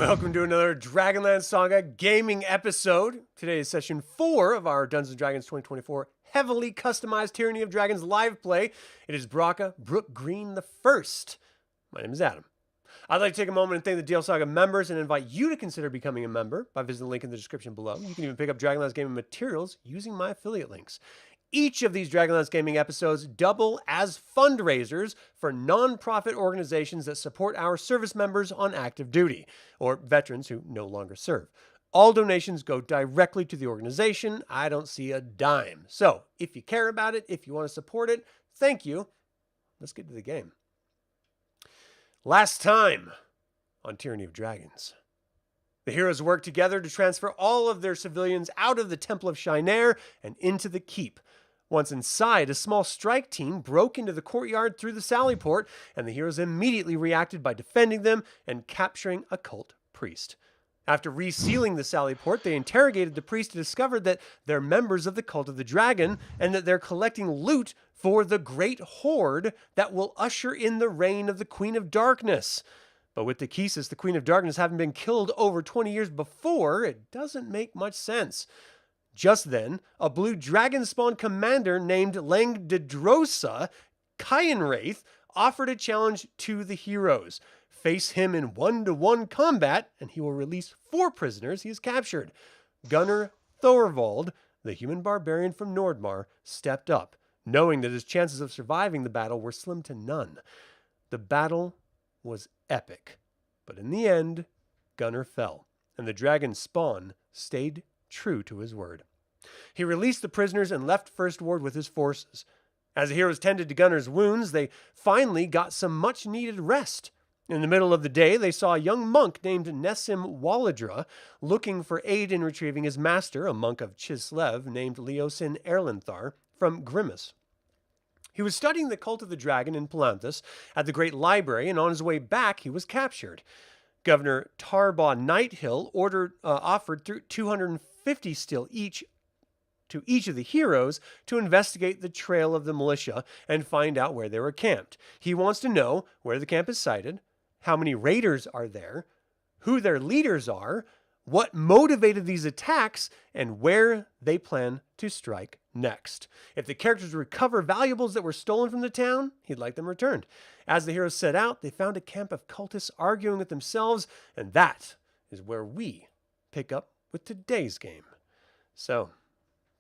Welcome to another DragonLance Saga gaming episode. Today is session 4 of our Dungeons & Dragons 2024 heavily customized Tyranny of Dragons live play. It is Brocka Brook Green the First. My name is Adam. I'd like to take a moment and thank the DL Saga members and invite you to consider becoming a member by visiting the link in the description below. You can even pick up DragonLance gaming materials using my affiliate links. Each of these DragonLance Gaming episodes double as fundraisers for non-profit organizations that support our service members on active duty, or veterans who no longer serve. All donations go directly to the organization. I don't see a dime. So, if you care about it, if you want to support it, thank you. Let's get to the game. Last time on Tyranny of Dragons, the heroes work together to transfer all of their civilians out of the Temple of Shinair and into the keep. Once inside, a small strike team broke into the courtyard through the Sallyport, and the heroes immediately reacted by defending them and capturing a cult priest. After resealing the Sallyport, they interrogated the priest and discovered that they're members of the Cult of the Dragon and that they're collecting loot for the Great Horde that will usher in the reign of the Queen of Darkness. But with the Kesis, the Queen of Darkness, having been killed over 20 years before, it doesn't make much sense. Just then, a blue dragon spawn commander named Langdedrosa Kyanwraith offered a challenge to the heroes. Face him in 1-to-1 combat, and he will release 4 prisoners he has captured. Gunnar Thorvald, the human barbarian from Nordmaar, stepped up, knowing that his chances of surviving the battle were slim to none. The battle was epic, but in the end, Gunnar fell, and the dragon spawn stayed true to his word. He released the prisoners and left First Ward with his forces. As the heroes tended to Gunnar's wounds, they finally got some much-needed rest. In the middle of the day, they saw a young monk named Nessim Waladra looking for aid in retrieving his master, a monk of Chislev named Leosin Erlenthar, from Grimace. He was studying the Cult of the Dragon in Palanthas at the Great Library, and on his way back, he was captured. Governor Tarbaugh Nighthill offered 250 steel each to each of the heroes to investigate the trail of the militia and find out where they were camped. He wants to know where the camp is sited, how many raiders are there, who their leaders are, what motivated these attacks, and where they plan to strike next. If the characters recover valuables that were stolen from the town, he'd like them returned. As the heroes set out, they found a camp of cultists arguing with themselves, and that is where we pick up with today's game. So,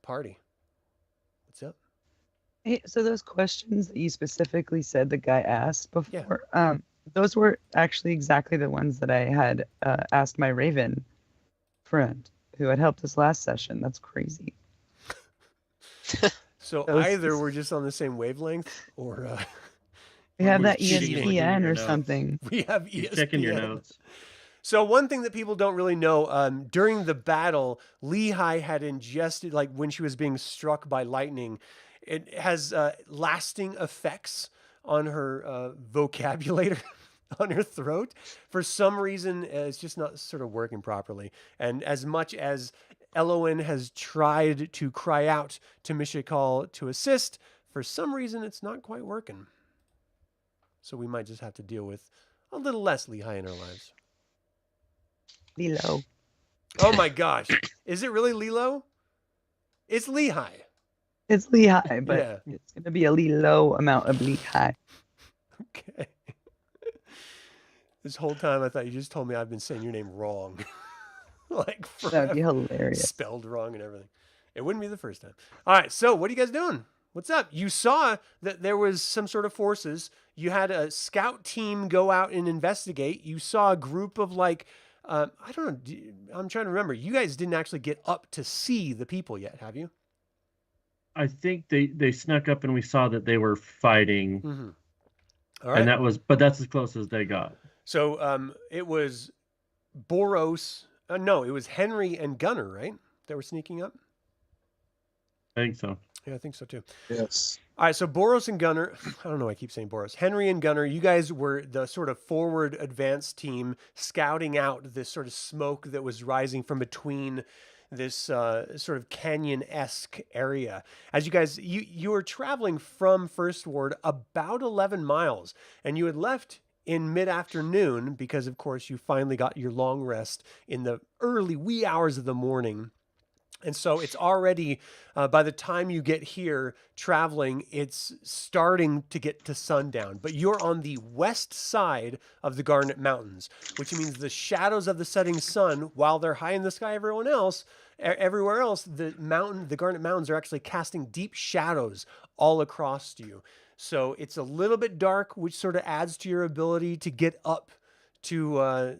party, what's up? Hey, so those questions that you specifically said the guy asked before, those were actually exactly the ones that I had asked my Raven friend who had helped us last session. That's crazy. So either we're just on the same wavelength, or we have that cheating. ESPN or something. We have ESPN. You're checking your notes. So one thing that people don't really know, during the battle, Lehigh had ingested, like when she was being struck by lightning, it has lasting effects on her vocabulary, on her throat. For some reason, it's just not sort of working properly. And as much as Elowyn has tried to cry out to Mishakal to assist, for some reason it's not quite working. So we might just have to deal with a little less Lehigh in our lives. Lilo. Oh my gosh. Is it really Lilo? It's Lehigh. It's Lehigh, but Yeah. it's going to be a low amount of Lehigh. Okay. This whole time I thought you just told me I've been saying your name wrong. Like That'd be hilarious. spelled wrong and everything. It wouldn't be the first time. All right, so what are you guys doing? What's up? You saw that there was some sort of forces. You had a scout team go out and investigate. You saw a group of like, I don't know. I'm trying to remember. You guys didn't actually get up to see the people yet, have you? I think they snuck up and we saw that they were fighting. Mm-hmm. All right. And that's as close as they got. So it was Boros. No, it was Henry and Gunnar, right? That were sneaking up? I think so. Yeah, I think so too. Yes. All right, so Boros and Gunnar, I don't know why I keep saying Boros. Henry and Gunnar, you guys were the sort of forward advance team scouting out this sort of smoke that was rising from between this sort of canyon-esque area. As you guys, you were traveling from First Ward about 11 miles, and you had left in mid-afternoon, because of course you finally got your long rest in the early wee hours of the morning. And so it's already, by the time you get here traveling, it's starting to get to sundown. But you're on the west side of the Garnet Mountains, which means the shadows of the setting sun, while they're high in the sky, everywhere else, the Garnet Mountains are actually casting deep shadows all across you. So it's a little bit dark, which sort of adds to your ability to get up to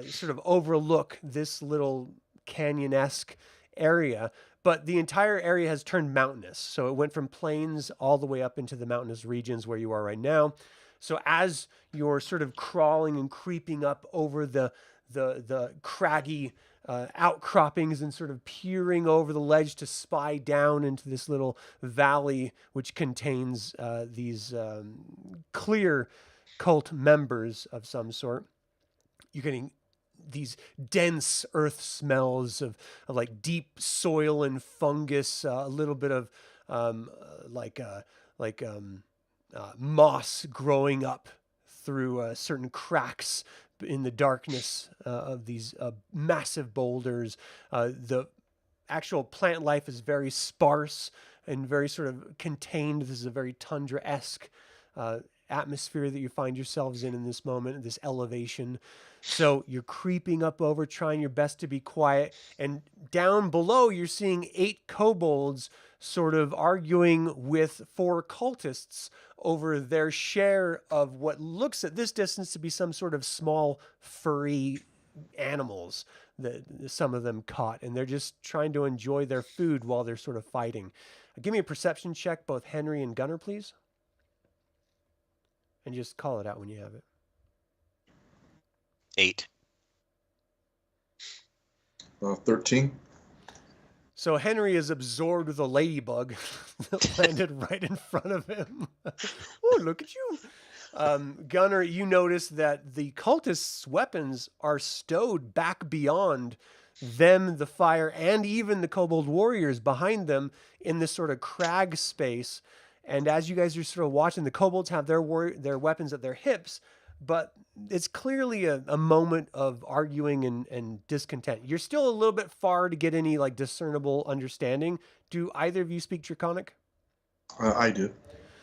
sort of overlook this little canyon-esque area, but the entire area has turned mountainous. So it went from plains all the way up into the mountainous regions where you are right now. So as you're sort of crawling and creeping up over the craggy outcroppings and sort of peering over the ledge to spy down into this little valley, which contains these clear cult members of some sort, you're getting these dense earth smells of like deep soil and fungus, a little bit of moss growing up through certain cracks in the darkness of these massive boulders. The actual plant life is very sparse and very sort of contained. This is a very tundra-esque atmosphere that you find yourselves in this moment, this elevation. So you're creeping up over, trying your best to be quiet. And down below, you're seeing 8 kobolds sort of arguing with 4 cultists over their share of what looks at this distance to be some sort of small furry animals that some of them caught. And they're just trying to enjoy their food while they're sort of fighting. Give me a perception check, both Henry and Gunnar, please. And just call it out when you have it. 8. 13. So Henry is absorbed with a ladybug that landed right in front of him. Oh, look at you. Gunnar, you notice that the cultists' weapons are stowed back beyond them, the fire, and even the kobold warriors behind them in this sort of crag space. And as you guys are sort of watching, the kobolds have their weapons at their hips, but it's clearly a moment of arguing and discontent. You're still a little bit far to get any like discernible understanding. Do either of you speak Draconic? I do.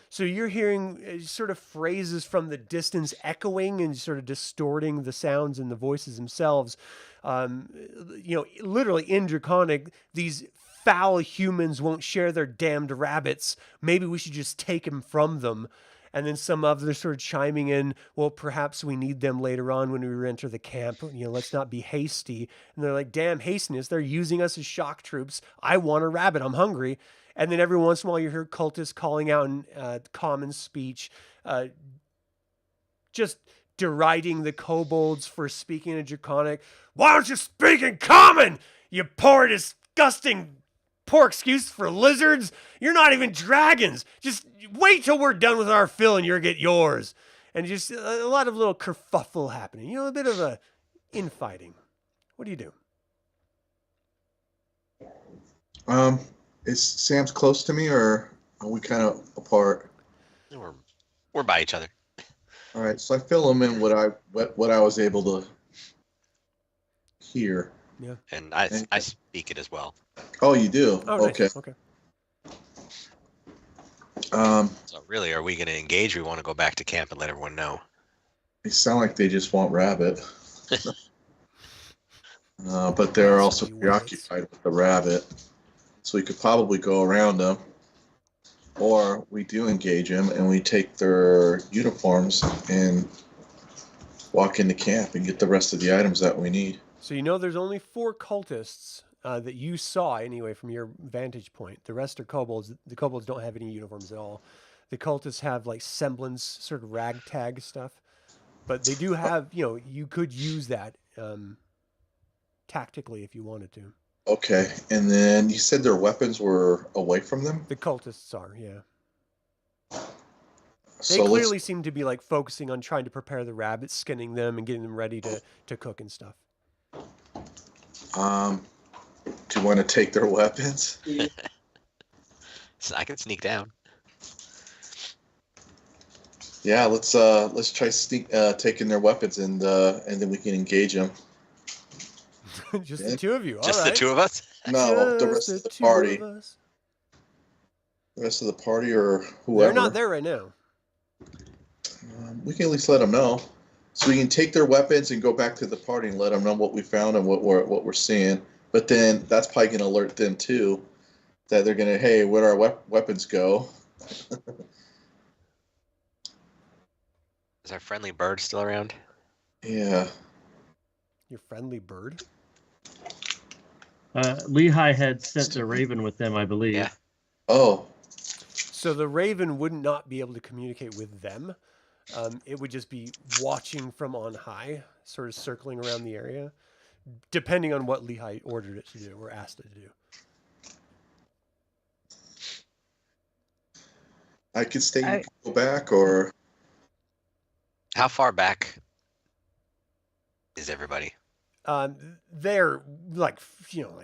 So you're hearing sort of phrases from the distance echoing and sort of distorting the sounds and the voices themselves. Literally in Draconic, these foul humans won't share their damned rabbits. Maybe we should just take them from them. And then some others sort of chiming in, well, perhaps we need them later on when we re-enter the camp. Let's not be hasty. And they're like, damn hastiness. They're using us as shock troops. I want a rabbit. I'm hungry. And then every once in a while you hear cultists calling out in common speech, just deriding the kobolds for speaking in Draconic. Why don't you speak in common, you poor, disgusting, poor excuse for lizards? You're not even dragons. Just wait till we're done with our fill and you'll get yours. And just a lot of little kerfuffle happening. A bit of a infighting. What do you do? Is Sam's close to me, or are we kind of apart? We're by each other. All right, so I fill him in what I was able to hear. Yeah. And I speak it as well. Oh, you do? Oh, okay. Nice. Okay. So really, are we going to engage? Or we want to go back to camp and let everyone know? They sound like they just want rabbit. But they're also preoccupied with the rabbit. So we could probably go around them. Or we do engage them and we take their uniforms and walk into camp and get the rest of the items that we need. So there's only 4 cultists that you saw anyway from your vantage point. The rest are kobolds. The kobolds don't have any uniforms at all. The cultists have like semblance, sort of ragtag stuff. But they do have, you could use that tactically if you wanted to. Okay, and then you said their weapons were away from them? The cultists are, yeah. They So clearly seem to be like focusing on trying to prepare the rabbits, skinning them and getting them ready to cook and stuff. do you want to take their weapons? So I can sneak down. Yeah, let's try taking their weapons and then we can engage them. Just Yeah. the two of you. Just All the right. two of us? No, the Just rest of the two party. of us. The rest of the party or whoever. They're not there right now. We can at least let them know, so we can take their weapons and go back to the party and let them know what we found and what we're seeing. But then that's probably going to alert them too, that they're going to, hey, where'd our weapons go? Is our friendly bird still around? Yeah. Your friendly bird. Lehigh had sent the raven with them, I believe. Yeah. Oh. So the raven would not be able to communicate with them. It would just be watching from on high, sort of circling around the area, depending on what Lehigh ordered it to do or asked it to do. I could stay and go back, or How far back is everybody? They're like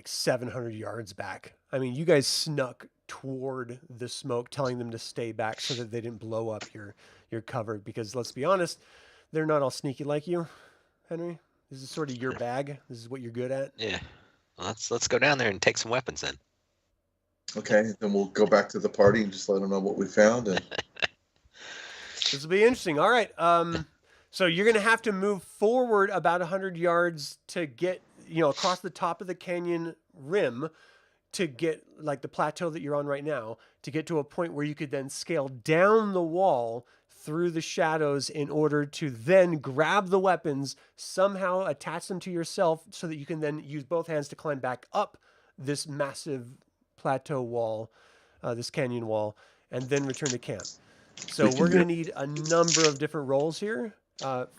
700 yards back. I mean, you guys snuck toward the smoke, telling them to stay back so that they didn't blow up your cover. Because let's be honest, they're not all sneaky like you, Henry. This is sort of your bag. This is what you're good at. Yeah. Well, let's go down there and take some weapons then. okay, then we'll go back to the party and just let them know what we found. And This will be interesting. All right. So you're going to have to move forward about 100 yards to get, across the top of the canyon rim to get like the plateau that you're on right now, to get to a point where you could then scale down the wall through the shadows in order to then grab the weapons, somehow attach them to yourself so that you can then use both hands to climb back up this massive plateau wall, this canyon wall, and then return to camp. So we're going to need a number of different rolls here.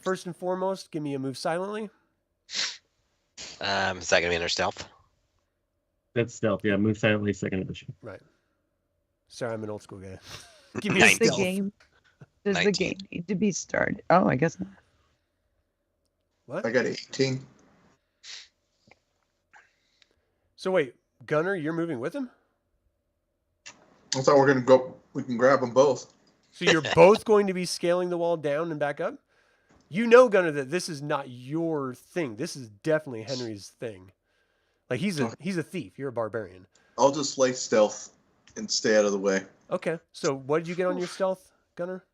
First and foremost, give me a move silently. Is that gonna be under stealth? That's stealth. Yeah, move silently, second edition. Right. Sorry, I'm an old school guy. Give me Does a the stealth. game? Does the 19. game need to be started? Oh, I guess not. What? I got 18. So wait, Gunnar, you're moving with him? I thought we're gonna go. We can grab them both. So you're both going to be scaling the wall down and back up? You know, Gunnar, that this is not your thing. This is definitely Henry's thing. Like he's a thief. You're a barbarian. I'll just lay stealth and stay out of the way. Okay. So what did you get on your stealth, Gunnar?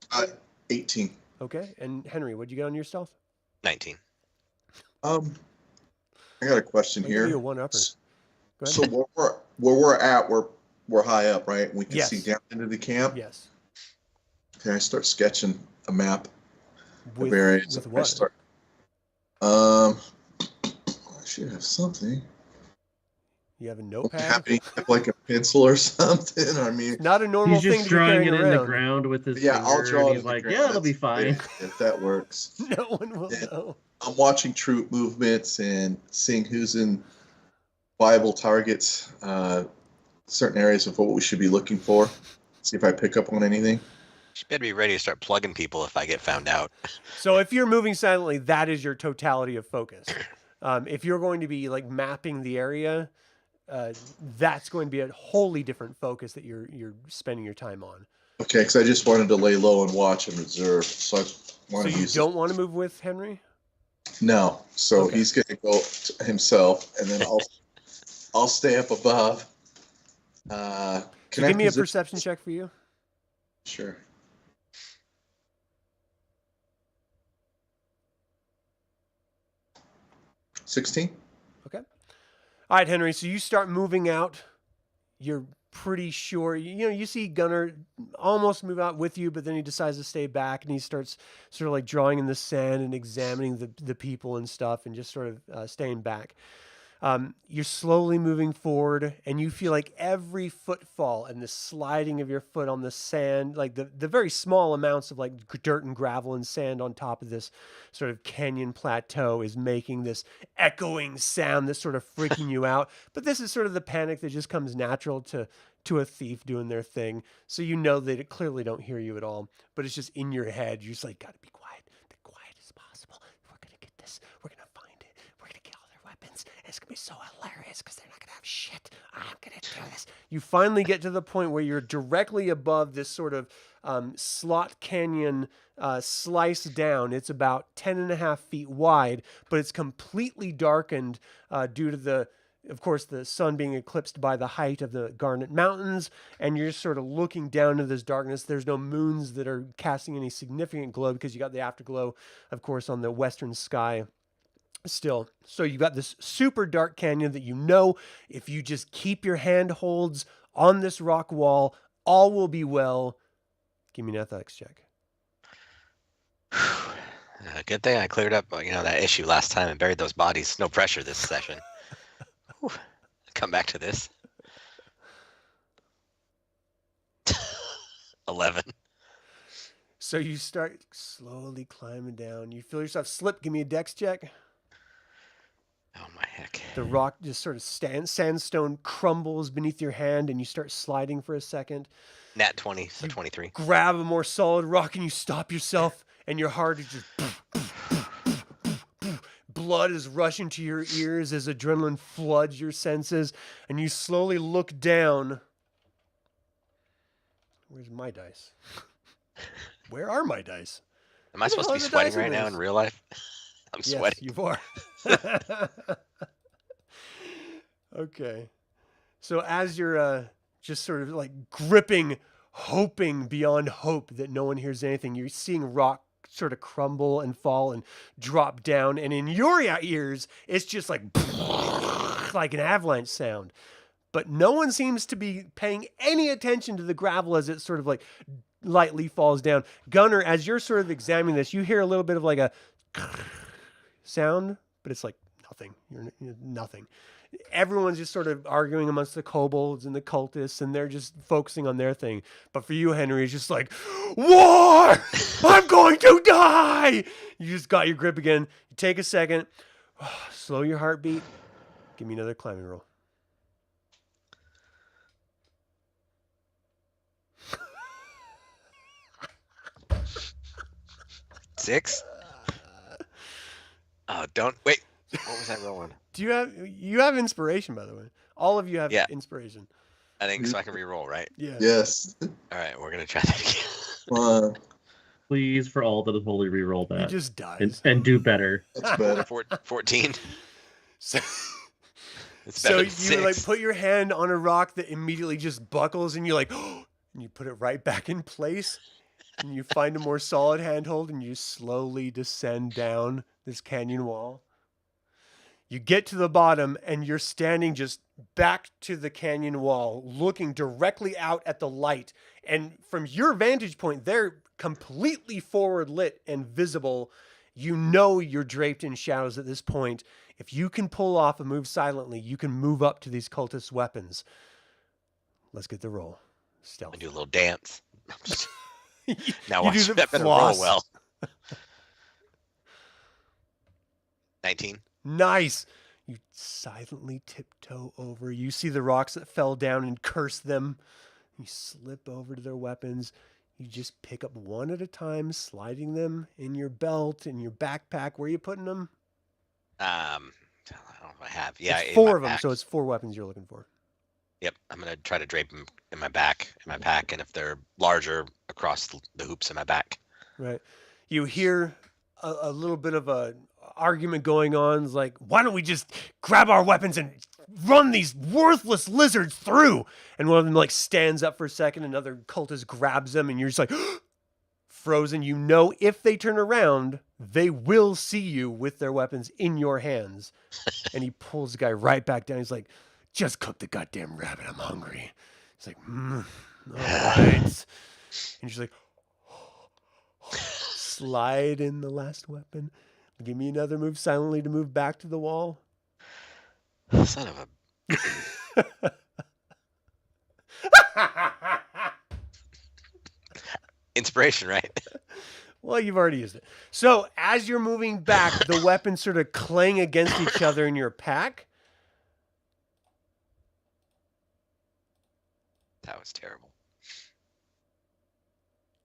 18. Okay. And Henry, what did you get on your stealth? 19. I got a question I'll give you a here. one-upper. Go ahead. So where we're at, we're high up, right? We can Yes. see down into the camp. Yes. Okay, I start sketching a map With, of areas. with I what? start. I should have something. You have a Do you notepad? have like a pencil or something? I mean, Not a normal He's thing just to be drawing carrying it in around. the ground with his yeah, finger, I'll draw and it. he's in the like, ground. yeah, it'll be That's fine. great, if that works. No one will Yeah. know. I'm watching troop movements and seeing who's in viable targets, certain areas of what we should be looking for. See if I pick up on anything. You better be ready to start plugging people if I get found out. So if you're moving silently, that is your totality of focus. If you're going to be like mapping the area, that's going to be a wholly different focus that you're spending your time on. Okay, because I just wanted to lay low and watch and observe. So I want So to you use don't want to move with Henry? No, so Okay. he's going to go himself, and then I'll stay up above. So give me a perception check for you. Sure. $16. Okay. All right, Henry. So you start moving out. You're pretty sure, you see Gunnar almost move out with you, but then he decides to stay back and he starts sort of like drawing in the sand and examining the people and stuff and just sort of staying back. You're slowly moving forward and you feel like every footfall and the sliding of your foot on the sand, like the very small amounts of like dirt and gravel and sand on top of this sort of canyon plateau is making this echoing sound that's sort of freaking you out. But this is sort of the panic that just comes natural to a thief doing their thing. So you know they clearly don't hear you at all, but it's just in your head. You're just like, gotta be quiet as possible. We're gonna get this. We're gonna find it. We're gonna get all their weapons. dragons. It's going to be so hilarious because they're not going to have shit. I'm going to do this. You finally get to the point where you're directly above this sort of slot canyon slice down. It's about 10.5 feet wide, but it's completely darkened due to of course, the sun being eclipsed by the height of the Garnet Mountains, and you're just sort of looking down into this darkness. There's no moons that are casting any significant glow because you got the afterglow, of course, on the western sky still. So you've got this super dark canyon that you know if you just keep your handholds on this rock wall, all will be well. Give me an athletics check. Good thing I cleared up, that issue last time and buried those bodies. No pressure this session. Come back to this. 11. So you start slowly climbing down. You feel yourself slip. Give me a dex check. Oh my heck. The rock just sort of sandstone crumbles beneath your hand and you start sliding for a second. Nat 20, so 23. Grab a more solid rock and you stop yourself and your heart is just... Blood is rushing to your ears as adrenaline floods your senses, and you slowly look down. Where's my dice? Where are my dice? Am I supposed to be sweating right now in real life? I'm sweating. Yes, you are. Okay. So as you're just sort of like gripping, hoping beyond hope that no one hears anything, you're seeing rock sort of crumble and fall and drop down, and in your ears it's just like an avalanche sound, but no one seems to be paying any attention to the gravel as it sort of like lightly falls down. Gunnar, as you're sort of examining this, you hear a little bit of like a sound, but it's like nothing. You're nothing. Everyone's just sort of arguing amongst the kobolds and the cultists, and they're just focusing on their thing. But for you, Henry, it's just like, war! I'm going to die! You just got your grip again. You take a second, slow your heartbeat. Give me another climbing roll. Six? Oh, don't wait. What was I rolling? You have inspiration, by the way. All of you have inspiration. I think so. I can re-roll, right? Yeah. Yes. All right, we're gonna try that again. Please, for all that, wholly re-roll that. You just dies. And do better. That's better. 14. So, It's so better you than 6. like put your hand on a rock that immediately just buckles, and you like, and you put it right back in place, and you find a more solid handhold, and you slowly descend down this canyon wall. You get to the bottom, and you're standing just back to the canyon wall, looking directly out at the light. And from your vantage point, they're completely forward lit and visible. You know you're draped in shadows at this point. If you can pull off a move silently, you can move up to these cultist weapons. Let's get the roll. Stealth. I do a little dance. Now You watch. do the That better floss. roll well. 19. Nice. You silently tiptoe over. You see the rocks that fell down and curse them. You slip over to their weapons. You just pick up one at a time, sliding them in your belt, in your backpack. Where are you putting them? I don't know if I have. Yeah, it's in 4 my of them, pack. so it's 4 weapons you're looking for. Yep, I'm gonna try to drape them in my pack, and if they're larger, across the hoops in my back. Right. You hear a little bit of a argument going on. It's like, why don't we just grab our weapons and run these worthless lizards through? And one of them like stands up for a second. Another cultist grabs them, and you're just like frozen. You know, if they turn around, they will see you with their weapons in your hands. And he pulls the guy right back down. He's like, just cook the goddamn rabbit. I'm hungry. He's like, all right. And she's like, slide in the last weapon. Give me another move silently to move back to the wall. Son of a. Inspiration, right? Well, you've already used it. So as you're moving back, the weapons sort of clang against each other in your pack. That was terrible.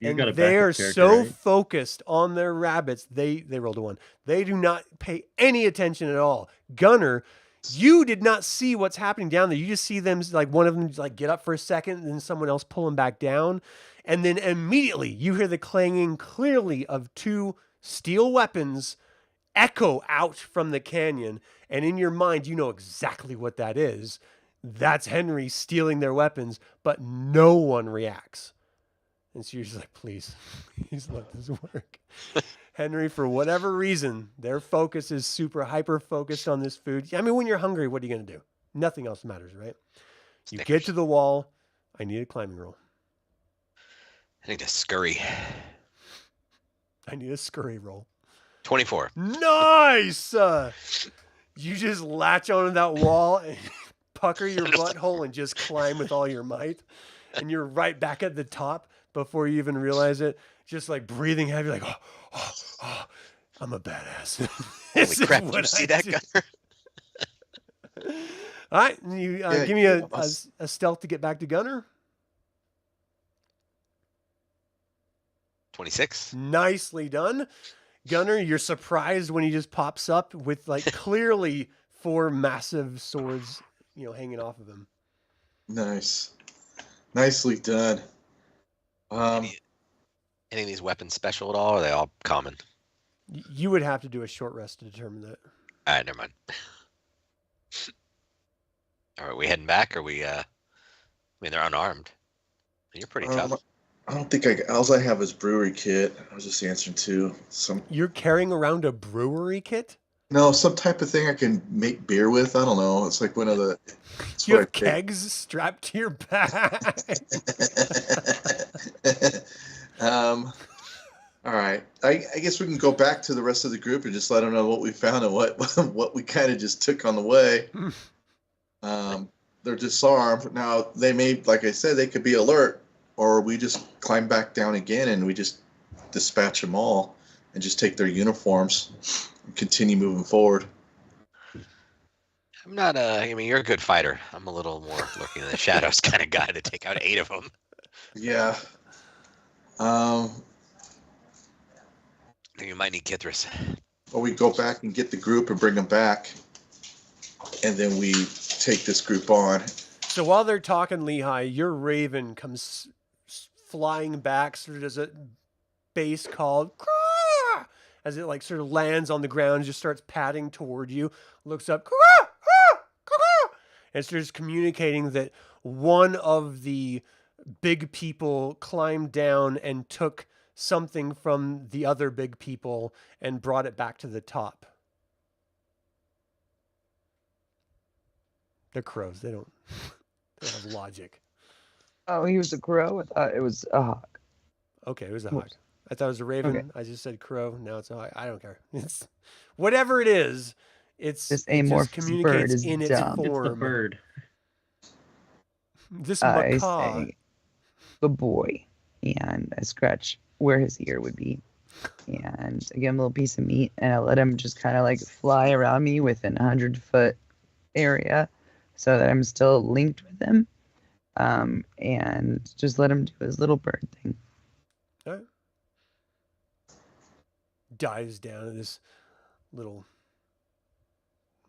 You and got a they backup are character, so right? focused on their rabbits. They rolled a 1. They do not pay any attention at all. Gunnar, you did not see what's happening down there. You just see them, like one of them like get up for a second and then someone else pull him back down. And then immediately you hear the clanging clearly of 2 steel weapons echo out from the canyon. And in your mind, you know exactly what that is. That's Henry stealing their weapons, but no one reacts. And so you're just like, please let this work. Henry, for whatever reason, their focus is super hyper focused on this food. I mean, when you're hungry, what are you going to do? Nothing else matters, right? You Snickers. get to the wall. I need a climbing roll. I need to scurry. I need a scurry roll. 24. Nice! You just latch onto that wall and pucker your butthole and just climb with all your might. And you're right back at the top before you even realize it. Just like breathing heavy, like, oh, I'm a badass. Holy crap, did you see that, Gunnar? All right, you give me a stealth to get back to Gunnar. 26. Nicely done. Gunnar, you're surprised when he just pops up with like clearly 4 massive swords, hanging off of him. Nice. Nicely done. Any of these weapons special at all, or are they all common? You would have to do a short rest to determine that. All right, never mind. All right, we heading back, or we? I mean, they're unarmed. You're pretty tough. I don't think all I have is brewery kit. I was just answering to some. You're carrying around a brewery kit? No, some type of thing I can make beer with. I don't know. It's like one of the. You have kegs strapped to your back. All right. I guess we can go back to the rest of the group and just let them know what we found and what we kind of just took on the way. They're disarmed. Now, they may, like I said, they could be alert, or we just climb back down again and we just dispatch them all and just take their uniforms and continue moving forward. I'm not I mean, you're a good fighter. I'm a little more lurking in the shadows kind of guy to take out 8 of them. Yeah. I think you might need Kithris. Or we go back and get the group and bring them back, and then we take this group on. So while they're talking, Lehigh, your raven comes flying back, sort of does a bass called Caw! As it like sort of lands on the ground, just starts padding toward you, looks up, Caw! And starts communicating that one of the big people climbed down and took something from the other big people and brought it back to the top. They're crows. They don't have logic. Oh, he was a crow? I thought it was a hawk. Okay, it was a hawk. I thought it was a raven. Okay. I just said crow. Now it's a hawk. I don't care. It's whatever it is. This it just amorphous communicates bird is in its dumb. It's the form. bird. This I macaw. say the boy, and I scratch where his ear would be, and I give him a little piece of meat, and I let him just kind of like fly around me within 100-foot area, so that I'm still linked with him, and just let him do his little bird thing. All right. Dives down to this little,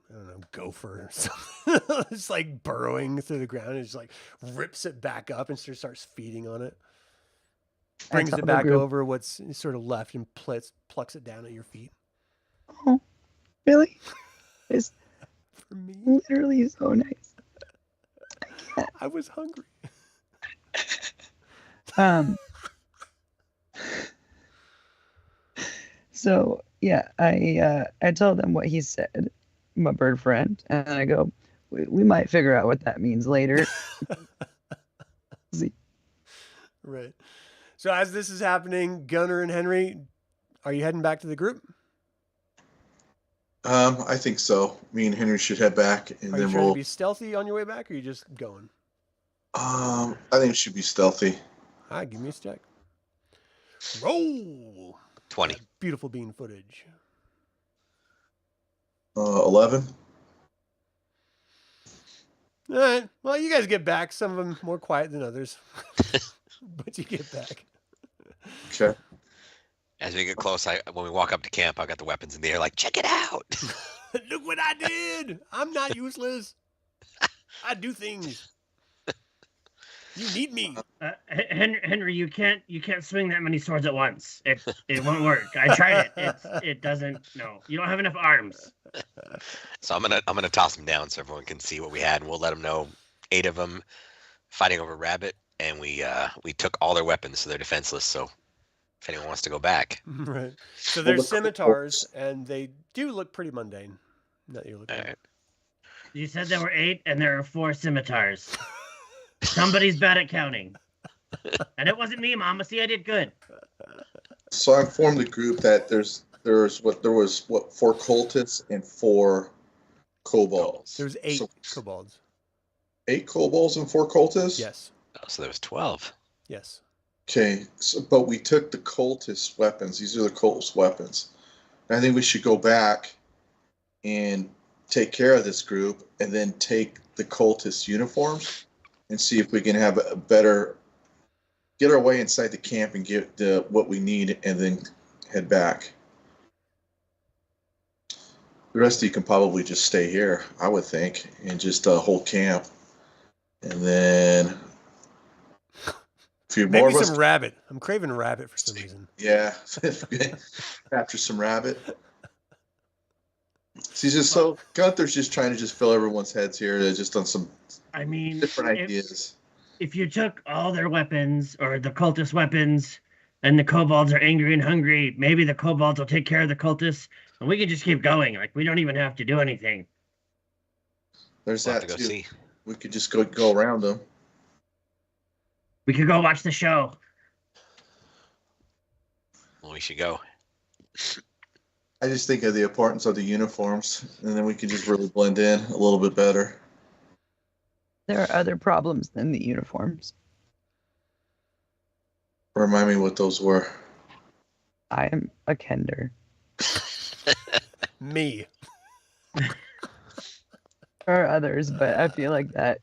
I don't know, gopher or something. It's like burrowing through the ground and just like rips it back up and starts feeding on it. Brings tell it the back group- over what's sort of left and plucks it down at your feet. Oh, really? It's For me, literally so nice. I was hungry. So yeah, I tell them what he said, my bird friend, and I go, we might figure out what that means later. Right. So as this is happening, Gunnar and Henry, are you heading back to the group? I think so. Me and Henry should head back, and Are you then trying we'll. to be stealthy on your way back, or are you just going? I think it should be stealthy. All right, give me a check. Roll. 20. Beautiful bean footage. 11. All right. Well, you guys get back. Some of them more quiet than others, but you get back. Okay. As we get close, when we walk up to camp, I got the weapons in the air, like, check it out. Look what I did. I'm not useless. I do things. You need me. Henry, you can't swing that many swords at once. It won't work. I tried it. It doesn't. No, you don't have enough arms. So I'm gonna toss them down so everyone can see what we had, and we'll let them know 8 of them fighting over Rabbit, and we took all their weapons, so they're defenseless. So if anyone wants to go back, Right. So they're scimitars, and they do look pretty mundane. That you're looking at. You said there were 8, and there are 4 scimitars. Somebody's bad at counting, and it wasn't me, Mama. See, I did good. So I informed the group that there was 4 cultists and 4 kobolds. There was 8 kobolds. 8 kobolds and 4 cultists? Yes. Oh, so there was 12. Yes. Okay, but we took the cultist weapons. These are the cultist weapons. And I think we should go back and take care of this group and then take the cultist uniforms and see if we can have a better, get our way inside the camp and get what we need and then head back. The rest of you can probably just stay here, I would think, and just hold camp. And then a few more Maybe of us. some rabbit. I'm craving rabbit for some reason. Yeah, capture some rabbit. She's just so Gunther's just trying to just fill everyone's heads here. They're just on some different ideas. If you took all their weapons or the cultist weapons, and the kobolds are angry and hungry, maybe the kobolds will take care of the cultists, and we can just keep going. Like we don't even have to do anything. There's We'll that have to too. go see. We could just go around them. We could go watch the show. Well, we should go. I just think of the importance of the uniforms, and then we could just really blend in a little bit better. There are other problems than the uniforms. Remind me what those were. I am a Kender. Me. There are others, but I feel like that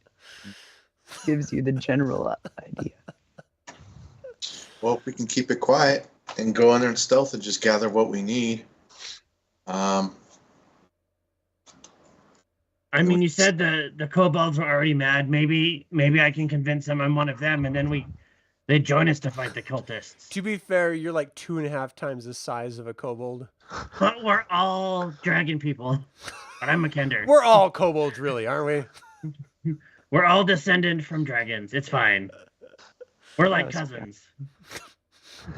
gives you the general idea. Well, if we can keep it quiet and go in there in stealth and just gather what we need. I mean, you said the kobolds were already mad. Maybe I can convince them I'm one of them, and then they join us to fight the cultists. To be fair, you're like 2.5 times the size of a kobold. But we're all dragon people. But I'm a Kender. We're all kobolds, really, aren't we? We're all descended from dragons. It's fine. We're like That was cousins.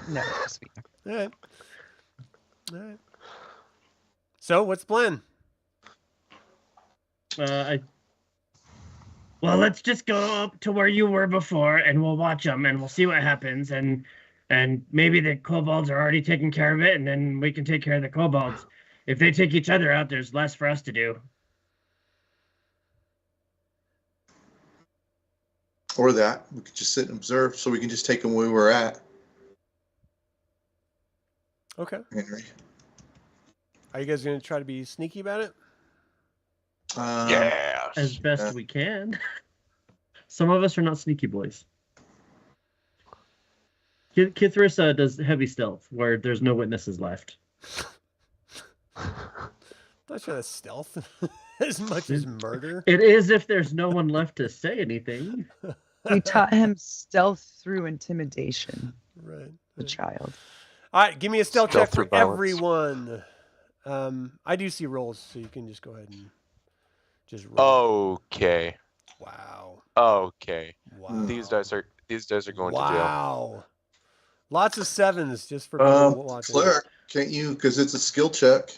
No, sweet. All right. All right. So, what's the plan? Well, let's just go up to where you were before, and we'll watch them, and we'll see what happens, and maybe the kobolds are already taking care of it, and then we can take care of the kobolds. If they take each other out, there's less for us to do. Or that. We could just sit and observe so we can just take them where we're at, Okay. Henry. Are you guys going to try to be sneaky about it? Yeah. As best we can. Some of us are not sneaky boys. Kithris does heavy stealth, where there's no witnesses left. Not sure that's stealth as much as murder. It is if there's no one left to say anything. We taught him stealth through intimidation, Right. the child. All right, give me a stealth Stealth check for through violence. everyone. I do see rolls, so you can just go ahead and just roll. Okay. Wow. Okay. Wow. These dice are going to jail. Wow. Lots of 7s just for people watching. Cleric, can't you? Because it's a skill check.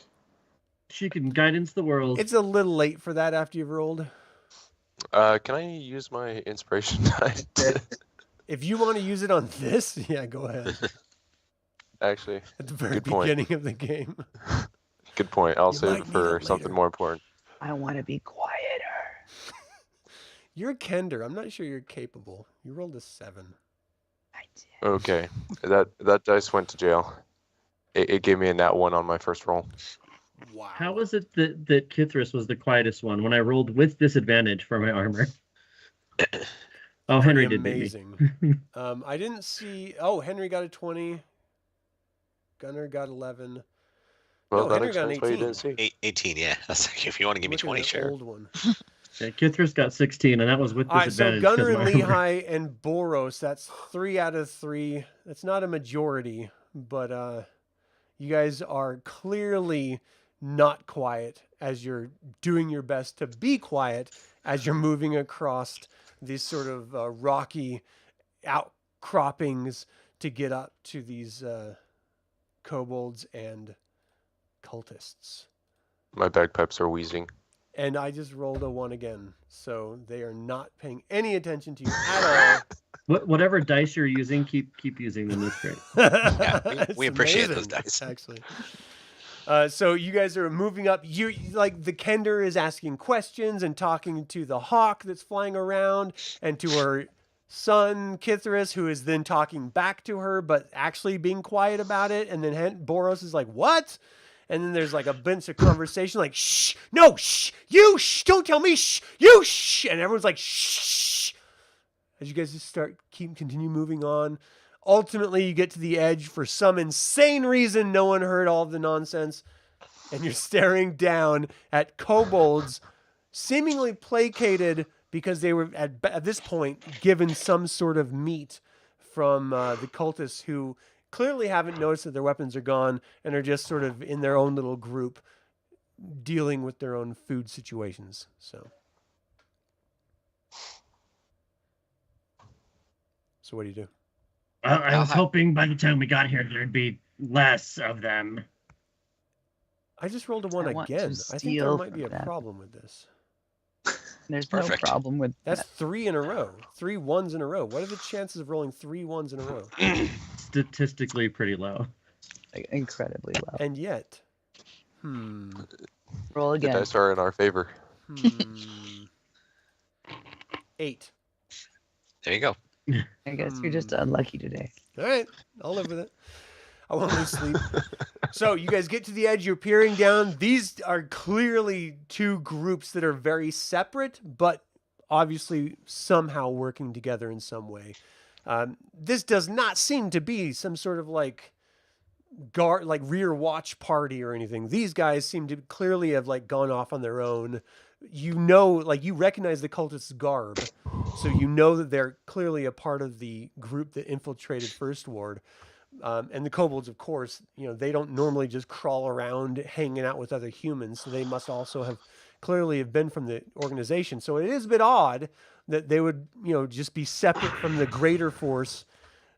She can guidance the world. It's a little late for that after you've rolled. Can I use my inspiration die? If you want to use it on this, yeah, go ahead. Actually, At the very Good point. beginning of the game. good point. I'll You save might it need for it something later. more important. I want to be quieter. You're a Kender. I'm not sure you're capable. You rolled a 7. I did. Okay. That dice went to jail. It gave me a nat 1 on my first roll. Wow. How was it that Kithris was the quietest one when I rolled with disadvantage for my armor? Oh, pretty Henry did beat amazing. me. I didn't see. Oh, Henry got a 20. Gunnar got 11. Well, No, that Henry got an explains why you 18. didn't see. 18, yeah. I was like, if you want to give me Looking 20, at an sure. Old one. Yeah, Kithris got 16, and that was with All right, so disadvantage. Gunnar 'cause and my armor- Lehigh and Boros, that's 3 out of 3. That's not a majority, but you guys are clearly not quiet as you're doing your best to be quiet as you're moving across these sort of rocky outcroppings to get up to these kobolds and cultists. My bagpipes are wheezing. And I just rolled a 1 again, so they are not paying any attention to you at all. Whatever dice you're using, keep using them. That's great. Yeah, we It's appreciate those amazing, dice. actually. So you guys are moving up. You like the Kender is asking questions and talking to the hawk that's flying around, and to her son Kithris, who is then talking back to her, but actually being quiet about it. And then Boros is like, "What?" And then there's like a bunch of conversation, like, "Shh, no, shh, you, shh, don't tell me, shh, you, shh," and everyone's like, "Shh." As you guys just continue moving on. Ultimately, you get to the edge for some insane reason. No one heard all of the nonsense. And you're staring down at kobolds, seemingly placated because they were, at this point, given some sort of meat from the cultists who clearly haven't noticed that their weapons are gone and are just sort of in their own little group dealing with their own food situations. So what do you do? I was hoping by the time we got here there'd be less of them. I just rolled a 1 I want to again. I think there steal might be a from them. problem with this. There's Perfect. no problem with That's that. 3 in a row. 3 1s in a row. What are the chances of rolling 3 1s in a row? Statistically pretty low. Like, incredibly low. And yet, Roll The again. dice are in our favor. 8. There you go. I guess you're just unlucky today. All right, I'll live with it. I won't lose sleep. So you guys get to the edge. You're peering down. These are clearly 2 groups that are very separate, but obviously somehow working together in some way. This does not seem to be some sort of like rear watch party or anything. These guys seem to clearly have like gone off on their own. You know, like you recognize the cultist's garb, so you know that they're clearly a part of the group that infiltrated First Ward. And the kobolds, of course, you know, they don't normally just crawl around hanging out with other humans, so they must also have clearly been from the organization. So it is a bit odd that they would, you know, just be separate from the greater force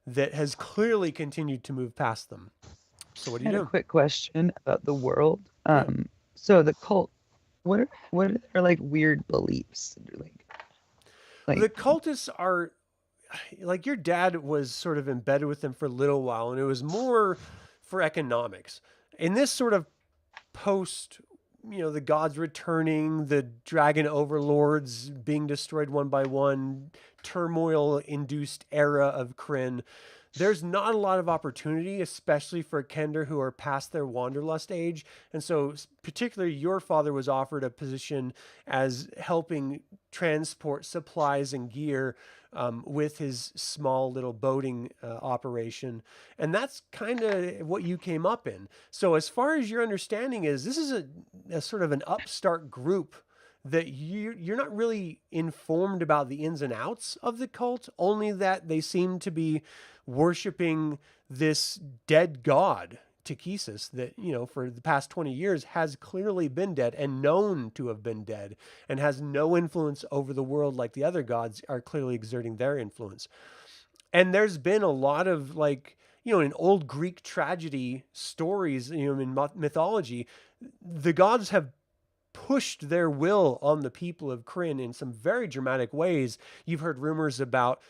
that has clearly continued to move past them. So what do I you had a do? quick question about the world. So the cult, what are their like weird beliefs? Like The cultists are like your dad was sort of embedded with them for a little while, and it was more for economics. In this sort of post, you know, the gods returning, the dragon overlords being destroyed one by one, turmoil-induced era of Kryn, there's not a lot of opportunity, especially for Kender who are past their wanderlust age. And so particularly your father was offered a position as helping transport supplies and gear with his small little boating operation. And that's kind of what you came up in. So as far as your understanding is, this is a sort of an upstart group that you're not really informed about the ins and outs of the cult, only that they seem to be worshiping this dead god, Tikhisis, that, you know, for the past 20 years has clearly been dead and known to have been dead and has no influence over the world like the other gods are clearly exerting their influence. And there's been a lot of, like, you know, in old Greek tragedy stories, you know, in mythology, the gods have pushed their will on the people of Kryn in some very dramatic ways. You've heard rumors about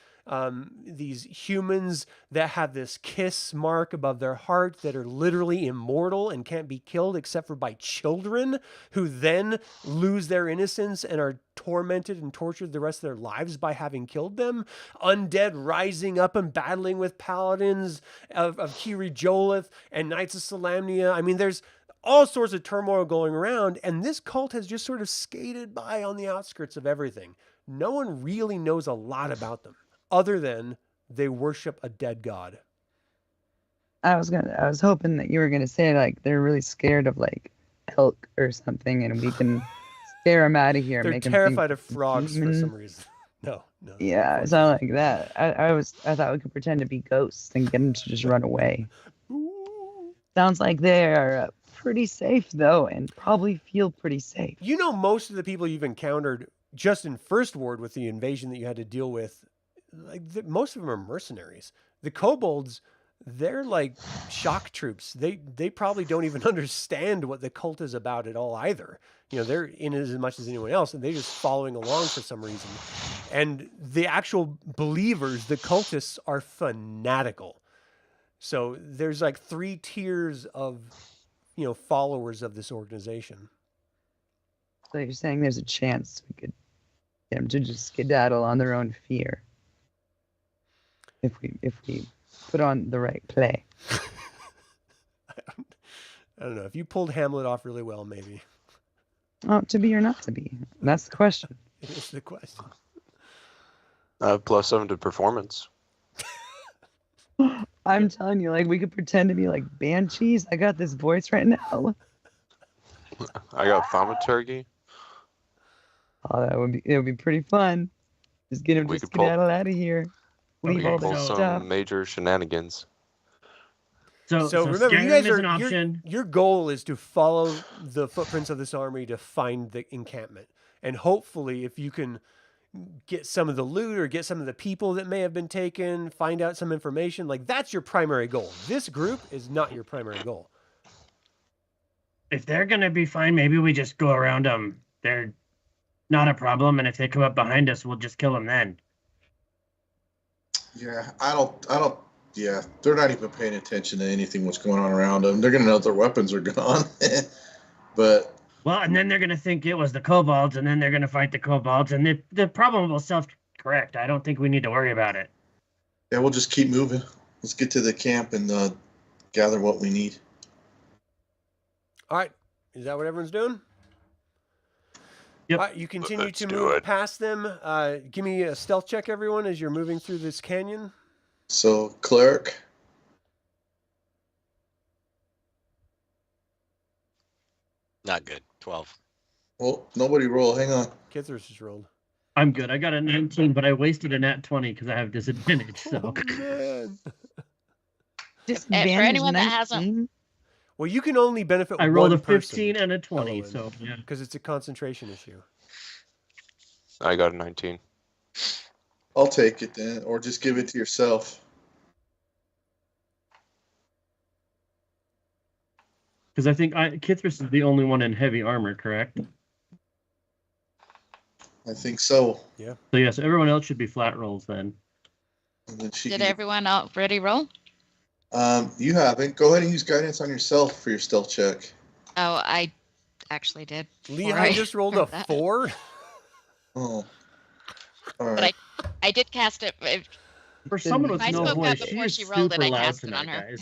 these humans that have this kiss mark above their heart that are literally immortal and can't be killed except for by children, who then lose their innocence and are tormented and tortured the rest of their lives by having killed them. Undead rising up and battling with paladins of Kiri Jolith and Knights of Salamnia. I mean, there's all sorts of turmoil going around, and this cult has just sort of skated by on the outskirts of everything. No one really knows a lot about them. other than they worship a dead god. I was hoping that you were gonna say like they're really scared of like elk or something, and we can scare them out of here. They're make 'em terrified think of frogs for demon. some reason. No. Yeah, it's not like that. I thought we could pretend to be ghosts and get them to just run away. Sounds like they are pretty safe though, and probably feel pretty safe. You know, most of the people you've encountered just in First Ward with the invasion that you had to deal with, like most of them are mercenaries. The kobolds, they're like shock troops. They probably don't even understand what the cult is about at all either. You know, they're in it as much as anyone else, and they're just following along for some reason. And the actual believers, the cultists, are fanatical. So there's like 3 tiers of, you know, followers of this organization. So you're saying there's a chance we could get them to just skedaddle on their own fear if we put on the right play. I don't know. If you pulled Hamlet off really well, maybe. Oh, to be or not to be? That's the question. It's the question. +7 to performance. I'm telling you, like we could pretend to be like banshees. I got this voice right now. I got thaumaturgy. Oh, it would be pretty fun. Just get him We to could pull- skedaddle out of here. We Leave all can the pull some stuff. major shenanigans. So remember, you Skyrim guys is are an option. your goal is to follow the footprints of this army to find the encampment, and hopefully, if you can get some of the loot or get some of the people that may have been taken, find out some information, like that's your primary goal. This group is not your primary goal. If they're gonna be fine, maybe we just go around them. They're not a problem, and if they come up behind us, we'll just kill them then. Yeah, I don't. Yeah, they're not even paying attention to anything what's going on around them. They're gonna know their weapons are gone, but Well, and then they're gonna think it was the kobolds, and then they're gonna fight the kobolds, and the problem will self-correct. I don't think we need to worry about it. yeah, we'll just keep moving. Let's get to the camp and gather what we need. All right, is that what everyone's doing? Yep. All right, you continue Let's to do move it. past them. Give me a stealth check, everyone, as you're moving through this canyon. So, cleric. Not good. 12. Well, nobody roll. Hang on. Kithers just rolled. I'm good. I got a 19, but I wasted a nat 20 because I have disadvantage. So Oh, man. Disadvantage anyone that hasn't- 19? Well, you can only benefit I rolled one a 15 and a 20. Elowyn, So yeah. because it's a concentration issue. I got a 19. I'll take it then, or just give it to yourself. Because I think Kithris is the only one in heavy armor, correct? I think so. So yes, everyone else should be flat rolls then. And then she Did can- everyone already roll? You haven't. Go ahead and use guidance on yourself for your stealth check. Oh, I actually did. Lehigh just rolled a That. 4. Oh. All But right. I did cast it. For someone with I no spoke voice, up she before is she rolled it. super I loud cast it tonight, on her.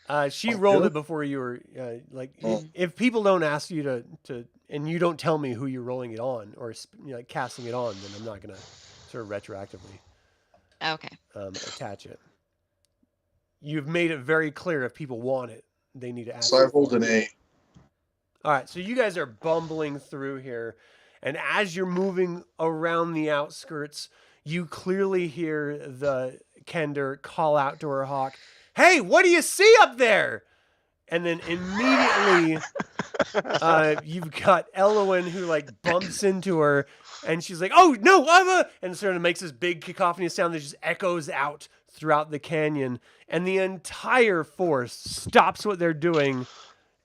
guys. She Oh, rolled really? it before you were like. Oh. If people don't ask you to, and you don't tell me who you're rolling it on or like casting it on, then I'm not gonna sort of retroactively Okay. attach it. You've made it very clear if people want it, they need to ask. So I you for rolled it. an 8. All right, so you guys are bumbling through here, and as you're moving around the outskirts, you clearly hear the Kender call out to her hawk, "Hey, what do you see up there?" And then immediately, you've got Elowyn who like bumps into her, and she's like, "Oh no, and sort of makes this big cacophony sound that just echoes out throughout the canyon, and the entire force stops what they're doing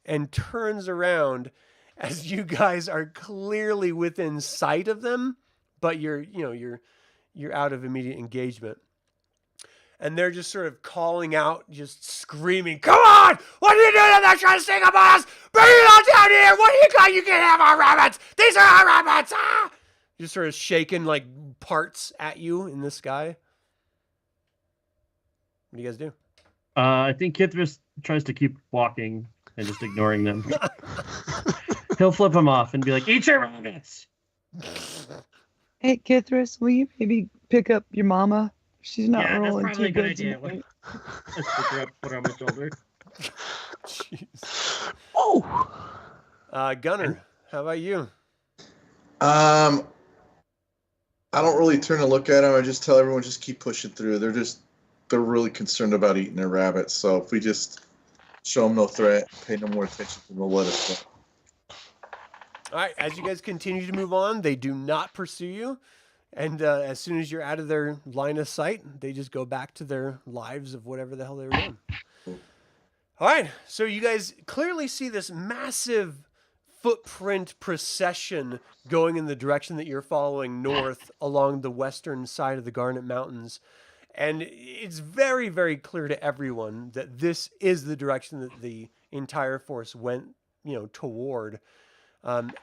and turns around as you guys are clearly within sight of them, but you're out of immediate engagement. And they're just sort of calling out, just screaming, "Come on! What are you doing? They're trying to sting upon us! Bring it all down here! What do you got? You can't have our rabbits! These are our rabbits! Ah!" Just sort of shaking like parts at you in the sky. What do you guys do? I think Kithris tries to keep walking and just ignoring them. He'll flip them off and be like, "Eat your rabbits!" Hey, Kithris, will you maybe pick up your mama? She's not Yeah, that's rolling probably too a good good idea. tonight. Let's pick her up, put her on my shoulder. Jeez. Oh. Gunnar, how about you? I don't really turn to look at them. I just tell everyone just keep pushing through. They're really concerned about eating their rabbits. So if we just show them no threat, pay no more attention, then they'll let us go. All right, as you guys continue to move on, they do not pursue you. And as soon as you're out of their line of sight, they just go back to their lives of whatever the hell they were doing. All right, so you guys clearly see this massive footprint procession going in the direction that you're following north along the western side of the Garnet Mountains. And it's very, very clear to everyone that this is the direction that the entire force went, toward.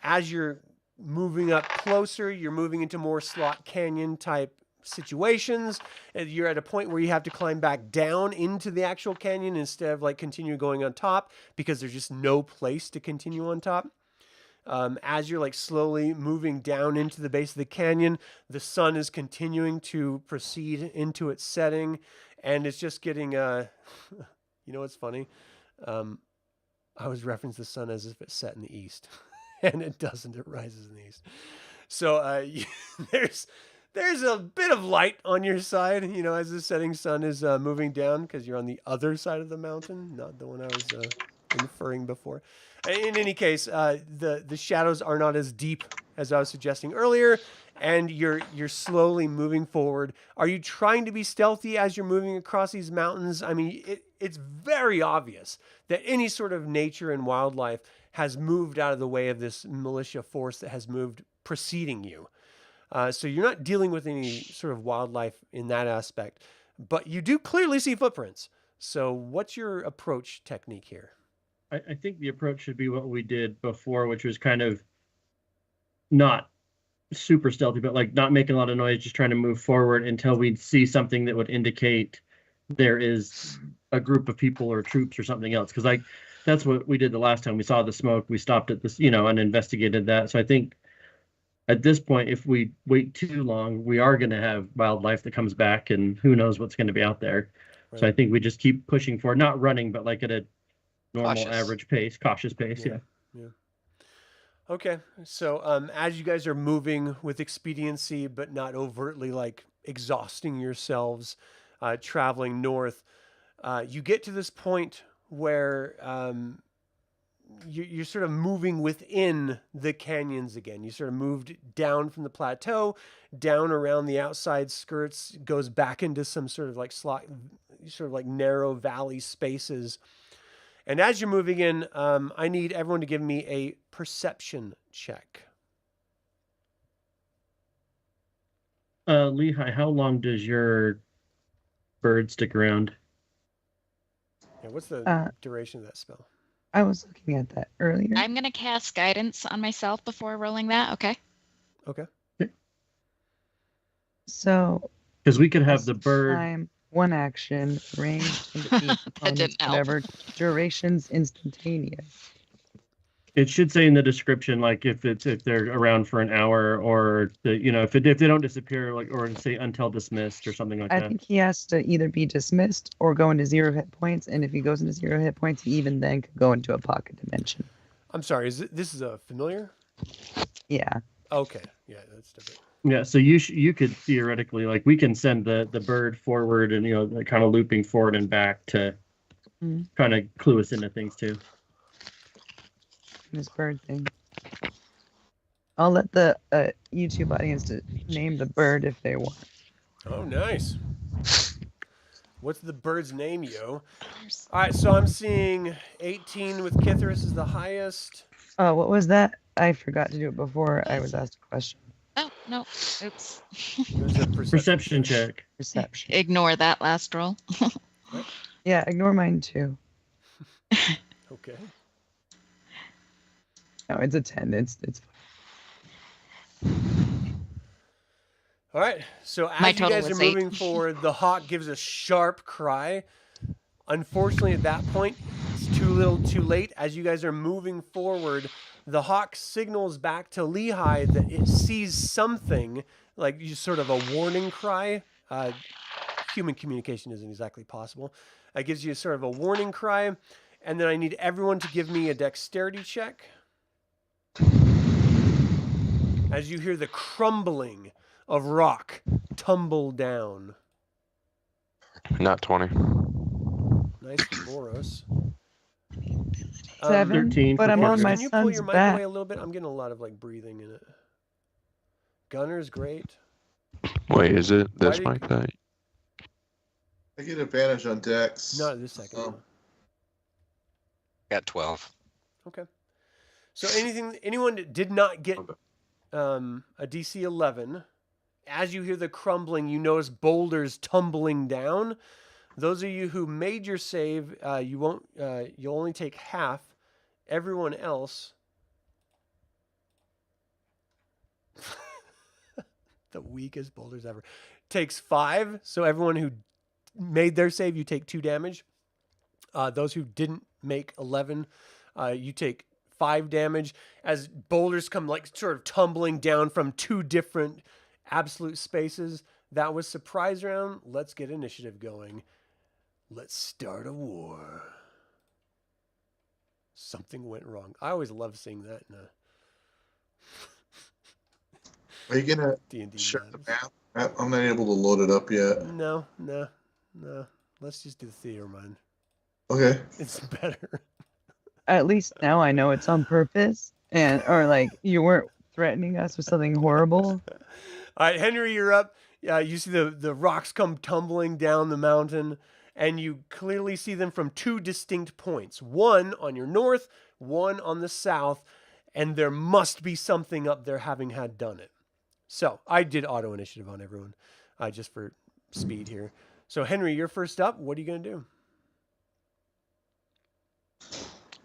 As you're moving up closer, you're moving into more slot canyon type situations, and you're at a point where you have to climb back down into the actual canyon instead of like continue going on top because there's just no place to continue on top. As you're like slowly moving down into the base of the canyon, the sun is continuing to proceed into its setting, and it's just getting you know what's funny? I was referencing the sun as if it set in the east. And it doesn't, it rises in the east. So there's a bit of light on your side, as the setting sun is moving down because you're on the other side of the mountain, not the one I was inferring before. In any case, the shadows are not as deep as I was suggesting earlier, and you're slowly moving forward. Are you trying to be stealthy as you're moving across these mountains? I mean, it's very obvious that any sort of nature and wildlife has moved out of the way of this militia force that has moved preceding you. So you're not dealing with any sort of wildlife in that aspect, but you do clearly see footprints. So what's your approach technique here? I think the approach should be what we did before, which was kind of not super stealthy, but like not making a lot of noise, just trying to move forward until we'd see something that would indicate there is a group of people or troops or something else. Because that's what we did the last time. We saw the smoke, we stopped at this, and investigated that. So I think at this point, if we wait too long, we are going to have wildlife that comes back, and who knows what's going to be out there. Right. So I think we just keep pushing forward, not running, but like at a normal average pace, cautious pace. Yeah. Okay. So as you guys are moving with expediency, but not overtly like exhausting yourselves, traveling north, you get to this point where you're sort of moving within the canyons again. You sort of moved down from the plateau, down around the outside skirts, goes back into some sort of like narrow valley spaces. And as you're moving in, I need everyone to give me a perception check. Lehigh, how long does your bird stick around? Yeah, what's the duration of that spell? I was looking at that earlier. I'm going to cast guidance on myself before rolling that. Okay. Okay. So, because we could have the bird. Time, one action, ranged, and whatever duration's instantaneous. It should say in the description, like if they're around for an hour, or if they don't disappear, like, or say until dismissed or something like that. I think he has to either be dismissed or go into 0 hit points, and if he goes into 0 hit points, he even then could go into a pocket dimension. I'm sorry, this is a familiar? Yeah. Okay. Yeah, that's different. Yeah, so you could theoretically, like, we can send the bird forward and like kind of looping forward and back to kind of clue us into things too. This bird thing. I'll let the YouTube audience name the bird if they want. Oh, nice. What's the bird's name, yo? All right, so I'm seeing 18 with Kithris is the highest. Oh, what was that? I forgot to do it before I was asked a question. Oh, no. Oops. It was a Perception check. Perception. Ignore that last roll. Yeah, ignore mine too. Okay. No, it's a 10. It's All right. So as you guys are moving forward, the hawk gives a sharp cry. Unfortunately, at that point, it's too little, too late. As you guys are moving forward, The hawk signals back to Lehigh that it sees something, like you sort of a warning cry. Human communication isn't exactly possible. It gives you sort of a warning cry, and then I need everyone to give me a dexterity check. As you hear the crumbling of rock tumble down. Not 20. Nice for Boros. 7, 13 but for I'm on Parker. my Can you pull son's your mic back. away a little bit? I'm getting a lot of like breathing in it. Gunnar's great. Wait, is it Why this did- mic that? I get advantage on Dex. Not this second. Oh. Got 12. Okay. So anyone that did not get Okay. a DC 11, as you hear the crumbling, you notice boulders tumbling down. Those of you who made your save, you'll only take half. Everyone else, the weakest boulders ever, takes 5. So everyone who made their save, you take 2 damage. Those who didn't make 11, you take 5 damage as boulders come like sort of tumbling down from 2 different absolute spaces. That was surprise round. Let's get initiative going. Let's start a war. Something went wrong. I always love seeing that in a Are you gonna D&D share the map. map? I'm not able to load it up yet. No. Let's just do the theater mine. Okay. It's better. At least now I know it's on purpose, or like you weren't threatening us with something horrible. All right, Henry, you're up. You see the rocks come tumbling down the mountain, and you clearly see them from 2 distinct points. One on your north, one on the south, and there must be something up there having had done it. So I did auto initiative on everyone, just for speed here. So Henry, you're first up. What are you gonna do?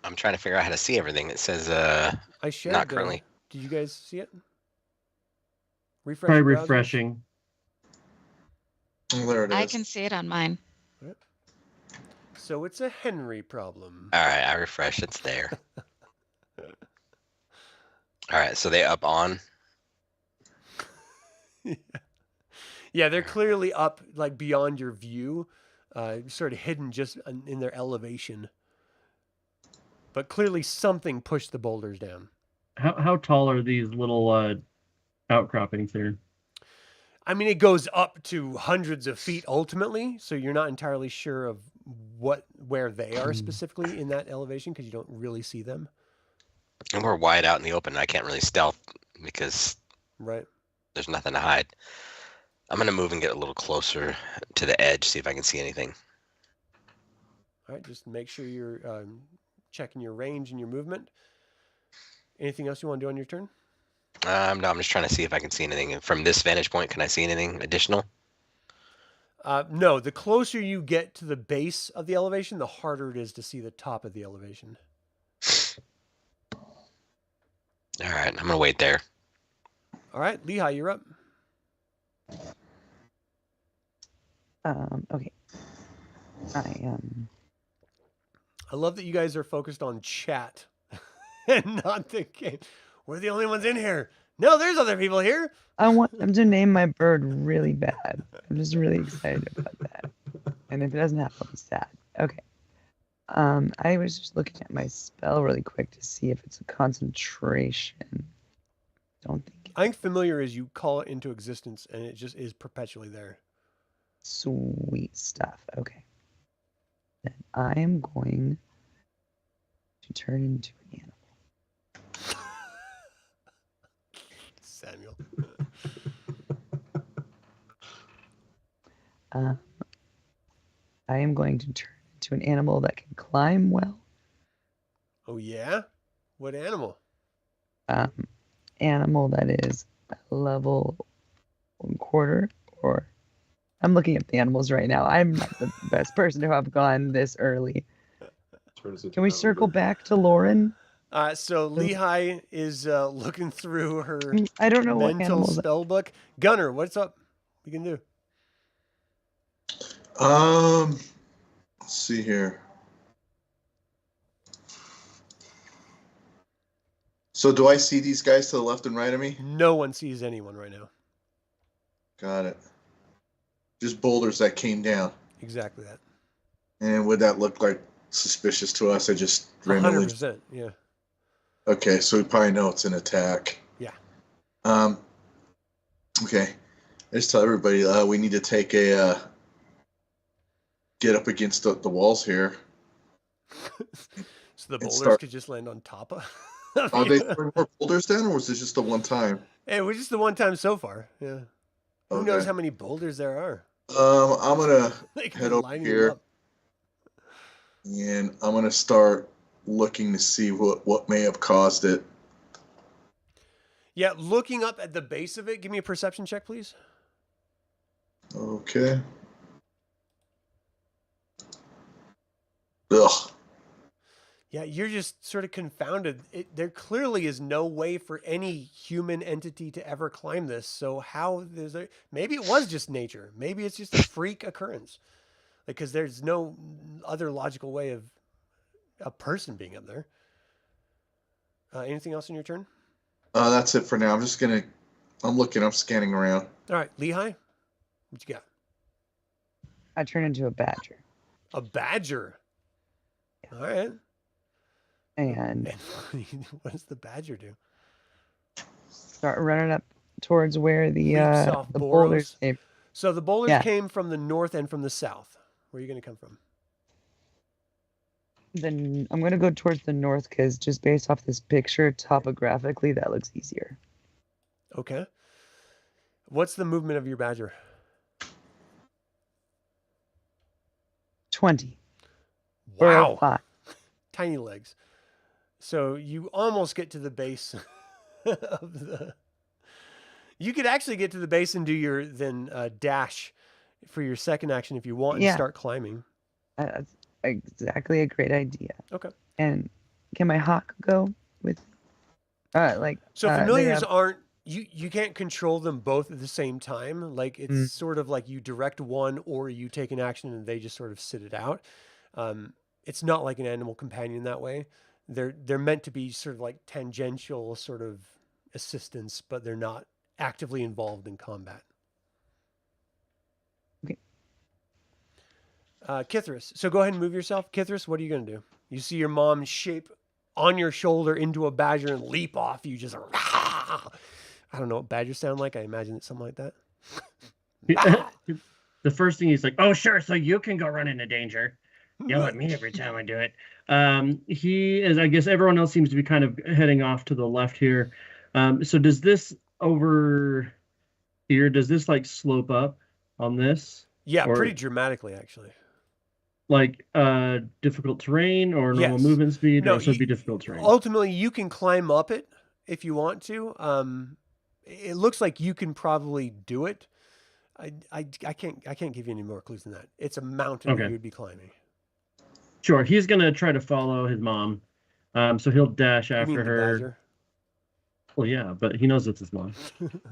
I'm trying to figure out how to see everything. It says I shared. not currently. Did you guys see it? Refresh. Try your browser. refreshing. Oh, there it is. I can see it on mine. So it's a Henry problem. All right, I refresh. It's there. All right, so they up on. Yeah, they're clearly up, like beyond your view, sort of hidden just in their elevation. But clearly something pushed the boulders down. How tall are these little outcroppings here? I mean, it goes up to hundreds of feet ultimately, so you're not entirely sure of where they are specifically in that elevation because you don't really see them. And we're wide out in the open. I can't really stealth because Right. there's nothing to hide. I'm gonna move and get a little closer to the edge, see if I can see anything. All right, just make sure you're checking your range and your movement. Anything else you want to do on your turn? No, I'm just trying to see if I can see anything. From this vantage point, can I see anything additional? No, the closer you get to the base of the elevation, the harder it is to see the top of the elevation. All right, I'm gonna wait there. All right, Lehigh, you're up. Okay. I I love that you guys are focused on chat and not the game. We're the only ones in here. No, there's other people here. I want them to name my bird really bad. I'm just really excited about that. And if it doesn't happen, I'll be sad. Okay. I was just looking at my spell really quick to see if it's a concentration. Don't think I think familiar is you call it into existence and it just is perpetually there. Sweet stuff. Okay. Then I am going to turn into an animal. Samuel. I am going to turn into an animal that can climb well. Oh, yeah? What animal? Animal that is level 1/4 or I'm looking at the animals right now. I'm not the best person to have gone this early. Can we circle back to Lauren? So Lehigh is looking through her I don't know what mental animals. spell book. Gunnar, what's up? We can do. Let's see here. So do I see these guys to the left and right of me? No one sees anyone right now. Got it. Just boulders that came down. Exactly that. And would that look like suspicious to us? I just randomly. 100%. Yeah. Okay, so we probably know it's an attack. Yeah. Okay. I just tell everybody we need to take a get up against the walls here. So the boulders start- could just land on top of. Are they throwing more boulders down, or was this just the one time? Hey, we're just the one time so far. Yeah. Who Okay. knows how many boulders there are? I'm gonna They could head be over lining here. them up. and I'm gonna start looking to see what may have caused it. Yeah, looking up at the base of it. Give me a perception check, please. Okay. Ugh. Yeah, you're just sort of confounded. There clearly is no way for any human entity to ever climb this. So how there's a maybe it was just nature. Maybe it's just a freak occurrence. Because there's no other logical way of a person being up there. Anything else in your turn? That's it for now. I'm looking, I'm scanning around. All right, Lehigh, what you got? I turn into a badger. A badger. All right. And And what does the badger do? start running up towards where the Leaps off boulders Boros. came. So the boulders Yeah. came from the north and from the south. Where are you going to come from? Then I'm going to go towards the north because just based off this picture, topographically, that looks easier. Okay. What's the movement of your badger? 20. Wow. Or 5. Tiny legs. So you almost get to the base of the... You could actually get to the base and do your dash for your second action if you want and Yeah. start climbing. That's exactly a great idea. Okay. And can my hawk go with... So they familiars have- aren't... You can't control them both at the same time. Like it's sort of like you direct one or you take an action and they just sort of sit it out. It's not like an animal companion that way. They're meant to be sort of like tangential sort of assistance, but they're not actively involved in combat. Okay. Kithris. So go ahead and move yourself. Kithris, what are you going to do? You see your mom shape on your shoulder into a badger and leap off. You just... I don't know what badgers sound like. I imagine it's something like that. The first thing he's like, "Oh, sure, so you can go run into danger." Yell at me every time I do it. He is, I guess everyone else seems to be kind of heading off to the left here. So does this over here, does this like slope up on this? Yeah, Or- pretty dramatically, actually. Like difficult terrain or normal Yes. movement speed? No, Or so it'd be difficult terrain. Ultimately, you can climb up it if you want to. It looks like you can probably do it. I can't give you any more clues than that. It's a mountain that Okay. you would be climbing. Sure, he's gonna try to follow his mom. So he'll dash You mean after the her. badger? Well, yeah, but he knows it's his mom.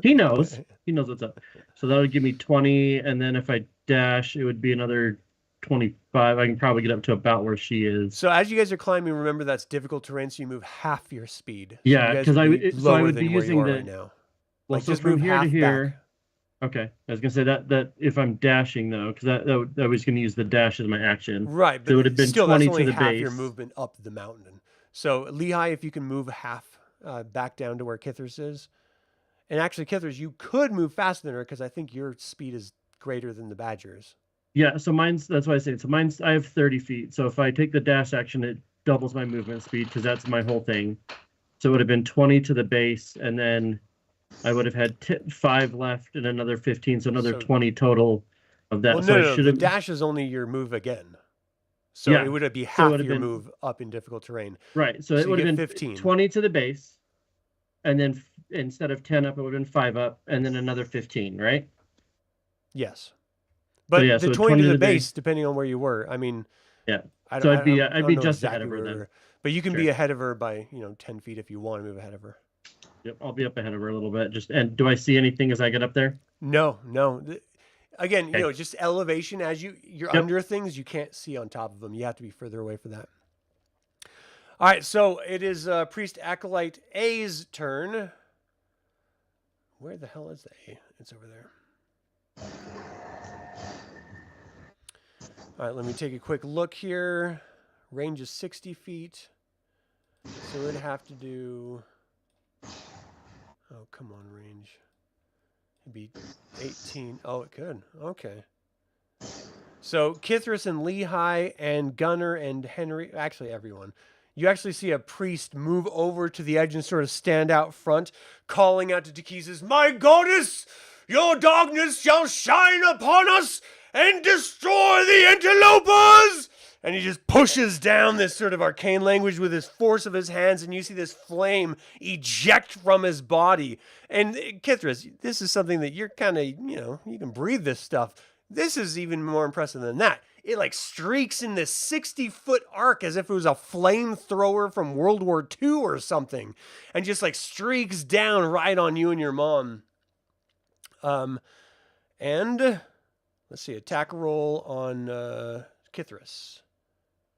He knows. Okay. He knows what's up. So that would give me 20, and then if I dash, it would be another 25. I can probably get up to about where she is. So as you guys are climbing, remember that's difficult terrain, so you move half your speed. So Yeah, you guys 'cause would I be would- so I lower would than be where using you are the- right now. Well, Like, so just from move here to half here. back. Okay, I was gonna say that if I'm dashing though, because that I was gonna use the dash as my action. Right, but it would have been still, 20 that's only to the half your base. movement up the mountain. So Lehigh, if you can move half back down to where Kithris is, and actually Kithris, you could move faster than her because I think your speed is greater than the badger's. Yeah, so that's why I say so. I have 30 feet. So if I take the dash action, it doubles my movement speed because that's my whole thing. So it would have been 20 to the base, and then I would have had 5 left and another 15, so another So- 20 total of that. Well, so no, I should the have. dash is only your move again. So Yeah, it would be so it half would have your been- move up in difficult terrain. Right, so so it you would have get been 15. 20 to the base, and then instead of 10 up, it would have been 5 up, and then another 15, right? Yes. But yeah, the so 20 to the base, depending on where you were. I mean, Yeah. I So don't- I'd be- I don't I'd be know just ahead of exactly her where then. we were. But you can Sure. be ahead of her by 10 feet if you want to move ahead of her. Yep, I'll be up ahead of her a little bit. And do I see anything as I get up there? No. Again, Okay. just elevation as you're Yep. under things, you can't see on top of them. You have to be further away for that. All right, so it is Priest Acolyte A's turn. Where the hell is the A? It's over there. All right, let me take a quick look here. Range is 60 feet. So it'd have to do... Oh, come on, range. It'd be 18. Oh, it could. Okay. So Kithris and Lehi and Gunnar and Henry, actually everyone, you actually see a priest move over to the edge and sort of stand out front, calling out to Takisis, "My goddess, your darkness shall shine upon us and destroy the interlopers!" And he just pushes down this sort of arcane language with his force of his hands, and you see this flame eject from his body. And Kithris, this is something that you're kind of, you can breathe this stuff. This is even more impressive than that. It like streaks in this 60-foot arc as if it was a flamethrower from World War II or something, and just like streaks down right on you and your mom. And let's see, attack roll on Kithris.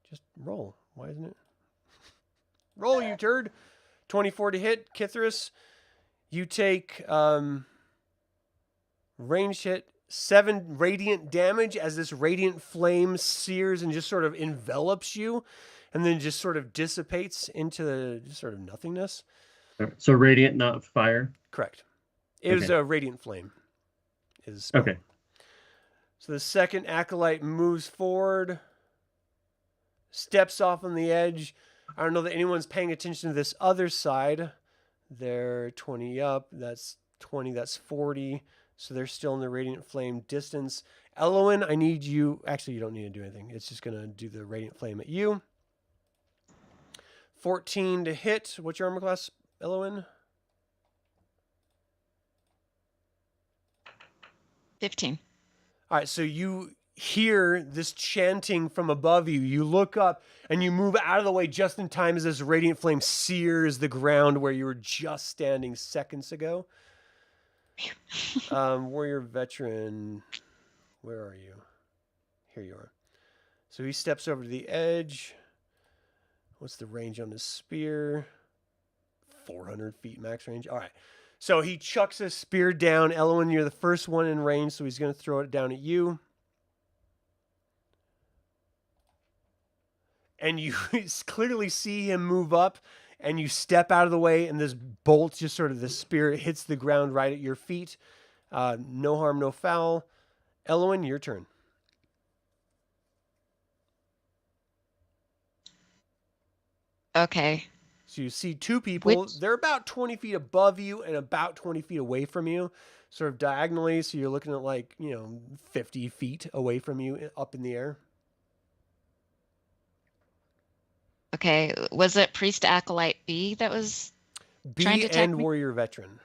Just roll. Why isn't it? Roll, you turd. 24 to hit, Kithris. You take ranged hit, 7 radiant damage as this radiant flame sears and just sort of envelops you, and then just sort of dissipates into just sort of nothingness. So radiant, not fire. Correct. It was a radiant flame. Okay. So the second acolyte moves forward, steps off on the edge. I don't know that anyone's paying attention to this other side. They're 20 up. That's 20. That's 40. So they're still in the radiant flame distance. Elowyn, I need you. Actually, you don't need to do anything. It's just going to do the radiant flame at you. 14 to hit. What's your armor class, Elowyn? 15. All right, so you hear this chanting from above you. You look up and you move out of the way just in time as this radiant flame sears the ground where you were just standing seconds ago. Warrior veteran, where are you? Here you are. So he steps over to the edge. What's the range on his spear? 400 feet max range. All right. So he chucks his spear down. Elowyn, you're the first one in range, so he's going to throw it down at you. And you clearly see him move up, and you step out of the way, and this bolt just sort of, the spear hits the ground right at your feet. No harm, no foul. Elowyn, your turn. Okay. So you see two people. They're about 20 feet above you and about 20 feet away from you, sort of diagonally. So you're looking at 50 feet away from you up in the air. Okay. Was it Priest Acolyte B that was trying to attack and me? Warrior Veteran.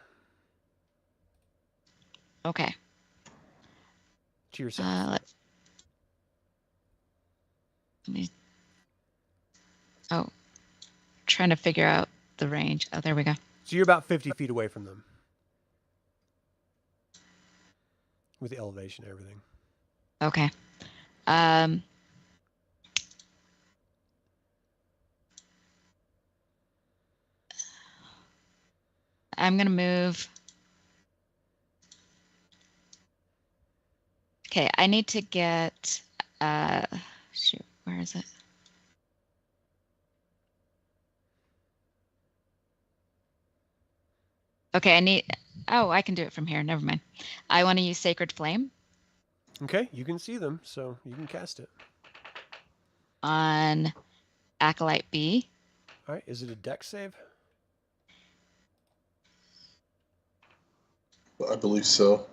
Okay. To yourself. Let me. Oh. Trying to figure out the range. Oh, there we go. So you're about 50 feet away from them. With the elevation and everything. Okay. I'm going to move. Okay, I need to get, shoot, where is it? Okay, I can do it from here. Never mind. I want to use Sacred Flame. Okay, you can see them, so you can cast it. On Acolyte B. All right, is it a dex save? I believe so.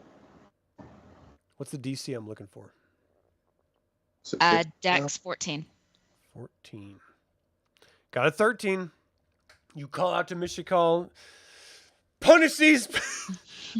What's the DC I'm looking for? Dex 14. 14. Got a 13. You call out to Mishakal. Punish these.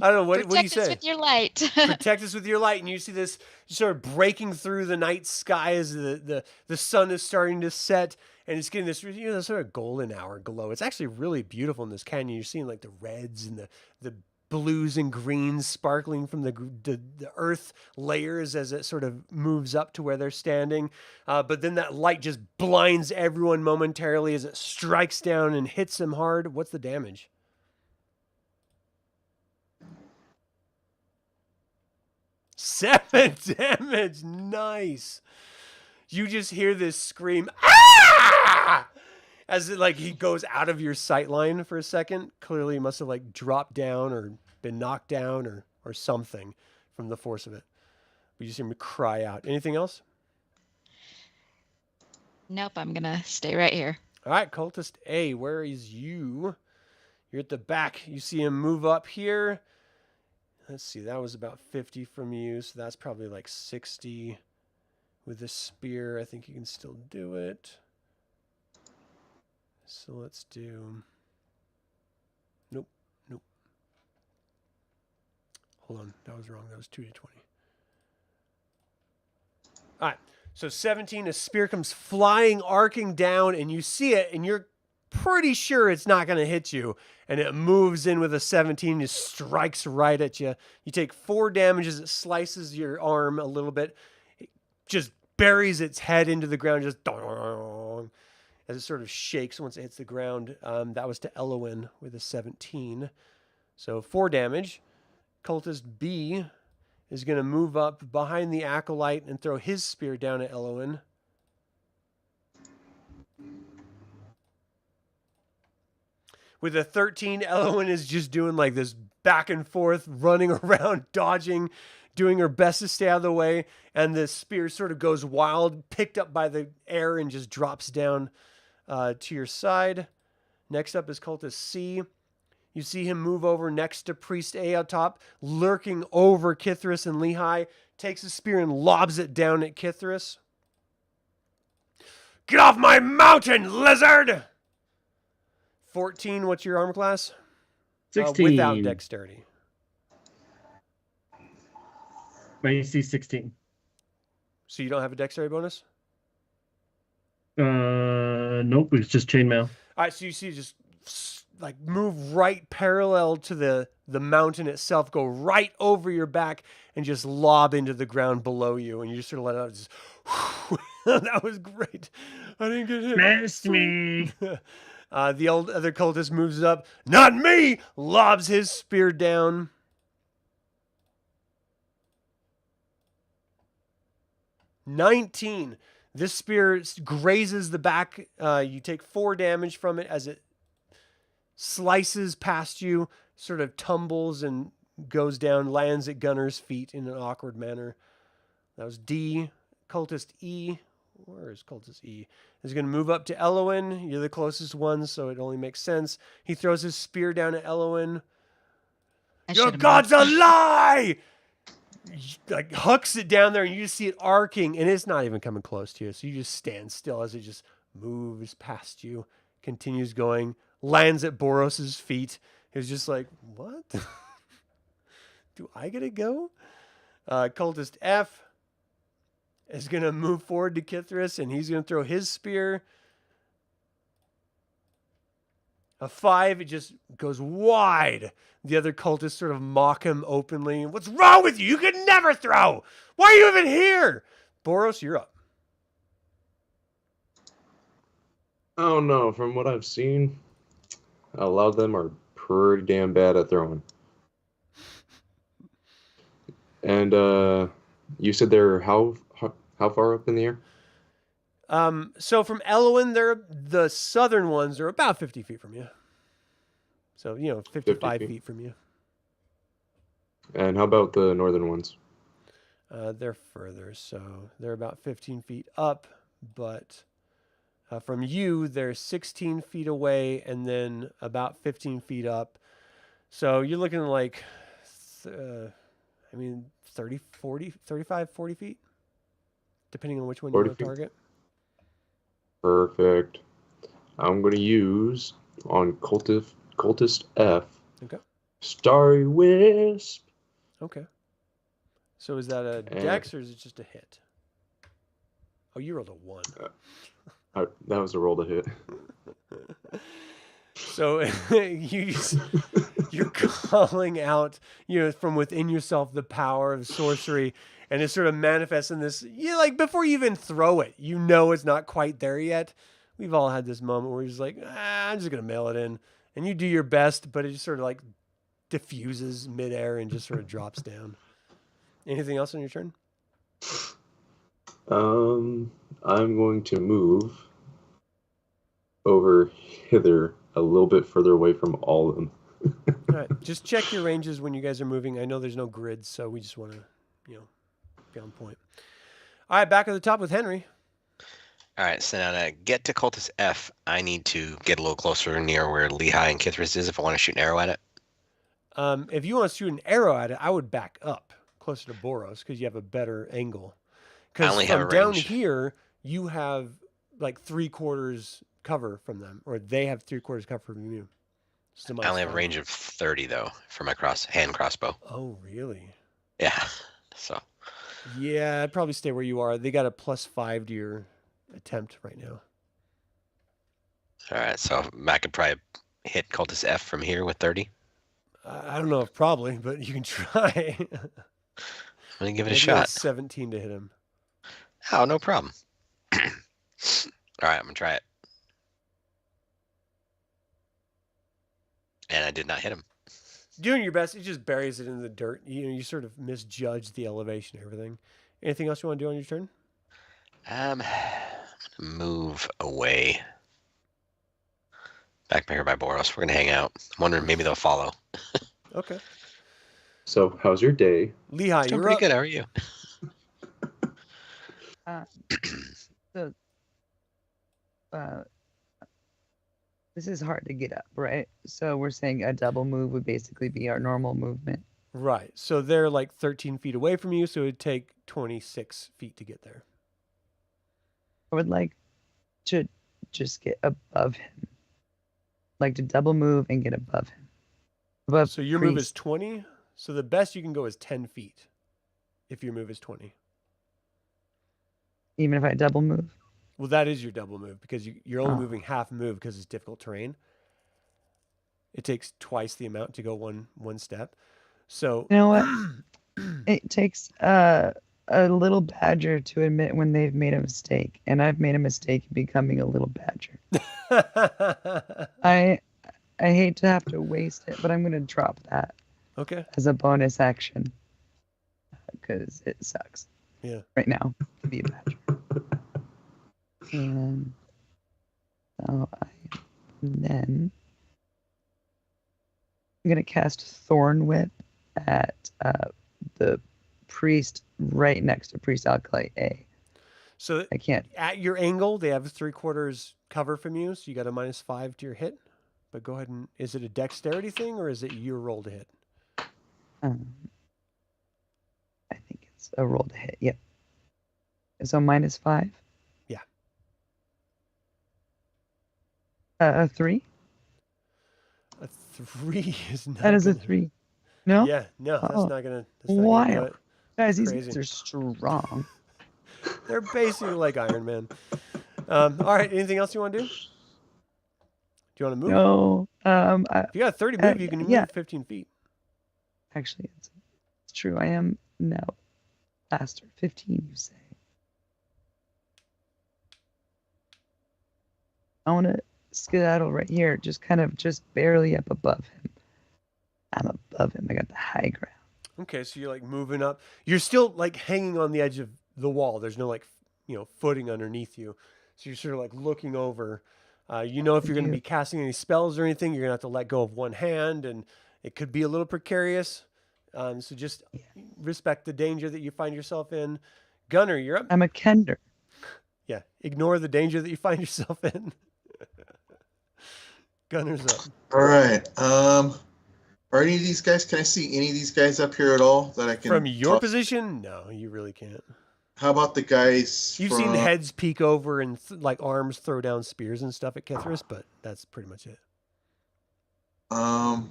I don't know. What do you say? Protect us with your light. Protect us with your light. And you see this sort of breaking through the night sky as the sun is starting to set. And it's getting this sort of golden hour glow. It's actually really beautiful in this canyon. You're seeing like the reds and the blues and greens sparkling from the earth layers as it sort of moves up to where they're standing. But then that light just blinds everyone momentarily as it strikes down and hits them hard. What's the damage? Seven damage. Nice. You just hear this scream, ah! As it, like, he goes out of your sight line for a second. Clearly he must have like dropped down or been knocked down or something from the force of it. We just hear him cry out. Anything else? Nope, I'm gonna stay right here. All right, Cultist A, where is you? You're at the back. You see him move up here. Let's see, that was about 50 from you, so that's probably like 60. With the spear, I think you can still do it. So let's do... Nope. Hold on, that was wrong. That was 2d20. All right, so 17, a spear comes flying, arcing down, and you see it, and you're pretty sure it's not going to hit you. And it moves in with a 17, just strikes right at you. You take 4 damage as it slices your arm a little bit. It just buries its head into the ground, just dong, as it sort of shakes once it hits the ground. That was to Elowyn with a 17. So 4 damage. Cultist B is going to move up behind the Acolyte and throw his spear down at Elowyn. With a 13, Elowyn is just doing like this back and forth, running around, dodging, doing her best to stay out of the way. And the spear sort of goes wild, picked up by the air, and just drops down to your side. Next up is Cultist C. You see him move over next to Priest A on top, lurking over Kithris and Lehi. Takes his spear and lobs it down at Kithris. Get off my mountain, lizard! 14, what's your armor class? 16. Without dexterity. My AC 16. So you don't have a dexterity bonus? Nope, it's just chainmail. All right, so you see just like move right parallel to the mountain itself, go right over your back and just lob into the ground below you. And you just sort of let it out. Just, that was great. I didn't get hit. Missed me. The other cultist moves up. Not me! Lobs his spear down. $19. This spear grazes the back. You take 4 damage from it as it slices past you, sort of tumbles and goes down, lands at Gunnar's feet in an awkward manner. That was D. Cultist E. Where is Cultist E? Is going to move up to Elowyn. You're the closest one, so it only makes sense. He throws his spear down at Elowyn. Your god's a lie! Like hooks it down there, and you just see it arcing, and it's not even coming close to you. So you just stand still as it just moves past you, continues going, lands at Boros's feet. He was just like, what? Do I get to go? Cultist F is going to move forward to Kithris, and he's going to throw his spear. A 5, it just goes wide. The other cultists sort of mock him openly. What's wrong with you? You could never throw. Why are you even here? Boros, you're up. I don't know. From what I've seen, a lot of them are pretty damn bad at throwing. And you said they're how far up in the air? So from Elowyn, the southern ones are about 50 feet from you. So, 55 feet from you. And how about the northern ones? They're further, so they're about 15 feet up, but from you, they're 16 feet away and then about 15 feet up. So you're looking like, 30, 40, 35, 40 feet, depending on which one you want to target. Perfect. I'm going to use on Cultist F. Okay. Starry Wisp. Okay. So is that a dex or is it just a hit? Oh, you rolled a 1. That was a roll to hit. So you're calling out, from within yourself the power of sorcery, and it sort of manifests in this. Like before you even throw it, it's not quite there yet. We've all had this moment where you're just like, I'm just gonna mail it in, and you do your best, but it just sort of like diffuses midair and just sort of drops down. Anything else on your turn? I'm going to move over hither a little bit further away from all of them. All right, just check your ranges when you guys are moving. I know there's no grids, so we just want to, be on point. All right, back at the top with Henry. All right, so now to get to Cultist F, I need to get a little closer near where Lehi and Kithris is if I want to shoot an arrow at it. If you want to shoot an arrow at it, I would back up closer to Boros because you have a better angle. Because from down here, you have like 3/4 cover from them, or they have 3/4 cover from you. So I only have a range of 30 though for my hand crossbow. Oh, really? Yeah. So. Yeah, I'd probably stay where you are. They got a +5 to your attempt right now. All right, so I could probably hit Cultist F from here with 30. I don't know if probably, but you can try. I'm gonna give it a Maybe shot. 17 to hit him. Oh, no problem. All right, I'm gonna try it. And I did not hit him. Doing your best, it just buries it in the dirt. You sort of misjudge the elevation and everything. Anything else you want to do on your turn? I'm gonna move away. Back here by Boros. We're gonna hang out. I'm wondering maybe they'll follow. Okay. So, how's your day? Lehi, Doing you're pretty up. good. How are you? This is hard to get up, right? So we're saying a double move would basically be our normal movement. Right. So they're like 13 feet away from you, so it would take 26 feet to get there. I would like to just get above him. Like to double move and get above him. So your move is 20. So the best you can go is 10 feet if your move is 20. Even if I double move? Well, that is your double move because you're only moving half move because it's difficult terrain. It takes twice the amount to go one step. So you know what? It takes a little badger to admit when they've made a mistake, and I've made a mistake in becoming a little badger. I hate to have to waste it, but I'm going to drop that. Okay. As a bonus action because it sucks. Yeah. Right now to be a badger. And then I'm going to cast Thorn Whip at the priest right next to Priest Alkalite A. So I can't. At your angle, they have 3/4 cover from you, so you got a -5 to your hit. But go ahead and, is it a dexterity thing or is it your roll to hit? I think it's a roll to hit. Yep. So -5? Yeah. A 3? A 3 is not. That is a 3. No? Yeah, no, that's Oh, not gonna. wild. Guys, these Crazy. guys are strong. They're basically like Iron Man. All right, anything else you want to do? Do you want to move? No. If you got a 30 move, you can move 15 feet. Actually, it's true. I am now faster. 15, you say. I want to skedaddle right here, just barely up above him. I'm above him. I got the high ground. Okay, so you're like moving up. You're still like hanging on the edge of the wall. There's no like, footing underneath you. So you're sort of like looking over. If you're going to be casting any spells or anything, you're going to have to let go of one hand, and it could be a little precarious. So just respect the danger that you find yourself in. Gunnar, you're up. I'm a Kender. Yeah, ignore the danger that you find yourself in. Gunnar's up. All right. Are any of these guys? Can I see any of these guys up here at all that I can? From your position, no, you really can't. How about the guys? You've seen heads peek over and like arms throw down spears and stuff at Kithris, but that's pretty much it. Can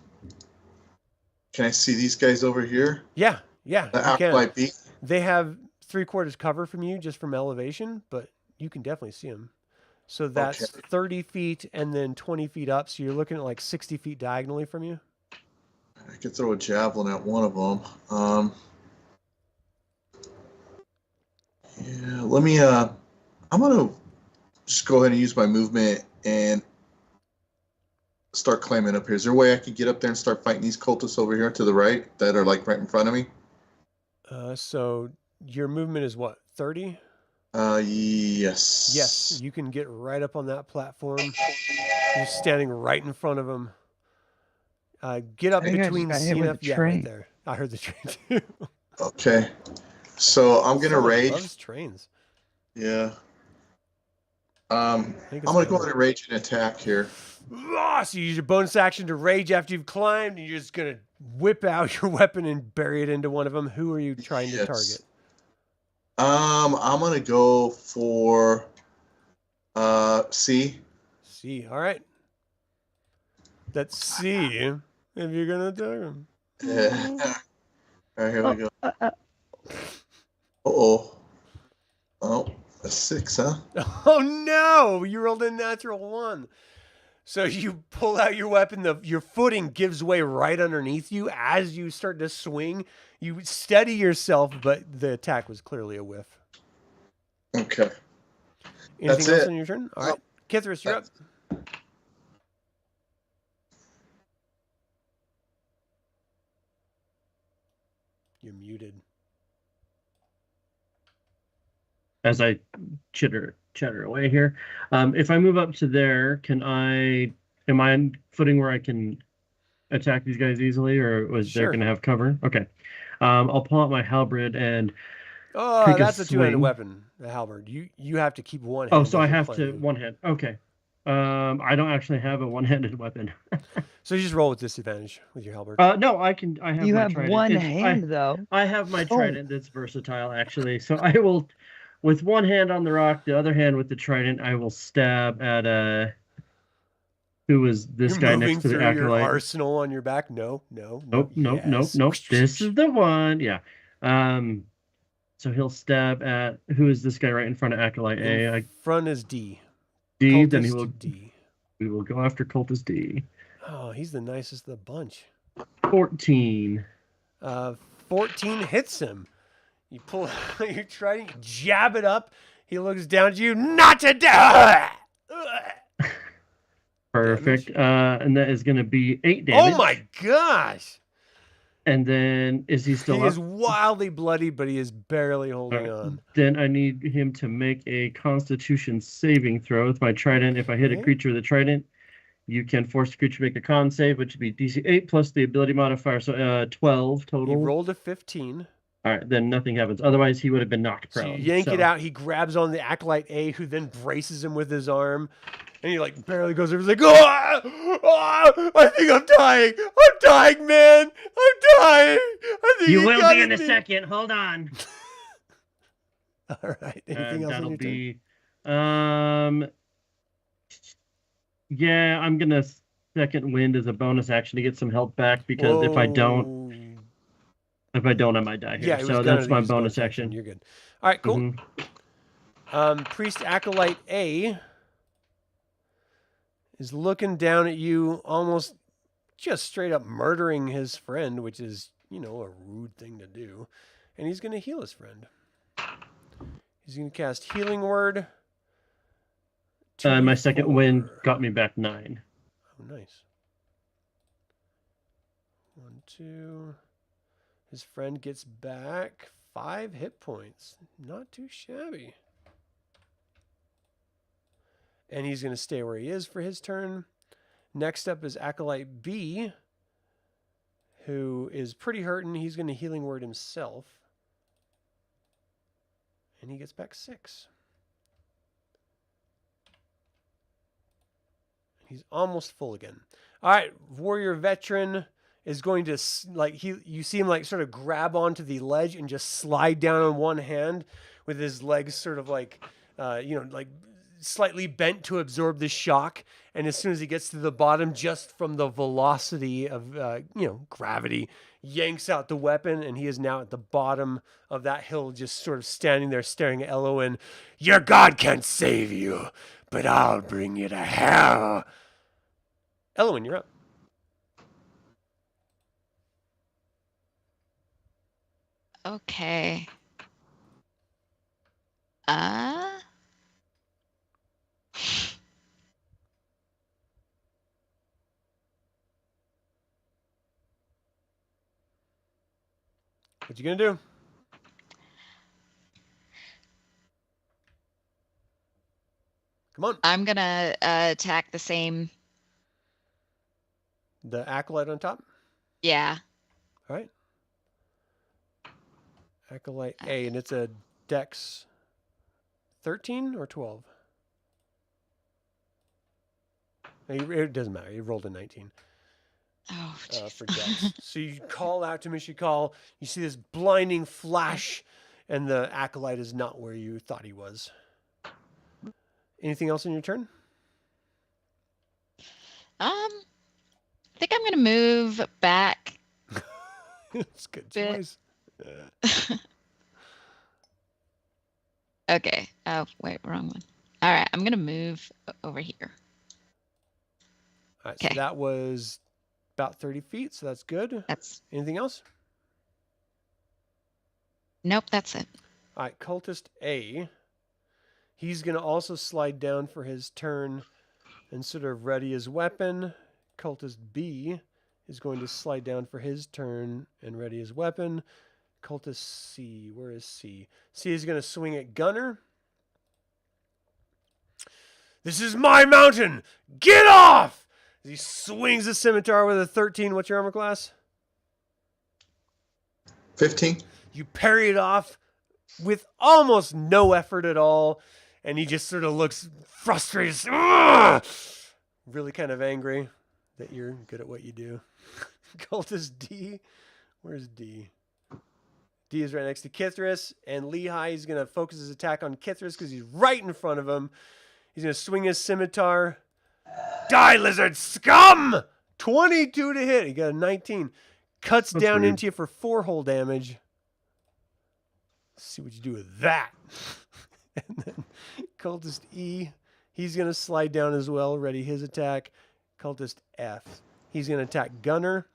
I see these guys over here? Yeah. The You can. Acolyte B? They have 3/4 cover from you just from elevation, but you can definitely see them. So that's 30 feet and then 20 feet up. So you're looking at like 60 feet diagonally from you. I could throw a javelin at one of them. Yeah, let me. I'm gonna just go ahead and use my movement and start climbing up here. Is there a way I can get up there and start fighting these cultists over here to the right that are like right in front of me? So your movement is what, 30? Yes. Yes, you can get right up on that platform. You're standing right in front of him. Get up I think I just between got hit with CNF. the Yeah, train. right there. I heard the train too. Okay. So I'm gonna Someone rage. loves trains. Yeah. I I'm think it's gonna go better. ahead and rage and attack here. So you use your bonus action to rage after you've climbed, and you're just gonna whip out your weapon and bury it into one of them. Who are you trying to Yes. target? I'm gonna go for C. C. All right. That's C. If you're gonna attack him. Yeah. All right, here we go. Uh-oh. Oh, a 6, huh? Oh no! You rolled a natural 1. So you pull out your weapon. Your footing gives way right underneath you as you start to swing. You steady yourself, but the attack was clearly a whiff. Okay. Anything That's else it. on your turn? All right, Kithris, you're up. You're muted. As I chitter away here, if I move up to there, am I on footing where I can attack these guys easily, or was there Sure. going to have cover? Okay. I'll pull out my halberd and Oh, take that's a two-handed swing. weapon, the halberd. You have to keep one hand. Oh, so as I you're have to climbing. one hand. Okay. I don't actually have a one-handed weapon. So you just roll with disadvantage with your halberd. No, I can. I have. You my have trident. one It's- hand though. I have my Oh. trident that's versatile, actually. So I will, with one hand on the rock, the other hand with the trident, I will stab at who was this You're guy moving next to the through your acolyte? arsenal on your back. No. Nope. Yes. This is the one. Yeah. So he'll stab at who is this guy right in front of acolyte A? In front is D. D. Then he Cultist will. D. We will go after cultist D. Oh, he's the nicest of the bunch. 14. 14 hits him. You pull out your trident, you jab it up. He looks down at you. Not today. Perfect. And that is going to be 8 damage. Oh my gosh. And then is he still He up? is wildly bloody, but he is barely holding Alright. on. Then I need him to make a Constitution saving throw with my trident. If I hit a Okay. creature with a trident, you can force the creature to make a con save, which would be DC 8 plus the ability modifier, so 12 He total. rolled a 15. All right, then nothing happens. Otherwise, he would have been knocked So prone. you yank it out. He grabs on the acolyte A, who then braces him with his arm. And he like barely goes over. He's like, oh, I think I'm dying. I'm dying, man. I'm dying. I think You he will got be in a me." second. Hold on. All right. Anything And else on that'll your turn? be yeah, I'm gonna second wind as a bonus action to get some health back, because if I don't, I might die here. Yeah, it was So gonna that's my use bonus action. You're good. All right, cool. Mhm. Priest Acolyte A is looking down at you, almost just straight up murdering his friend, which is, a rude thing to do. And he's going to heal his friend. He's going to cast Healing Word. My second wind 2d4. got me back 9. Oh, nice. 1, 2. His friend gets back 5 hit points. Not too shabby. And he's going to stay where he is for his turn. Next up is Acolyte B, who is pretty hurting. He's going to Healing Word himself. And he gets back 6. He's almost full again. All right, Warrior Veteran is going to, you see him sort of grab onto the ledge and just slide down on one hand with his legs sort of slightly bent to absorb the shock. And as soon as he gets to the bottom, just from the velocity of, gravity, yanks out the weapon, and he is now at the bottom of that hill, just sort of standing there staring at Elowyn. Your god can't save you, but I'll bring you to hell. Elowyn, you're up. Okay. What you gonna do? Come on. I'm gonna attack the same. The acolyte on top. Yeah. All right. Acolyte A, and it's a Dex 13 or 12. It doesn't matter. You rolled a 19 Oh, for Dex. So you call out to Mishakal. You see this blinding flash, and the acolyte is not where you thought he was. Anything else in your turn? I think I'm gonna move back. It's good Bit. choice. Okay. Oh, wait, wrong one. All right, I'm gonna move over here. All right, so Okay. that was about 30 feet, so that's good. That's Anything else? nope. That's it. All right, Cultist A. He's going to also slide down for his turn and sort of ready his weapon. Cultist B is going to slide down for his turn and ready his weapon. Cultist C, where is C? C is going to swing at Gunnar. This is my mountain! Get off! As he swings the scimitar with a 13. What's your armor class? 15. You parry it off with almost no effort at all, and he just sort of looks frustrated. Ugh! Really kind of angry that you're good at what you do. Cultist D. Where's D? D is right next to Kithris, and Lehi is going to focus his attack on Kithris because he's right in front of him. He's going to swing his scimitar. Die, lizard scum! 22 to hit. He got a 19. Cuts That's down weird. into you for 4 hull damage. Let's see what you do with that. And then Cultist E, he's going to slide down as well, ready his attack. Cultist F, he's going to attack Gunnar.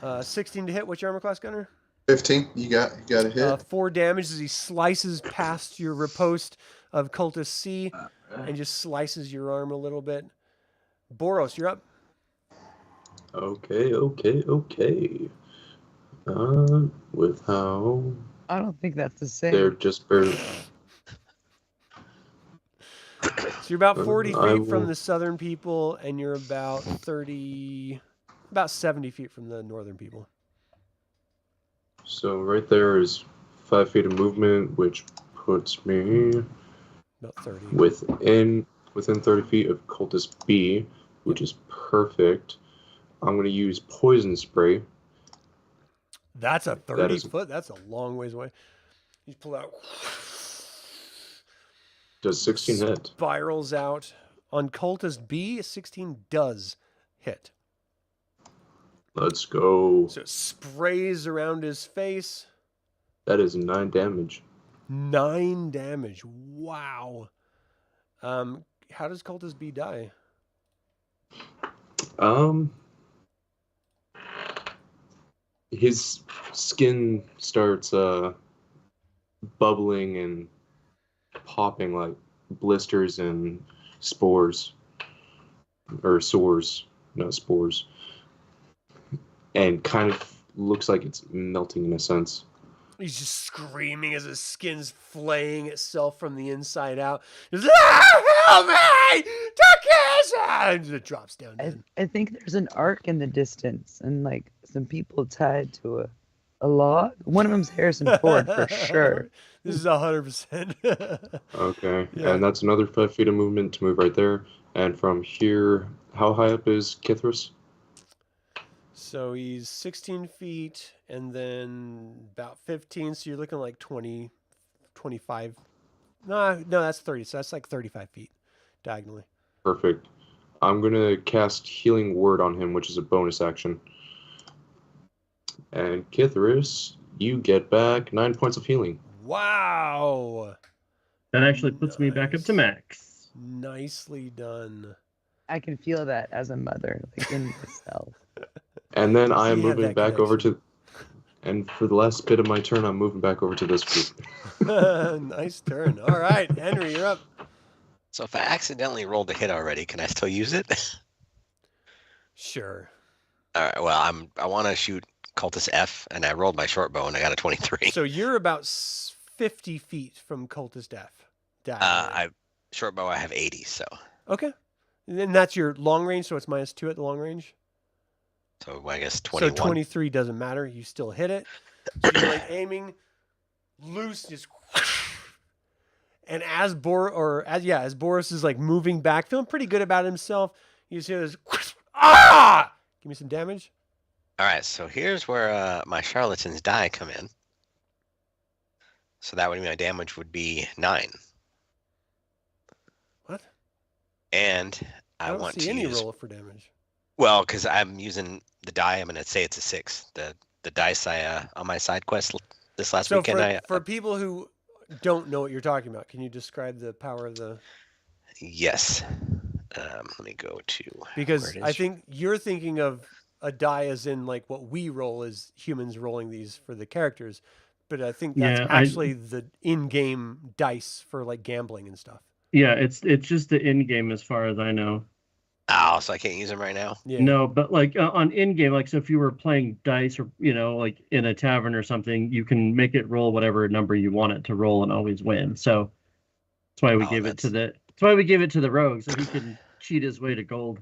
Uh, 16 to hit. What's your armor class, Gunnar? 15. You got a hit. 4 damage as he slices past your riposte of Cultist C and just slices your arm a little bit. Boros, you're up. Okay. With how I don't think that's the same. they're just barely. So you're about 40 I feet from will- the southern people, and you're about 70 feet from the northern people. So right there is 5 feet of movement, which puts me About 30. within 30 feet of Cultist B, which is perfect. I'm going to use Poison Spray. That's a 30 That is- foot. That's a long ways away. You pull out. Does 16 hit? Spirals out. On Cultist B, 16 does hit. Let's go. So it sprays around his face. That is 9 damage. 9 damage. Wow. How does Cultist B die? His skin starts bubbling and popping like blisters and spores, or sores, not spores, and kind of looks like it's melting in a sense. He's just screaming as his skin's flaying itself from the inside out. He's help me! Takesha! And it drops down. Dead. I think there's an arc in the distance and like some people tied to a log. One of them's Harrison Ford for sure. This is 100%. Okay, Yeah. and that's another 5 feet of movement to move right there. And from here, how high up is Kithris? So he's 16 feet and then about 15. So you're looking like 20, 25. No, that's 30. So that's like 35 feet diagonally. Perfect. I'm going to cast Healing Word on him, which is a bonus action. And Kithris, you get back 9 points of healing. Wow. That actually puts me back up to max. Nicely done. I can feel that as a mother, like in myself. And then I am You have moving that back over connection. to, and for the last bit of my turn, I'm moving back over to this group. Nice turn. All right, Henry, you're up. So if I accidentally rolled a hit already, can I still use it? Sure. All right. Well, I want to shoot Cultist F, and I rolled my short bow, and I got a 23. So you're about 50 feet from Cultist F. Short bow, I have 80. So Okay. And then that's your long range, so it's -2 at the long range. I guess 21. So 23 doesn't matter. You still hit it. So you're like aiming loose, just. And as Boros is like moving back, feeling pretty good about himself, you just hear this. Ah! Give me some damage. All right. So here's where my charlatan's die come in. So that would mean my damage would be 9. What? And I I don't want see to any use. roll for damage. Well, because I'm using the die, I'm going to say it's a 6. The dice on my side quest this last So weekend. for people who don't know what you're talking about, can you describe the power of the? Yes. Let me go to Because where it I is. think you're thinking of a die as in like what we roll as humans rolling these for the characters, but I think that's Yeah, actually the in-game dice for like gambling and stuff. Yeah, it's just the in game as far as I know. Oh, so I can't use them right now. Yeah. No, but like on in game, like so if you were playing dice or like in a tavern or something, you can make it roll whatever number you want it to roll and always win. So that's why we gave it to the rogue so he can cheat his way to gold.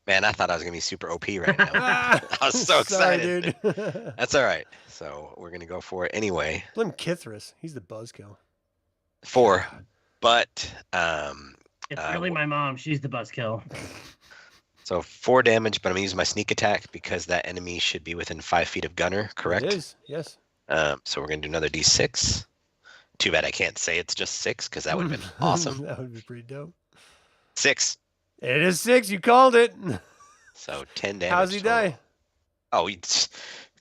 Man, I thought I was gonna be super OP right now. Ah, I was so sorry, excited. dude. That's all right. So we're gonna go for it anyway. Blame Kithris. He's the buzzkill. 4, but It's really my mom. She's the buzzkill. so 4 damage. But I'm gonna use my sneak attack because that enemy should be within 5 feet of Gunnar. Correct. It is. Yes. So we're gonna do another D6. Too bad I can't say it's just 6 because that would have been awesome. That would be pretty dope. 6. It is 6. You called it. So 10 damage. How's he total. die? Oh, he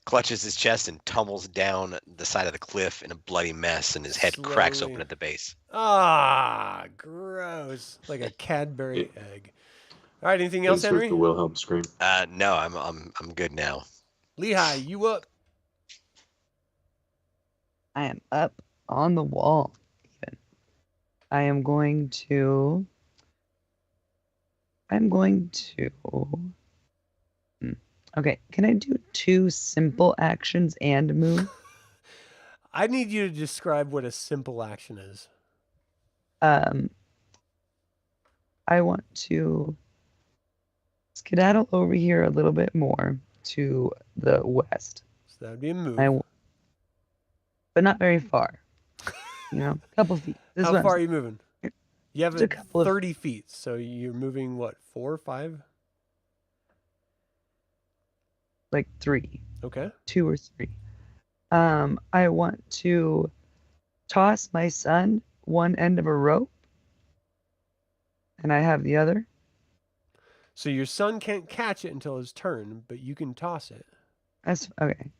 clutches his chest and tumbles down the side of the cliff in a bloody mess, and his head cracks Slowly. open at the base. Ah, gross. Like a Cadbury egg. All right. Anything else, Insert Henry? the Wilhelm scream. No, I'm good now. Lehigh, you up? I am up on the wall. Even. I am going to. Okay, can I do 2 simple actions and move? I need you to describe what a simple action is. I want to skedaddle over here a little bit more to the west. So that would be a move. But not very far. A couple feet. This is How what I'm far are saying. you moving? You have Just a couple of- 30 feet, so you're moving what, 4 or 5? Like 3. Okay. 2 or 3. I want to toss my son one end of a rope, and I have the other. So your son can't catch it until his turn, but you can toss it. That's okay.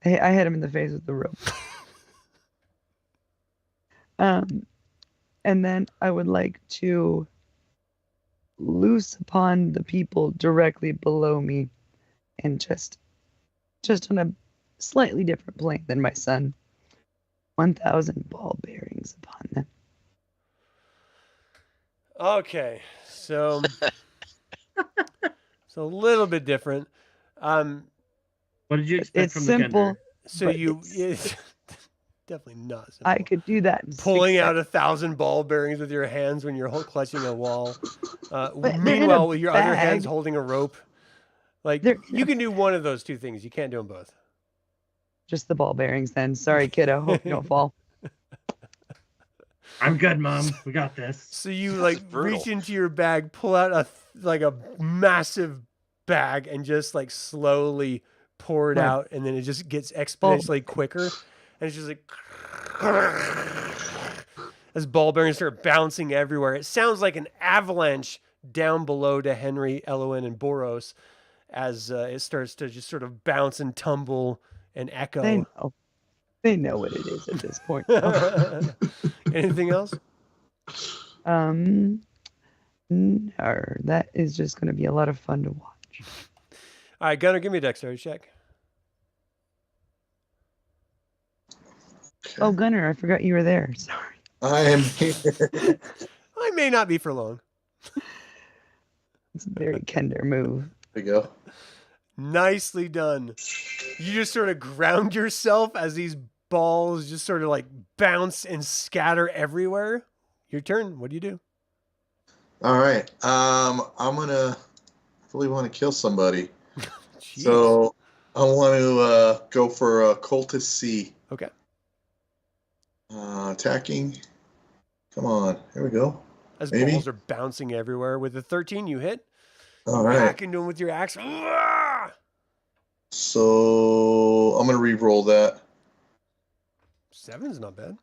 Yeah, I hit him in the face with the rope. And then I would like to loose upon the people directly below me, and just on a slightly different plane than my son. 1,000 ball bearings upon them. Okay, so it's a little bit different. What did you expect It's from simple. the So But you it's- definitely not simple. I could do that in 6 Pulling out seconds. 1,000 ball bearings with your hands when you're clutching a wall. they're in Meanwhile, a with your other hands bag. holding a rope. Like, They're in you a- can do one of those 2 things. You can't do them both. Just the ball bearings then. Sorry, kiddo. Hope you don't fall. I'm good, Mom. We got this. So you That's like brutal. reach into your bag, pull out a massive bag, and just like slowly pour it Right. out, and then it just gets exponentially quicker, and it's just like as ball bearings start bouncing everywhere. It sounds like an avalanche down below to Henry, Elowyn, and Boros as it starts to just sort of bounce and tumble and echo. I know. They know what it is at this point. Anything else? No, that is just going to be a lot of fun to watch. All right, Gunnar, give me a dexterity check. Oh, Gunnar, I forgot you were there. Sorry. I am here. I may not be for long. It's a very Kender move. There you go. Nicely done. You just sort of ground yourself as these balls just sort of like bounce and scatter everywhere. Your turn. What do you do? All right. I'm gonna really want to kill somebody. Jeez. So I want to go for Cultist C. Okay. Attacking. Come on. Here we go. As Maybe. balls are bouncing everywhere. With the 13, you hit. All right. Back into him with your axe. So I'm gonna re-roll that. 7's not bad.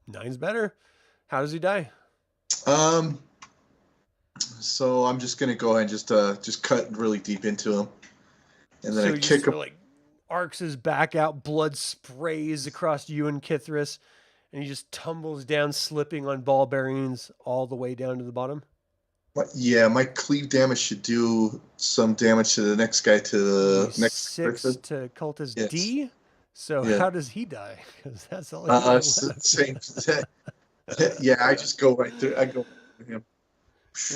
9's better. How does he die? So I'm just gonna go ahead and just cut really deep into him, and then So I he kick sort him. of like arcs his back out. Blood sprays across you and Kithris, and he just tumbles down, slipping on Barbarians all the way down to the bottom. Yeah, my cleave damage should do some damage to the next guy, to the next 6 person. to Cultist Yes. D. So Yeah. how does he die? Because that's all he has left. Same. Yeah, I just go right through. I go through him.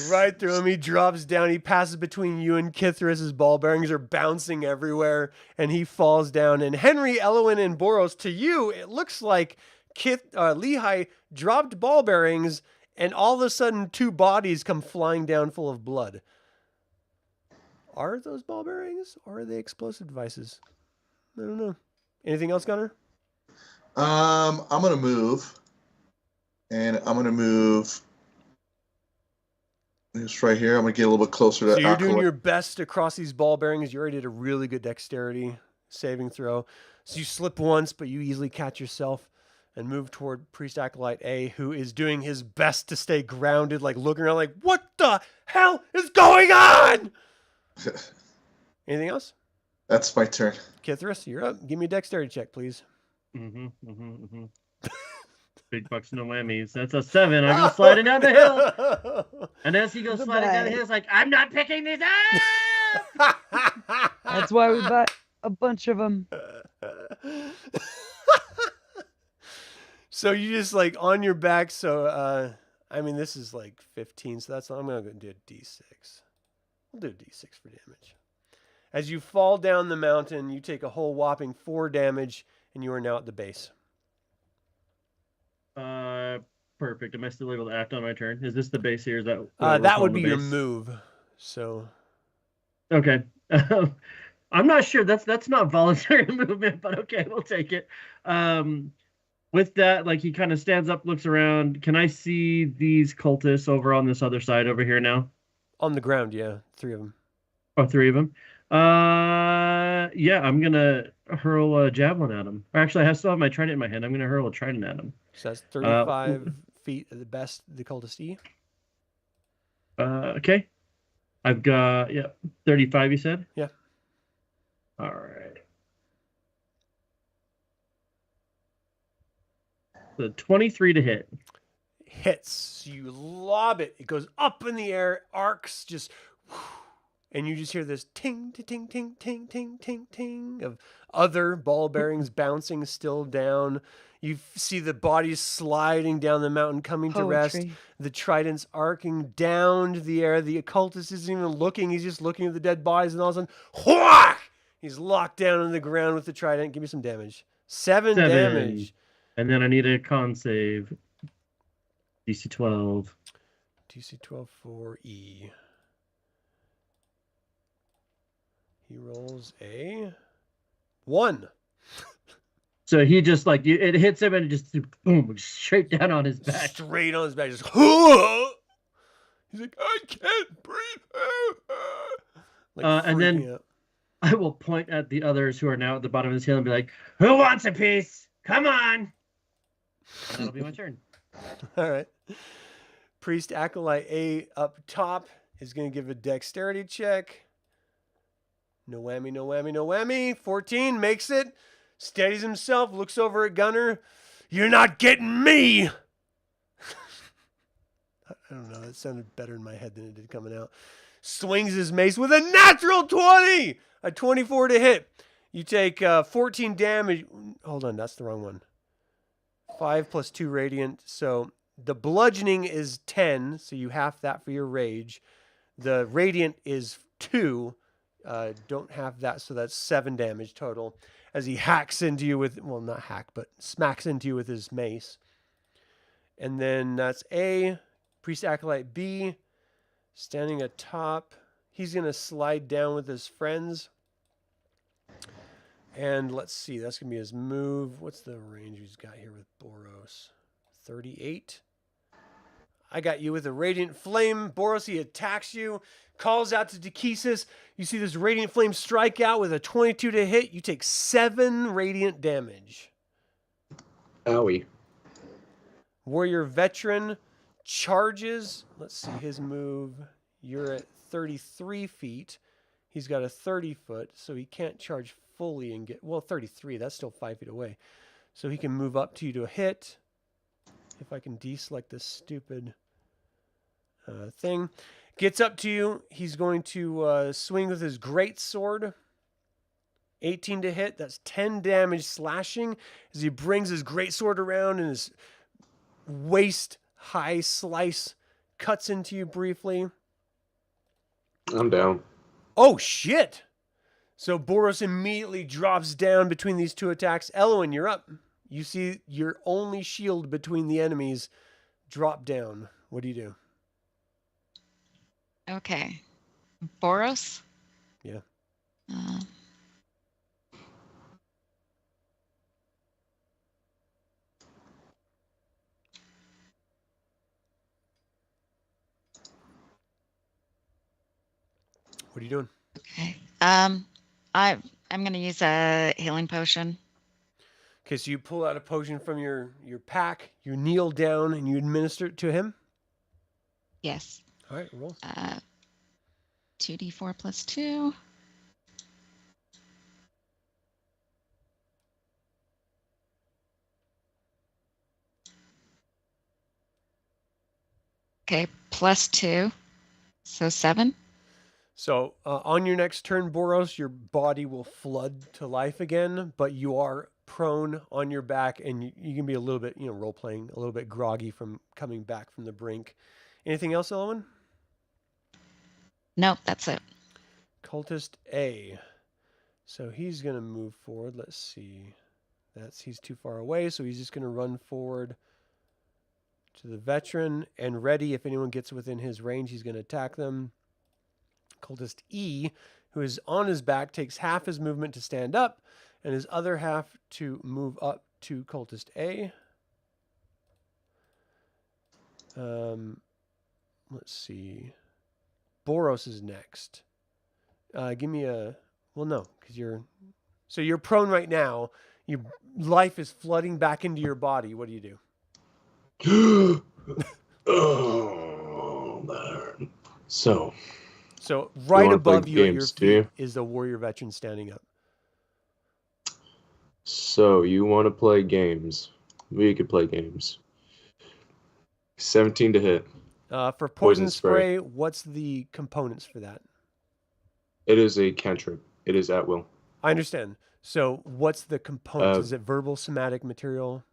Right through him. He drops down. He passes between you and Kithris. His ball bearings are bouncing everywhere, and he falls down. And Henry, Elowyn, and Boros, to you, it looks like Lehigh dropped ball bearings, and all of a sudden, 2 bodies come flying down full of blood. Are those ball bearings, or are they explosive devices? I don't know. Anything else, Gunnar? I'm gonna move, and I'm gonna move just right here. I'm gonna get a little bit closer to. So you're doing Aquila. your best across these ball bearings. You already did a really good dexterity saving throw. So you slip once, but you easily catch yourself and move toward Priest Acolyte A, who is doing his best to stay grounded, like looking around like, what the hell is going on? Anything else? That's my turn. Kithris, you're up. Give me a dexterity check, please. Big bucks, no whammies. That's a 7. I go sliding down the hill. And as he goes sliding down the hill, it's like, I'm not picking these up! That's why we bought a bunch of them. So you just like on your back. So, I mean, this is like 15. So that's, I'm going to do a D6. We'll do a D6 for damage. As you fall down the mountain, you take a whole whopping 4 damage, and you are now at the base. Perfect. Am I still able to act on my turn? Is this the base here? Is that That would be your move. So, okay. I'm not sure. That's not voluntary movement, but okay, we'll take it. With that, like he kind of stands up, looks around. Can I see these cultists over on this other side over here now? on the ground, yeah, 3 of them. Oh, 3 of them. Yeah, I'm gonna hurl a javelin at him. Or actually, I still have my trident in my hand. I'm gonna hurl a trident at him. So that's 35 feet at the best, the cultist E. Okay. I've got 35. You said? Yeah. All right. The 23 to hit. Hits. You lob it. It goes up in the air, arcs just, and you just hear this ting, ting, ting, ting, ting, ting, ting of other ball bearings bouncing still down. You see the bodies sliding down the mountain, coming to rest. Poetry. The trident's arcing down to the air. The occultist isn't even looking. He's just looking at the dead bodies, and all of a sudden, whack! He's locked down on the ground with the trident. Give me some damage. 7 damage. And then I need a con save. DC 12. DC 12 for E. He rolls a 1. So he just it hits him and it just boom, straight down on his back. Straight on his back. Just, he's like, I can't breathe. Like And then freaking out. I will point at the others who are now at the bottom of his hill and be like, "Who wants a piece? Come on!" And that'll be my turn. All right. Priest Acolyte A up top is going to give a dexterity check. No whammy, no whammy, no whammy. 14 makes it. Steadies himself, looks over at Gunnar. You're not getting me! I don't know, that sounded better in my head than it did coming out. Swings his mace with a natural 20! A 24 to hit. You take 14 damage. Hold on, that's the wrong one. 5 plus 2 radiant. So the bludgeoning is 10, so you half that for your rage. The radiant is 2. Don't have that, so that's 7 damage total. As he hacks into you with, well, not hack, but smacks into you with his mace. And then that's A. Priest Acolyte B. Standing atop. He's going to slide down with his friends. And let's see, that's going to be his move. What's the range he's got here with Boros? 38. I got you with a Radiant Flame. Boros, he attacks you, calls out to Dekesis. You see this Radiant Flame strike out with a 22 to hit. You take 7 radiant damage. Owie. Warrior Veteran charges. Let's see his move. You're at 33 feet. He's got a 30 foot, so he can't charge fully and get, well, 33. That's still 5 feet away. So he can move up to you to a hit. If I can deselect this stupid thing. Gets up to you. He's going to swing with his great sword. 18 to hit. That's 10 damage slashing as he brings his great sword around and his waist high slice cuts into you briefly. I'm down. Oh, shit. So Boros immediately drops down between these two attacks. Elowyn, you're up. You see your only shield between the enemies drop down. What do you do? Okay. Boros? Yeah. What are you doing? Okay. I'm going to use a healing potion. Okay, so you pull out a potion from your pack, you kneel down, and you administer it to him? Yes. All right, roll. 2d4 plus 2. Okay, plus 2. So 7. So on your next turn, Boros, your body will flood to life again, but you are prone on your back, and you can be a little bit, role-playing, a little bit groggy from coming back from the brink. Anything else, Elowyn? Nope, that's it. Cultist A. So he's going to move forward. Let's see. He's too far away, so he's just going to run forward to the veteran and ready. If anyone gets within his range, he's going to attack them. Cultist E, who is on his back, takes half his movement to stand up and his other half to move up to Cultist A. Let's see. Boros is next. Give me a... Well, no, because you're prone right now. Your life is flooding back into your body. What do you do? Oh, man. So right above you at your games, feet is the warrior veteran standing up. So you want to play games? We could play games. 17 to hit. For poison spray, what's the components for that? It is a cantrip. It is at will. I understand. So what's the components? Is it verbal, somatic, material?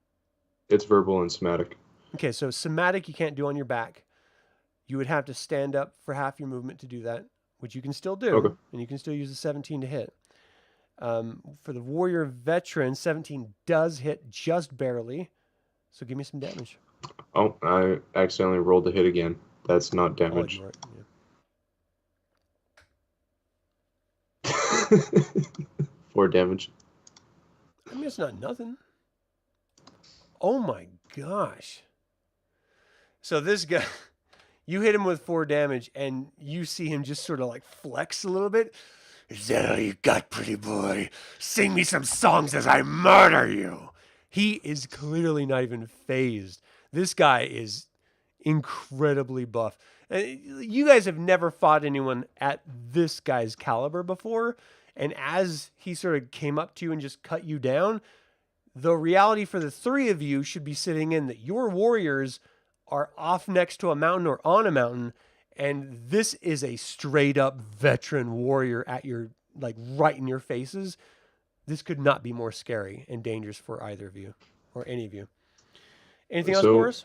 It's verbal and somatic. Okay, so somatic you can't do on your back. You would have to stand up for half your movement to do that, which you can still do, okay. And you can still use a 17 to hit. For the warrior veteran, 17 does hit just barely, so give me some damage. Oh, I accidentally rolled the hit again. That's not damage. Oh, yeah. 4 damage. I mean, it's not nothing. Oh my gosh. So this guy, you hit him with 4 damage, and you see him just sort of like flex a little bit. Is that all you got, pretty boy? Sing me some songs as I murder you. He is clearly not even phased. This guy is incredibly buff. You guys have never fought anyone at this guy's caliber before, And as he sort of came up to you and just cut you down, the reality for the three of you should be sitting in that your warriors are off next to a mountain or on a mountain, and this is a straight up veteran warrior at your, like, right in your faces. This could not be more scary and dangerous for either of you or any of you. Anything else, Boros?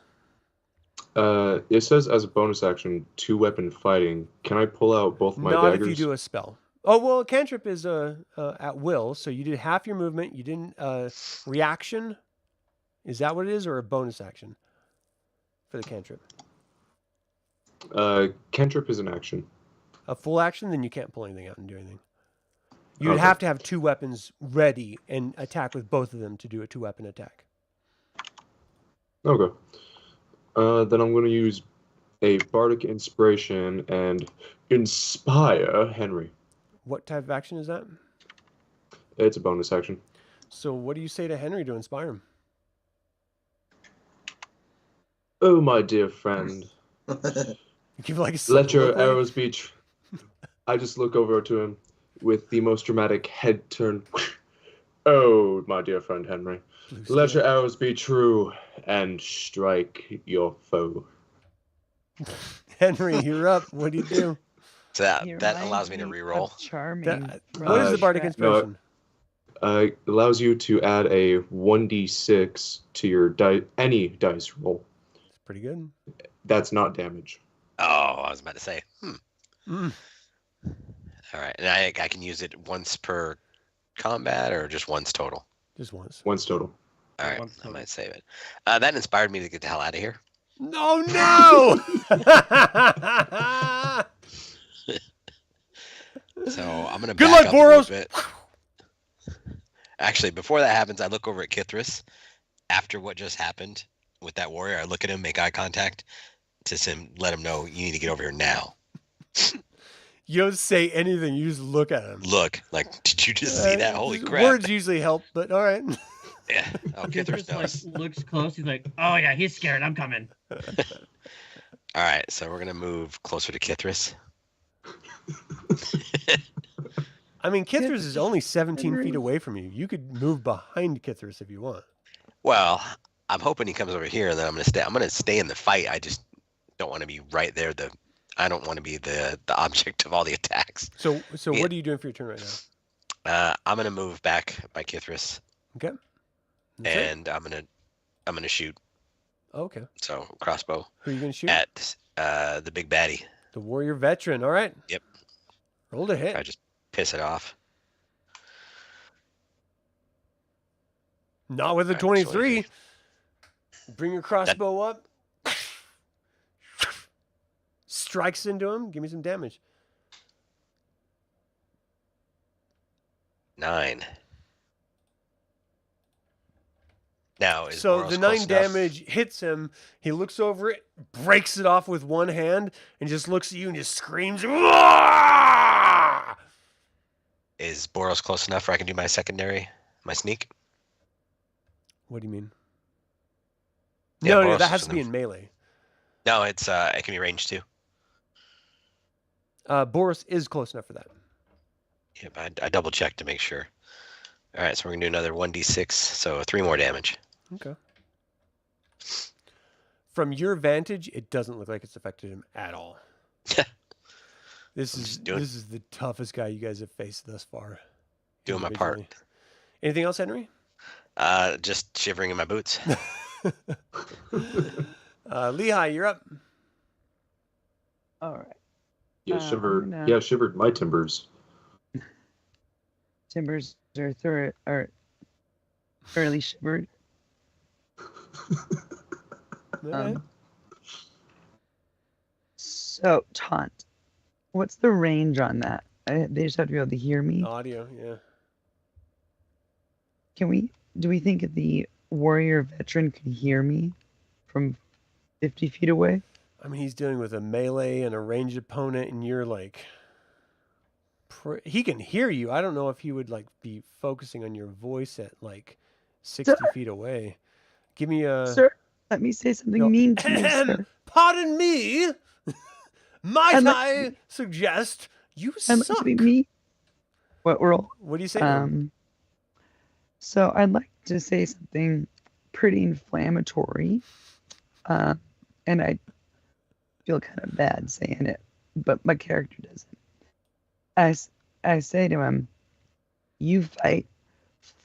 It says as a bonus action, 2-weapon fighting. Can I pull out both my Not daggers? if you do a spell. Oh, well, cantrip is at will, so you did half your movement. You didn't reaction. Is that what it is, or a bonus action for the cantrip? Cantrip is an action. A full action, then you can't pull anything out and do anything. You'd have to have 2 weapons ready and attack with both of them to do a 2-weapon attack. Okay. Then I'm going to use a bardic inspiration and inspire Henry. What type of action is that? It's a bonus action. So what do you say to Henry to inspire him? Oh, my dear friend. You give like a Let your look, like- arrows be... I just look over to him with the most dramatic head turn. Oh, my dear friend Henry. Let your arrows be true and strike your foe. Henry, you're up. What do you do? So that allows me to reroll. Charming. What is the bardic inspiration? It allows you to add a 1d6 to your any dice roll. It's pretty good. That's not damage. Oh, I was about to say. Mm. All right, and I can use it once per combat or just once total? Just once. Once total. All right, I might save it. That inspired me to get the hell out of here. No, no! So I'm gonna. Good back luck, up a little Boros! bit. Actually, before that happens, I look over at Kithris. After what just happened with that warrior, I look at him, make eye contact, let him know you need to get over here now. You don't say anything. You just look at him. Look, like, did you just see that? Holy crap! Words usually help, but all right. Yeah. Oh, Kithris Just knows. like looks close. He's like, "Oh yeah, he's scared. I'm coming." All right, so we're gonna move closer to Kithris. I mean, Kithris is only 17 feet away from you. You could move behind Kithris if you want. Well, I'm hoping he comes over here, and then I'm gonna stay. I'm gonna stay in the fight. I just don't want to be right there. I don't want to be the object of all the attacks. So Yeah. what are you doing for your turn right now? I'm gonna move back by Kithris, Okay. That's it? and I'm gonna shoot. Okay. So crossbow Who are you going to shoot? at the big baddie. The warrior veteran. All right. Yep. Roll to hit. I just piss it off. Not with a All right, 23. Bring your crossbow up. Strikes into him. Give me some damage. 9. Now is So Boros the 9 close enough? damage hits him. He looks over it, breaks it off with one hand, and just looks at you and just screams. "Wah!" Is Boros close enough where I can do my secondary, my sneak? What do you mean? Yeah, No, Boros that is has to be enough. in melee. No, it can be ranged too. Boros is close enough for that. Yep, I double checked to make sure. All right, so we're gonna do another 1d6, so 3 more damage. Okay. From your vantage, it doesn't look like it's affected him at all. This is the toughest guy you guys have faced thus far. Doing my part. individually. Anything else, Henry? Just shivering in my boots. Lehigh, you're up. All right. Yeah, I'm shivered my timbers. Timbers are fairly shivered. All right. So, taunt. What's the range on that? They just have to be able to hear me. Audio, yeah. Do we think the warrior veteran can hear me from 50 feet away? I mean, he's dealing with a melee and a ranged opponent, and you're like, he can hear you. I don't know if he would like be focusing on your voice at like 60 feet away. Give me a. Sir, let me say something No. mean to you, sir. Pardon me. Might And I suggest you And suck? let me. What roll? What do you say? to him? So I'd like to say something pretty inflammatory, and I feel kind of bad saying it, but my character doesn't. I say to him, "You fight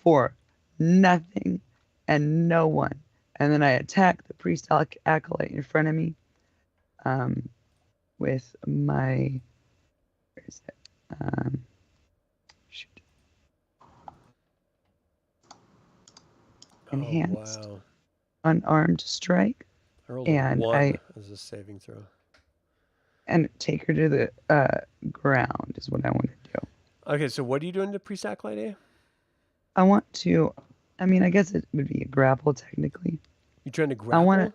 for nothing and no one," and then I attack the priest acolyte in front of me, with my, where is it? Shoot. Enhanced. Oh, wow. Unarmed strike, I rolled and a 1 I- as a saving throw. and take her to the ground is what I want to do. Okay, so what are you doing to priest acolyte, eh? I want to, I mean, I guess it would be a grapple technically. You trying to grapple? wanna-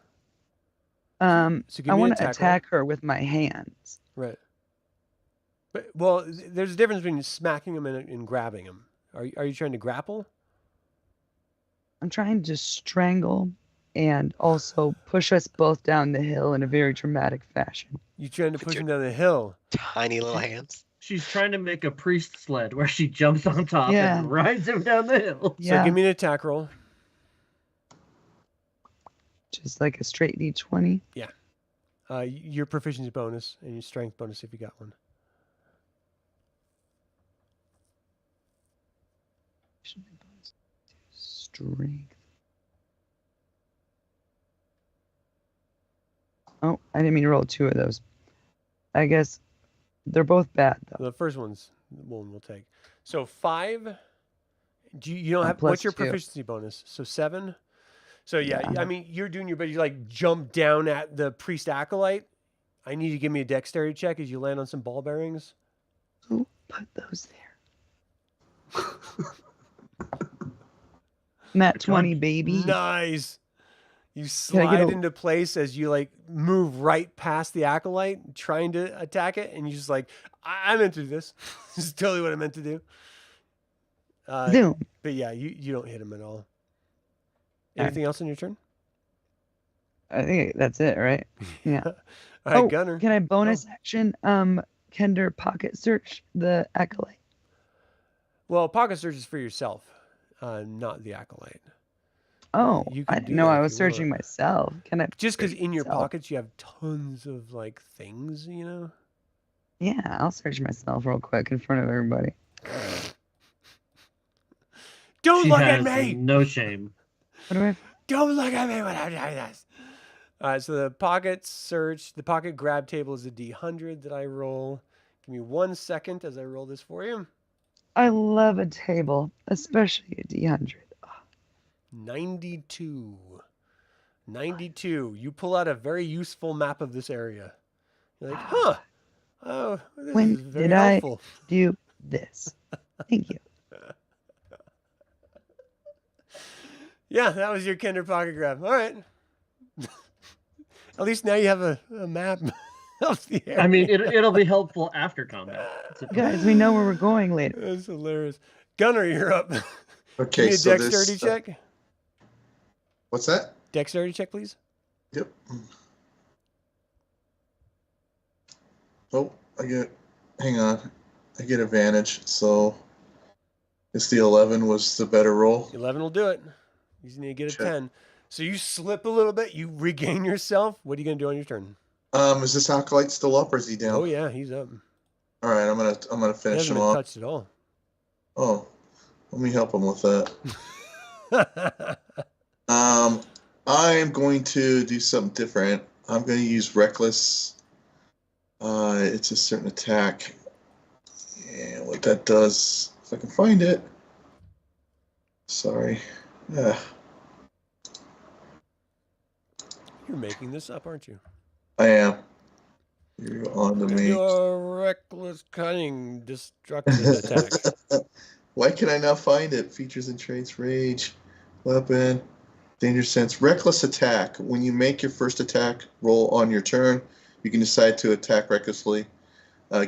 So give I me an want to attack roll. attack her with my hands. Right. But well, there's a difference between smacking him and grabbing him. Are you trying to grapple? I'm trying to strangle and also push us both down the hill in a very dramatic fashion. You trying to push him down the hill? Tiny little hands. She's trying to make a priest sled where she jumps on top Yeah. and rides him down the hill. Yeah, So give me an attack roll. just like a straight D20. Your proficiency bonus and your strength bonus if you got one. Strength. Oh, I didn't mean to roll 2 of those. I guess they're both bad though. The first one's the one we'll take. So 5. Do you don't have plus what's your 2. proficiency bonus? So 7. So yeah, Yeah. I mean you're doing your best. You like jump down at the priest acolyte. I need you to give me a dexterity check as you land on some ball bearings. Who put those there? Nat 20, baby. Nice. You Can I slide get a- into place as you like move right past the acolyte, trying to attack it, and you just like, I meant to do this. This is totally what I meant to do. Zoom. But yeah, you don't hit him at all. Alright. Anything else on your turn? I think that's it, right? Yeah. All right, Oh, Gunnar. Can I bonus action Kender pocket search the acolyte? Well, pocket search is for yourself, not the acolyte. Oh, You I can do didn't know that I if was you searching want. myself. Can I? Just because search in your myself? pockets you have tons of like things, you know. Yeah, I'll search myself real quick in front of everybody. Don't She look at has me! no shame. What do I? Don't look at me when I do this. All right, so the pocket search, the pocket grab table is a D100 that I roll. Give me 1 second as I roll this for you. I love a table, especially a D100. 92. 92. You pull out a very useful map of this area. You're like, huh. Oh, this When is very did I- helpful. Do this. Thank you. Yeah, that was your Kender pocket grab. All right. At least now you have a map of the area. I mean, it'll be helpful after combat. Guys, we know where we're going later. That's hilarious. Gunnar, you're up. Give Okay, me a so dexterity this. check. What's that? Dexterity check, please. Yep. Oh, hang on. I get advantage, so it's the 11 was the better roll. 11 will do it. You just need to get a Check. 10. So you slip a little bit. You regain yourself. What are you going to do on your turn? Is this acolyte still up or is he down? Oh, yeah, he's up. All right, I'm gonna He finish hasn't him been off. touched at all. Oh, let me help him with that. I am going to do something different. I'm going to use reckless. It's a certain attack. And what that does, if I can find it. Sorry. You're making this up, aren't you? I am. You're on to me. Do a reckless, cunning, destructive attack. Why can I not find it? Features and traits, rage, weapon, danger sense, reckless attack. When you make your first attack roll on your turn, you can decide to attack recklessly,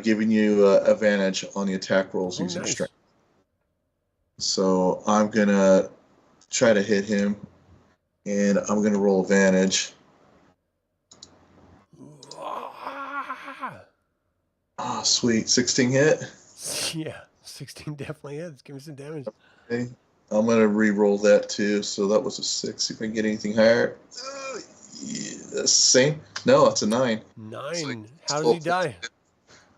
giving you advantage on the attack rolls Oh, using nice. strength. So I'm gonna try to hit him, and I'm gonna roll advantage. Oh, sweet, 16 hit. Yeah. 16 definitely hits. Give me some damage. Okay. I'm going to re-roll that too. So that was a 6. See if I can get anything higher. Yeah, same. No, it's a 9. 9. How does he die?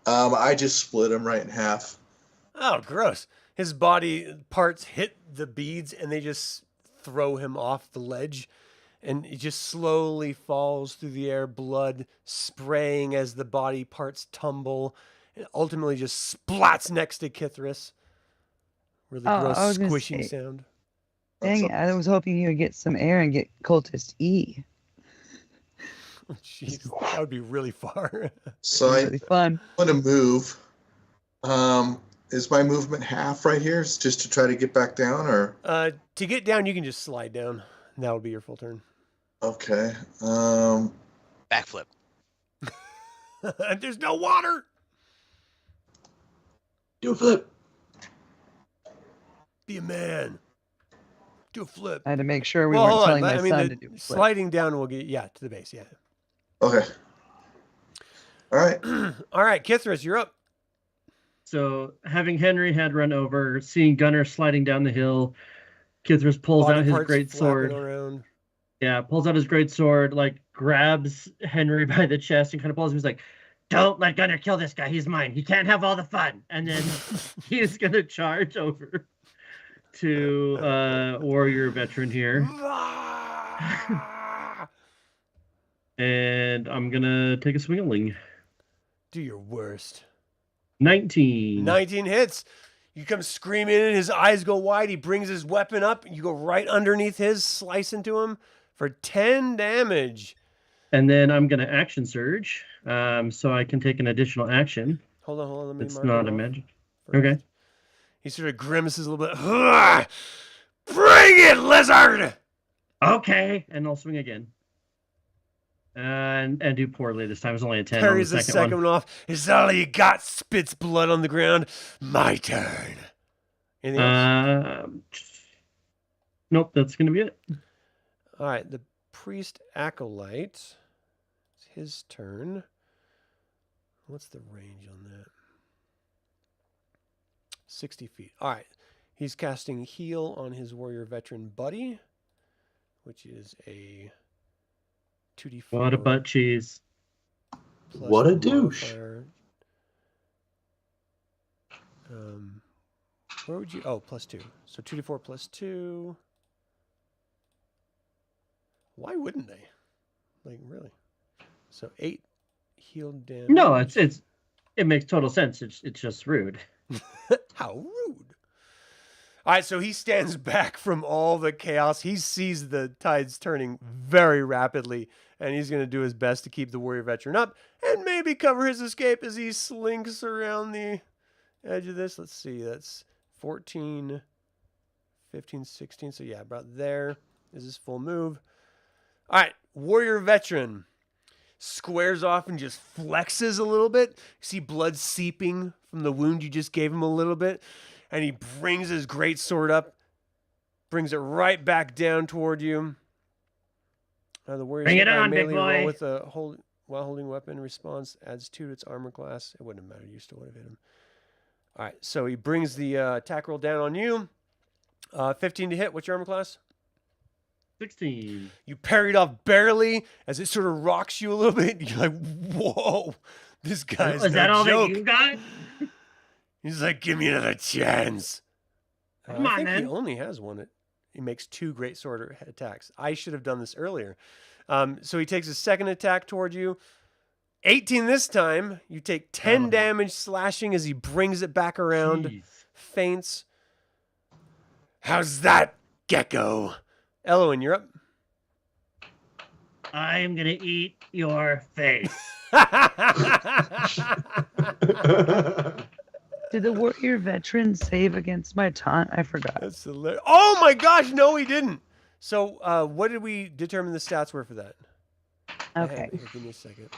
I just split him right in half. Oh, gross. His body parts hit the beads and they just throw him off the ledge. And he just slowly falls through the air, blood spraying as the body parts tumble. And ultimately just splats next to Kithris. Really gross, squishing sound. Dang it, I was hoping you would get some air and get cultist E. Jeez, that would be really far. So Really fun. I'm going to move. Is my movement half right here? Is just to try to get back down, or? To get down, you can just slide down. That would be your full turn. Okay. Backflip. There's no water. Do a flip. Be a man. Do a flip. I had to make sure we Well, weren't hold on. telling my son The to do a flip. sliding down will get to the base. Yeah. Okay. All right. All right, Kithris, you're up. So having Henry had run over, seeing Gunnar sliding down the hill, Kithris pulls Body out his parts great sword. flapping around. Yeah, pulls out his great sword, like grabs Henry by the chest and kind of pulls him. He's like, "Don't let Gunnar kill this guy. He's mine. He can't have all the fun." And then he is gonna charge over to warrior veteran here, and I'm gonna take a swingling. Do your worst. 19. 19 hits. You come screaming in. His eyes go wide. He brings his weapon up. You go right underneath his, slice into him for 10 damage. And then I'm gonna action surge, so I can take an additional action. Hold on. Let me It's mark not it a off magic. first. Okay. He sort of grimaces a little bit. Bring it, lizard! Okay, and I'll swing again. And do poorly this time. It's only a 10 Parries on the the second one off. Is that all you got? Spits blood on the ground. My turn. Anything else? Nope, that's going to be it. All right, the priest acolyte. It's his turn. What's the range on that? 60 feet. All right. He's casting heal on his warrior veteran buddy, which is a 2d4. What a butt cheese. plus What a the douche. modifier. Where would you? Oh, +2. So 2d4 plus 2. Why wouldn't they? Like, really? So 8 healed damage. No, it makes total sense. It's just rude. How rude. All right, so he stands back from all the chaos. He sees the tides turning very rapidly, and he's going to do his best to keep the warrior veteran up and maybe cover his escape as he slinks around the edge of this. Let's see, that's 14, 15, 16. So yeah, about there is his full move. All right, warrior veteran squares off and just flexes a little bit. You see blood seeping from the wound you just gave him a little bit. And he brings his great sword up, brings it right back down toward you. The warrior Bring it on, big melee boy. roll with a while holding weapon response adds 2 to its armor class. It wouldn't have mattered. You still would have hit him. All right, so he brings the attack roll down on you. 15 to hit. What's your armor class? 16. You parried off barely as it sort of rocks you a little bit. You're like, whoa, this guy's Is that no all joke. that you got? He's like, give me another chance. Come I on, think then. he only has one. He makes 2 great sword attacks. I should have done this earlier. So he takes his second attack toward you. 18 this time. You take 10 damage slashing as he brings it back around. Jeez. Feints. How's that, gecko? Elowyn, you're up. I am going to eat your face. Did the warrior veteran save against my taunt? I forgot. That's hilarious. Oh my gosh, no, he didn't. So what did we determine the stats were for that? Okay. Give me a second.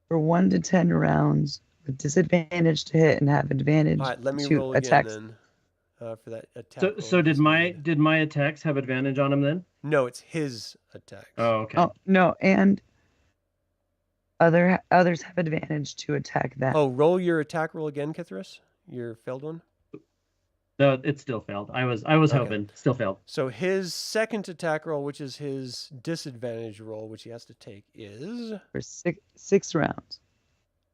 For 1 to 10 rounds, with disadvantage to hit and have advantage All right, let me to roll again attacks. then for that attack. So did my attacks have advantage on him then? No, it's his attack. Oh, okay. Oh no, and others have advantage to attack that. Oh, roll your attack roll again, Kithris. your failed one? No, it still failed. I was Okay. hoping. Still failed. So his second attack roll, which is his disadvantage roll, which he has to take, is For six rounds.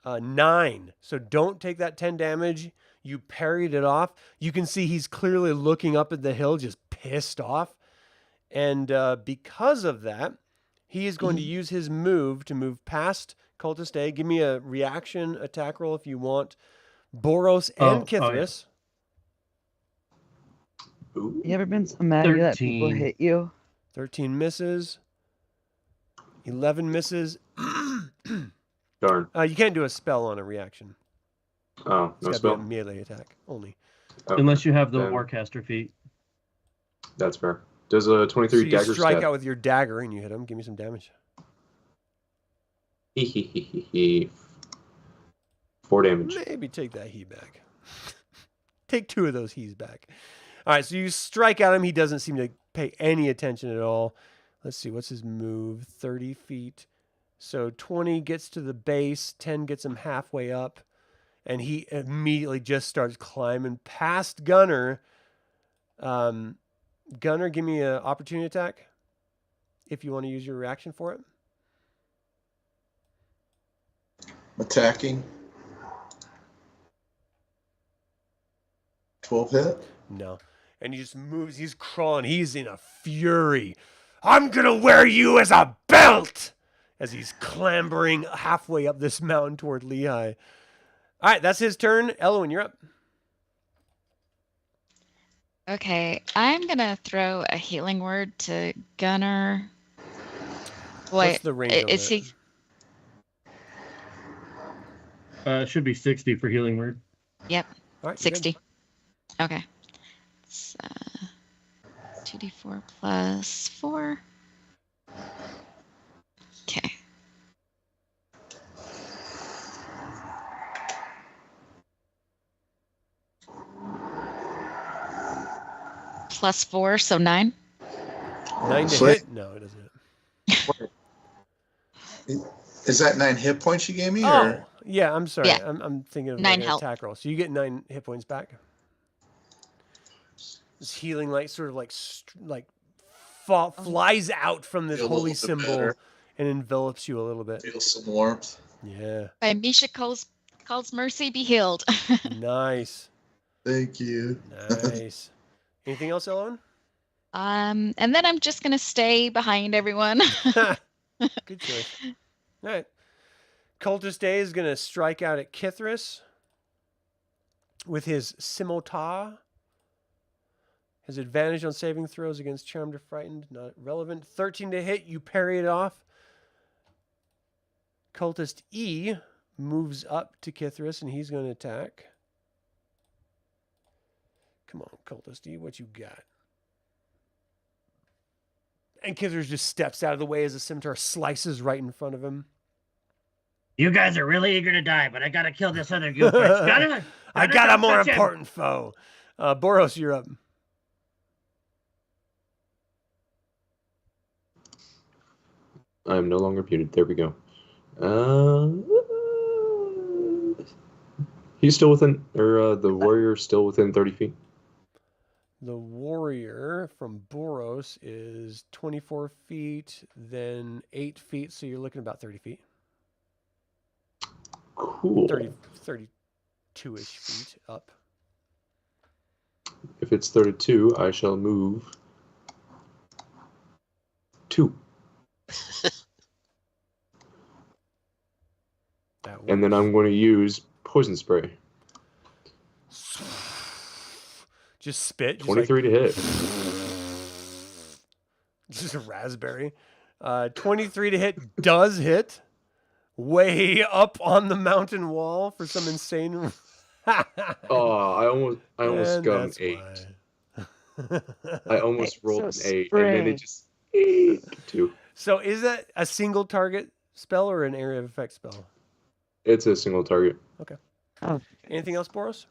9. So don't take that 10 damage. You parried it off. You can see he's clearly looking up at the hill, just pissed off. And because of that, he is going to use his move to move past Cultist A. Give me a reaction attack roll if you want. Boros and Kithris. Ooh. You ever been so mad that people 13. hit you? 13 misses. 11 misses. Darn. You can't do a spell on a reaction. Oh, It's no got to be a spell. melee attack only. Okay, Unless you have the then Warcaster feat. That's fair. Does a 23 So you dagger strike stab? out with your dagger and you hit him. Give me some damage. 4 damage. Maybe take that he back. Take 2 of those he's back. All right, so you strike at him. He doesn't seem to pay any attention at all. Let's see, what's his move? 30 feet. So 20 gets to the base, 10 gets him halfway up, and he immediately just starts climbing past Gunnar. Gunnar, give me an opportunity attack if you want to use your reaction for it. Attacking. 12 hit. No. And he just moves. He's crawling. He's in a fury. I'm going to wear you as a belt as he's clambering halfway up this mountain toward Lehigh. All right, that's his turn. Elowyn, you're up. Okay, I'm gonna throw a healing word to Gunnar. What's the range on is that? he? It should be 60 for healing word. Yep, All right, you're good. 60. Okay. It's 2d4 plus 4. Okay. Plus 4, so 9. 9 to Sweet. hit? No, it doesn't. Is that 9 hit points you gave me? Oh, Or? yeah, I'm sorry. Yeah. I'm thinking of 9 like an health. attack roll. So you get 9 hit points back. This healing light sort of like flies out from this Feel a holy little bit symbol better. and envelops you a little bit. Feel some warmth. Oh. Yeah, By Mishakal's calls mercy, be healed. nice, Thank you. nice. Anything else, Elowyn? And then I'm just gonna stay behind everyone. Good choice. All right. Cultist A is going to strike out at Kithris with his Scimitar. His advantage on saving throws against Charmed or Frightened, not relevant. 13 to hit, you parry it off. Cultist E moves up to Kithris and he's going to attack. Come on, Cultist E, what you got? And Kithris just steps out of the way as the scimitar slices right in front of him. You guys are really eager to die, but I gotta kill this other goof first. I got a don't more touch him. important foe. Boros, you're up. I am no longer muted. There we go. He's still within, or the warrior still within 30 feet. The warrior from Boros is 24 feet, then 8 feet, so you're looking about 30 feet. Cool. 32-ish feet up. If it's 32, I shall move 2. And then I'm going to use poison spray. Just spit. Just 23 to hit. Just a raspberry. 23 to hit does hit. Way up on the mountain wall for some insane. Oh, I almost And got an that's 8. why. I almost Okay, rolled so an 8, and then it just 2. So is that a single target spell or an area of effect spell? It's a single target. Okay. Oh, Anything else, Boros?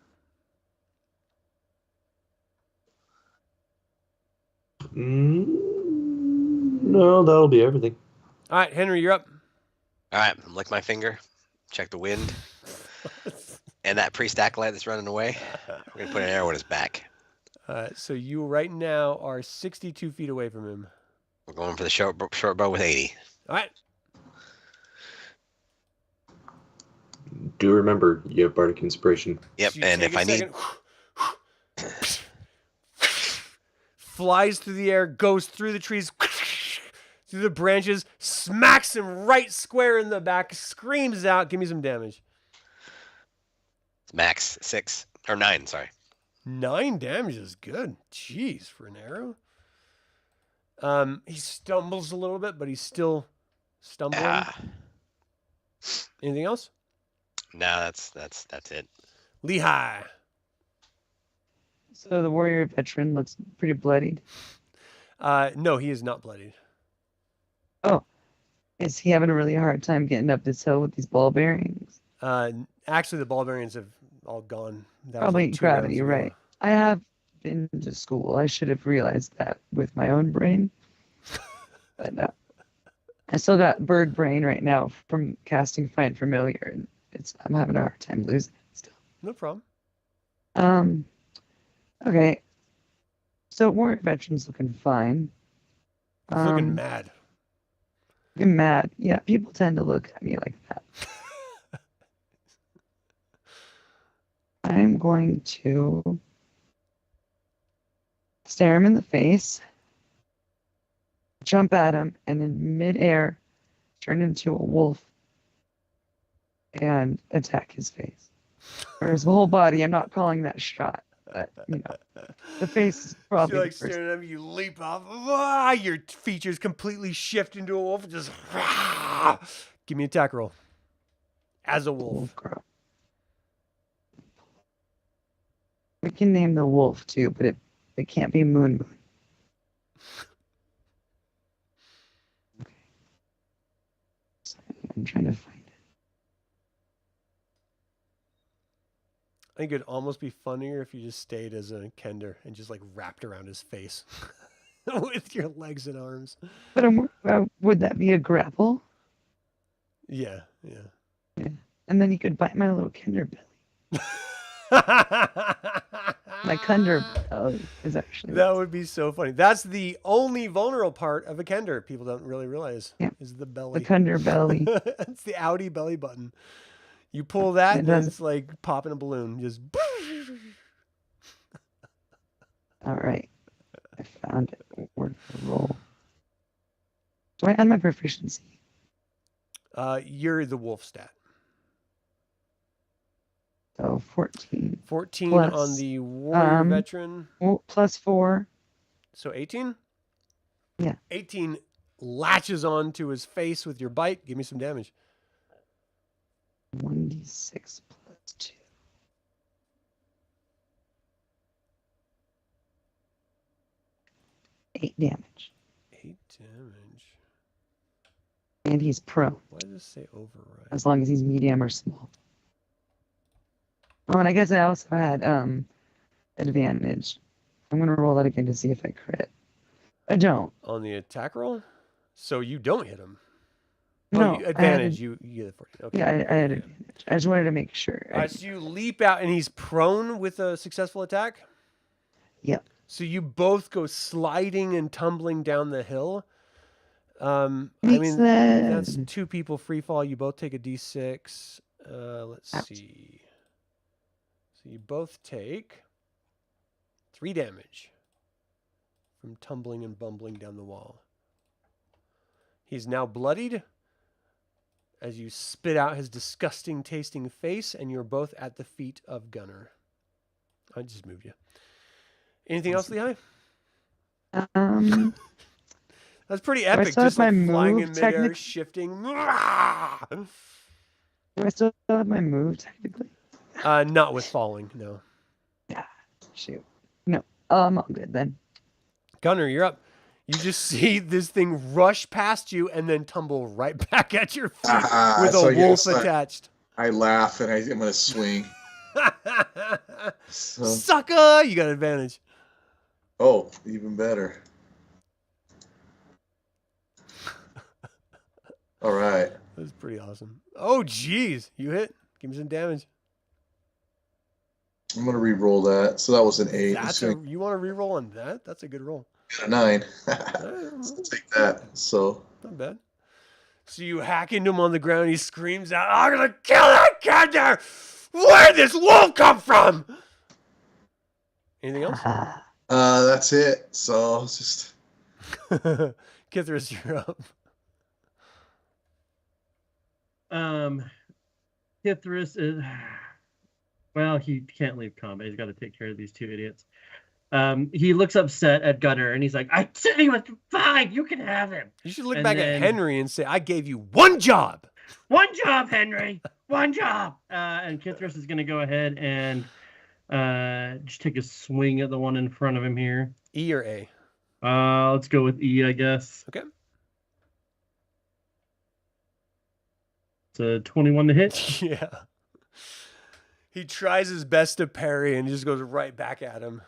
No, that'll be everything. All right, Henry, you're up. All right, lick my finger. Check the wind. And that priest acolyte that's running away, we're gonna put an arrow in his back. So you right now are 62 feet away from him. We're going for the short bow with 80. All right. Do remember, you have bardic inspiration. Yep, So you and take if a I need, second, flies through the air, goes through the trees, through the branches, smacks him right square in the back, screams out, give me some damage. max 6 or 9, sorry. 9 damage is good. Jeez, for an arrow. He stumbles a little bit, but he's still stumbling. Anything else? No, that's it. Lehigh. So the warrior veteran looks pretty bloodied. No, he is not bloodied. Oh, is he having a really hard time getting up this hill with these ball bearings? Actually, the barbarians have all gone. That was Probably like 2 gravity, rounds ago. right? I have been to school. I should have realized that with my own brain. But I still got bird brain right now from casting Find Familiar, and I'm having a hard time losing it still. No problem. Okay. So warrior veteran's looking fine. He's looking mad. Looking mad. Yeah, people tend to look at me like that. I'm going to stare him in the face, jump at him, and in midair turn into a wolf and attack his face. Or his whole body. I'm not calling that shot, but the face is probably You're the like first. staring at him, you leap off. Your features completely shift into a wolf. Just give me an attack roll. As a wolf. Wolf girl. We can name the wolf too, but it can't be Moon Moon. Okay. Sorry, I'm trying to find it. I think it'd almost be funnier if you just stayed as a Kender and just like wrapped around his face with your legs and arms. But would that be a grapple? Yeah. And then you could bite my little Kender belly. My Kender belly is actually. That would be so funny. That's the only vulnerable part of a Kender people don't really realize is the belly. The Kender belly. It's the outie belly button. You pull that and it's like popping a balloon. Just. All right. I found it. Word for roll. Do I add my proficiency? You're the wolf stat. So 14. 14 plus, on the warrior veteran. Plus 4. So 18? Yeah. 18 latches onto his face with your bite. Give me some damage. 1d6 plus 2. 8 damage. 8 damage. And he's prone, Why does this say override? as long as he's medium or small. Oh, and I guess I also had advantage. I'm going to roll that again to see if I crit. I don't. On the attack roll? So you don't hit him. No, advantage. You get it 14. Okay. Yeah, I had advantage. I just wanted to make sure. All right, so you leap out and he's prone with a successful attack? Yep. So you both go sliding and tumbling down the hill. Makes sense. That's 2 people free fall. You both take a d6. Let's Ouch. see. So you both take 3 damage from tumbling and bumbling down the wall. He's now bloodied as you spit out his disgusting tasting face, and you're both at the feet of Gunnar. I just moved you. Anything else, Lehigh? That's pretty epic. still Just have like my flying move, in midair, technic- shifting. Do I still have my move technically? Not with falling, no. Shoot. No. I'm all good then. Gunnar, you're up. You just see this thing rush past you and then tumble right back at your feet with so a wolf yes, attached. I laugh and I'm going to swing. So, Sucker! You got advantage. oh, even better. All right. That's pretty awesome. Oh, jeez. You hit. Give me some damage. I'm gonna re-roll that. So that was an 8. You want to re-roll on that? That's a good roll. A 9. Alright, So take that. So not bad. So you hack into him on the ground. He screams out, "I'm gonna kill that Kender! Where'd this wolf come from?" Anything else? that's it. So it's just Kithris, you're up. Kithris is well, he can't leave combat. He's got to take care of these two idiots. He looks upset at Gunnar and he's like, "I said he was fine. You can have him." You should look back at Henry and say, "I gave you one job." One job, Henry. One job. And Kithris is going to go ahead and just take a swing at the one in front of him here. E or A? Let's go with E, I guess. Okay. It's a 21 to hit. Yeah. He tries his best to parry and just goes right back at him.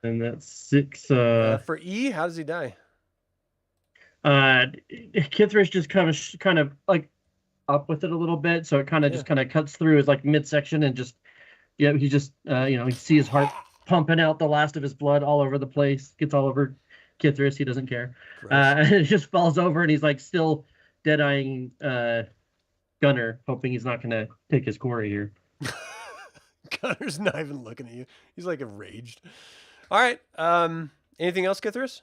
And that's 6. For E, how does he die? Kithris just kind of like up with it a little bit, so it just kind of cuts through his like midsection and just he just you see his heart pumping out the last of his blood all over the place, gets all over Kithris. He doesn't care, and it just falls over, and he's like still dead-eyeing Gunnar, hoping he's not gonna take his quarry here. Gunnar's not even looking at you. He's like enraged. All right. Anything else, Kithris?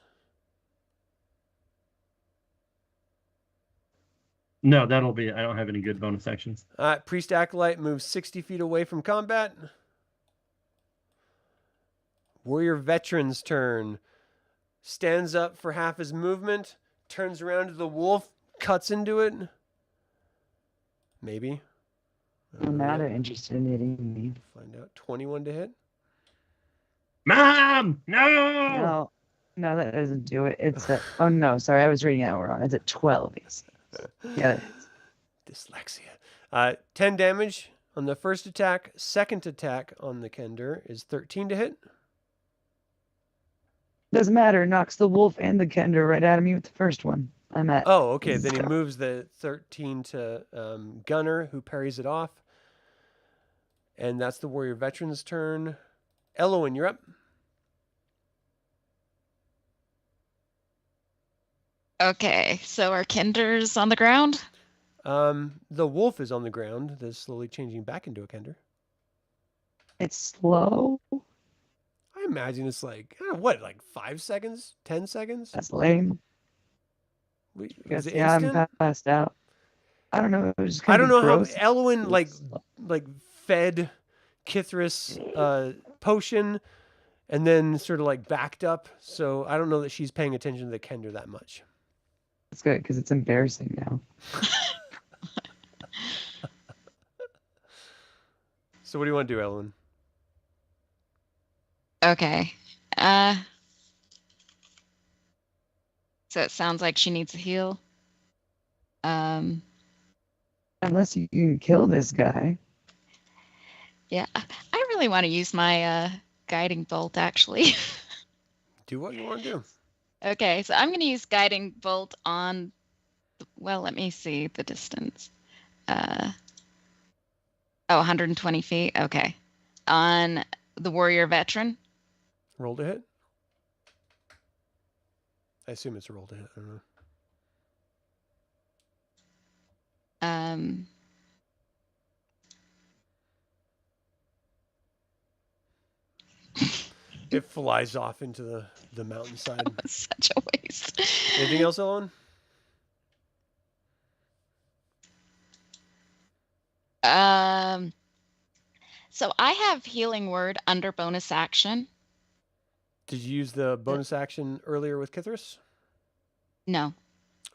No, that'll be it. I don't have any good bonus actions. Priest Acolyte moves 60 feet away from combat. Warrior Veteran's turn. Stands up for half his movement. Turns around to the wolf. Cuts into it. Maybe. Now they're interested in hitting me. Find out. 21 to hit. Mom! No! No, that doesn't do it. It's a... Oh, no. Sorry, I was reading it wrong. It's at 12. Yeah. Dyslexia. 10 damage on the first attack. Second attack on the Kender is 13 to hit. Doesn't matter. Knocks the wolf and the Kender right at me with the first one. I'm at... Oh, okay. Then he moves the 13 to Gunnar, who parries it off. And that's the Warrior Veteran's turn. Elowyn, you're up. Okay, so our Kender's on the ground? The wolf is on the ground. That's slowly changing back into a Kender. It's slow. I imagine it's like, I don't know, what, like 5 seconds? 10 seconds? That's lame. Is it yeah, instant? I'm passed out. I don't know. It was I don't know how gross. Elowyn like fed Kithris potion and then sort of like backed up. So I don't know that she's paying attention to the Kender that much. That's good because it's embarrassing now. So what do you want to do, Elowyn? Okay. So it sounds like she needs a heal. Unless you can kill this guy. Yeah, I really want to use my guiding bolt, actually. Do what you want to do. Okay, so I'm going to use guiding bolt on... Well, let me see the distance. 120 feet. Okay. On the warrior veteran. Roll to hit. I assume it's a roll to hit. I don't know. It flies off into the mountainside. Such a waste. Anything else, Elowyn? So I have healing word under bonus action. Did you use the bonus action earlier with Kithris? No. All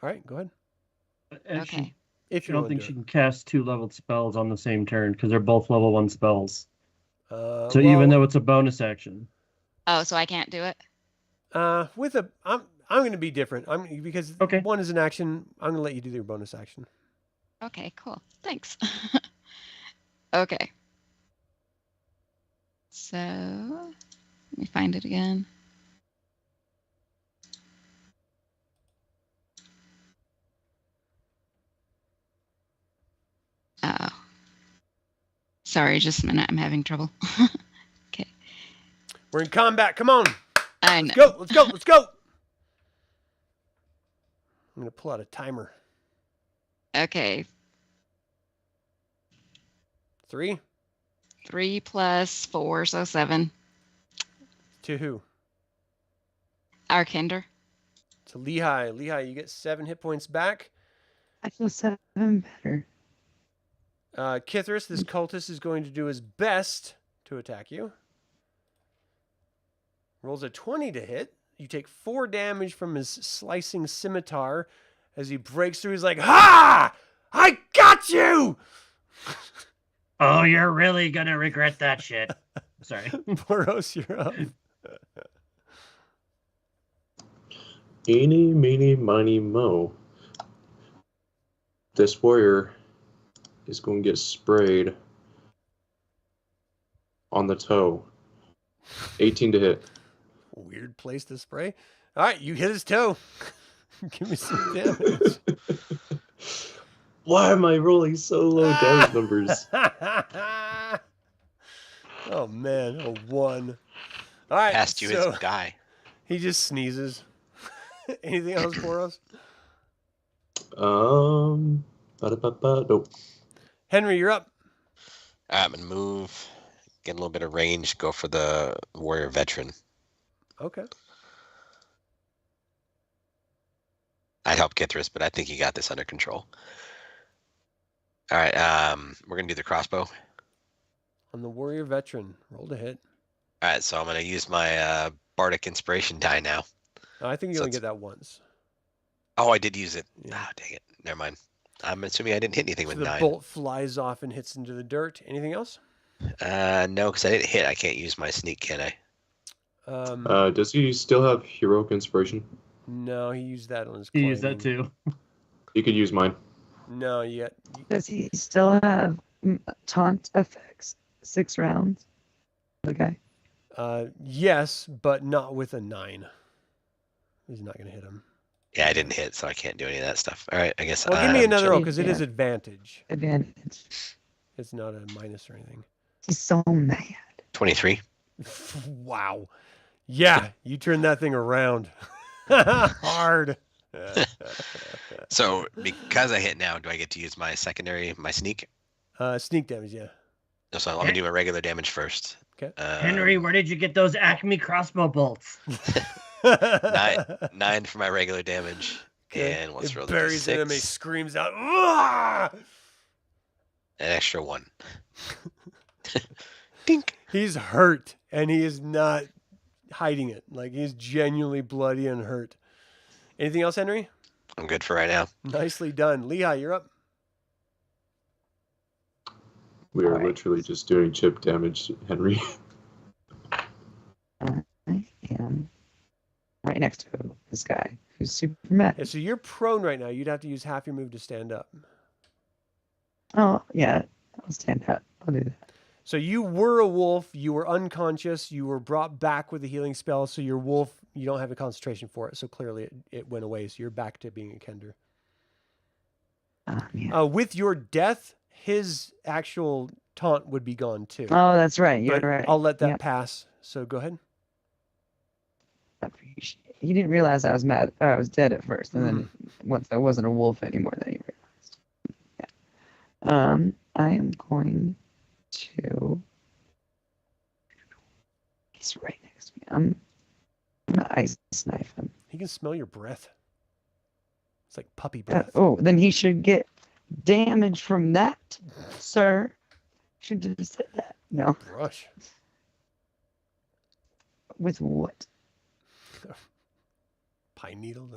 right, go ahead. Okay. I don't think she can cast 2 leveled spells on the same turn because they're both level 1 spells. So even though it's a bonus action. Oh, so I can't do it? I'm going to be different. Because one is an action. I'm going to let you do your bonus action. Okay, cool. Thanks. Okay. So let me find it again. Oh. Sorry, just a minute. I'm having trouble. We're in combat. Come on. I know. Go. Let's go. Let's go. I'm going to pull out a timer. Okay. 3. 3 plus 4, so 7. To who? Our Kender. To Lehigh. Lehigh, you get 7 hit points back. I feel 7 better. Kithris, this cultist is going to do his best to attack you. Rolls a 20 to hit. You take 4 damage from his slicing scimitar as he breaks through. He's like, "Ha! I got you!" Oh, you're really gonna regret that shit. Sorry. Boros, you're up. Eeny, meeny, miny, mo. This warrior is going to get sprayed on the toe. 18 to hit. Weird place to spray. All right, you hit his toe. Give me some damage. Why am I rolling so low damage numbers? Oh, man. A 1. All right. Past you so and die. he just sneezes. Anything else, Boros? Nope. Henry, you're up. I'm gonna move, get a little bit of range, go for the warrior veteran. Okay. I'd help Kithris, but I think you got this under control. All right, we're gonna do the crossbow. On the warrior veteran, roll to hit. All right, so I'm gonna use my bardic inspiration die now. I think you So only it's- get that once. Oh, I did use it. Yeah. Ah, dang it. Never mind. I'm assuming I didn't hit anything So with the 9. bolt flies off and hits into the dirt. Anything else? No, because I didn't hit. I can't use my sneak, can I? Does he still have heroic inspiration? No, he used that on his You use that climbing. too. You could use mine. No, yet. Does he still have taunt effects? 6 rounds? Okay. Yes, but not with a 9. He's not going to hit him. Yeah, I didn't hit, so I can't do any of that stuff. All right, I guess. Well, give me another roll sure. because it is advantage. Advantage. It's not a minus or anything. He's so mad. 23. Wow. Yeah, you turned that thing around. Hard. So because I hit now, do I get to use my secondary, my sneak? Sneak damage, yeah. No, so I'm gonna do my regular damage first. Okay. Henry, where did you get those Acme crossbow bolts? 9 for my regular damage, Okay. and let's It roll the buries him and he d6. screams out, "Ah!" An extra 1. Dink. He's hurt and he is not hiding it. Like he's genuinely bloody and hurt. Anything else, Henry? I'm good for right now. Nicely done. Lehigh, you're up. We are Alright. literally just doing chip damage, Henry. I am right next to this guy who's super mad. Yeah, so you're prone right now. You'd have to use half your move to stand up. Oh, yeah. I'll stand up. I'll do that. So you were a wolf. You were unconscious. You were brought back with a healing spell. So your wolf, you don't have a concentration for it. So clearly it went away. So you're back to being a Kender. Yeah. With your death, his actual taunt would be gone too. Oh, that's right. You're But right. I'll let that Yep. pass. So go ahead. He didn't realize I was mad. I was dead at first, and then once I wasn't a wolf anymore, then he realized. Yeah. I am going to. He's right next to me. I'm gonna ice knife him. He can smell your breath. It's like puppy breath. Oh, then he should get damage from that, sir. Should have said that. No. Brush. With what? Pine needle.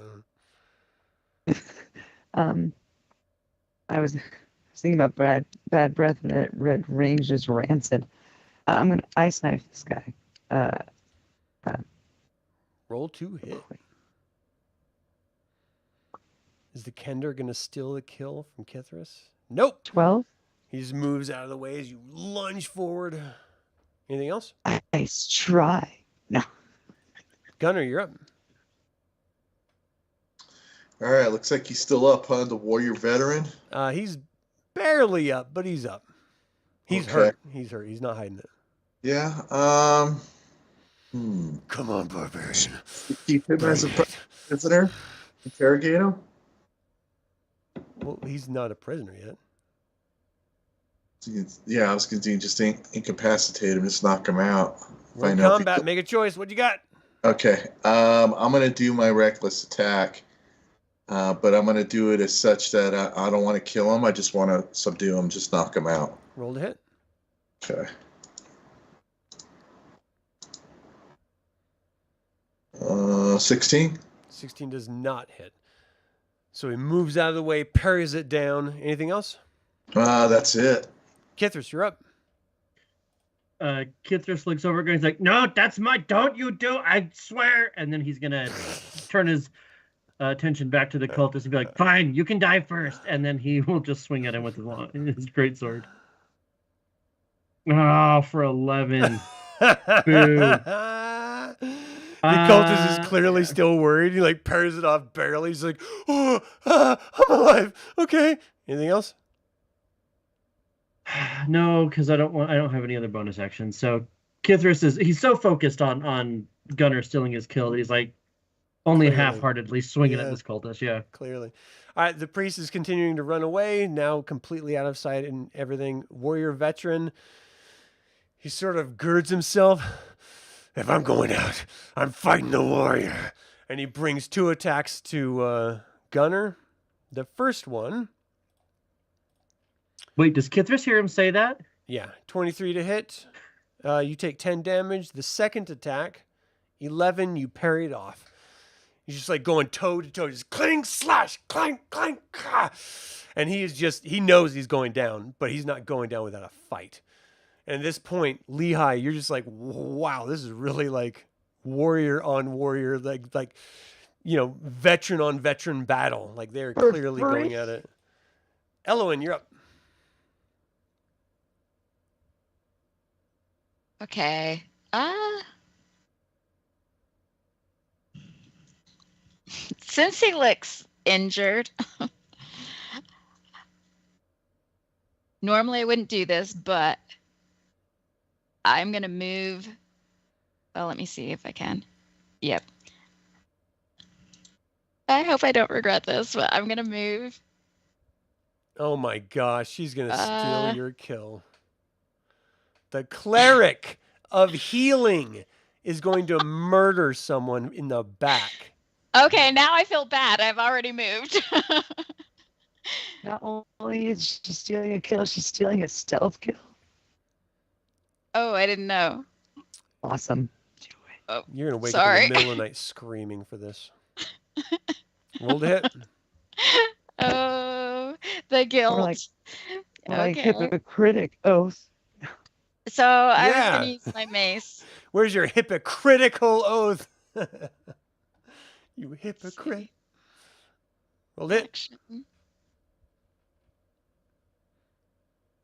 I was thinking about bad breath, and it read range is rancid. I'm gonna ice knife this guy. Roll to hit. Is the Kender going to steal the kill from Kithris? Nope. 12. He just moves out of the way as you lunge forward. Anything else? Nice try. No. Gunnar, you're up. All right, looks like he's still up, huh? The warrior veteran. He's barely up, but he's up. He's Okay. hurt. He's hurt. He's not hiding it. Yeah. Come on, Barbarian. Keep him as a prisoner? Interrogate him? Well, he's not a prisoner yet. Yeah, I was going to just incapacitate him, just knock him out. We're in combat. Make a choice. What you got? Okay. I'm going to do my reckless attack, but I'm going to do it as such that I don't want to kill him. I just want to subdue him, just knock him out. Roll to hit. Okay. 16. 16 does not hit. So he moves out of the way, parries it down. Anything else? That's it. Kithris, you're up. Kithris looks over and he's like, no, that's my, don't you do, I swear. And then he's going to turn his attention back to the cultist and be like, fine, you can die first. And then he will just swing at him with his greatsword. Oh, for 11. Boo. The cultist is clearly still worried. He like parries it off barely. He's like, oh, I'm alive. Okay. Anything else? No, because I don't have any other bonus actions. So Kithris he's so focused on Gunnar stealing his kill that he's like only half-heartedly swinging at this cultist. Yeah. Clearly. All right. The priest is continuing to run away, now completely out of sight and everything. Warrior veteran. He sort of girds himself. If I'm going out, I'm fighting the warrior. And he brings 2 attacks to Gunnar. The first one. Wait, does Kithris hear him say that? Yeah, 23 to hit. You take 10 damage. The second attack, 11, you parry it off. He's just like going toe to toe, just clang, slash, clang, clang, ah. And he knows he's going down, but he's not going down without a fight. And at this point, Lehigh, you're just like, wow, this is really like warrior on warrior, like veteran on veteran battle. Like they're clearly going at it. Elowyn, you're up. Okay. Since he looks injured, normally I wouldn't do this, but I'm going to move. Well, let me see if I can. Yep. I hope I don't regret this, but I'm going to move. Oh my gosh, she's going to steal your kill. The Cleric of Healing is going to murder someone in the back. Okay, now I feel bad. I've already moved. Not only is she stealing a kill, she's stealing a stealth kill. Oh, I didn't know. Awesome. Oh, you're going to wake up in the middle of the night screaming for this. Roll to hit. Oh, the guilt. Like hypocritic oath. So I was going to use my mace. Where's your hypocritical oath? You hypocrite. Roll it.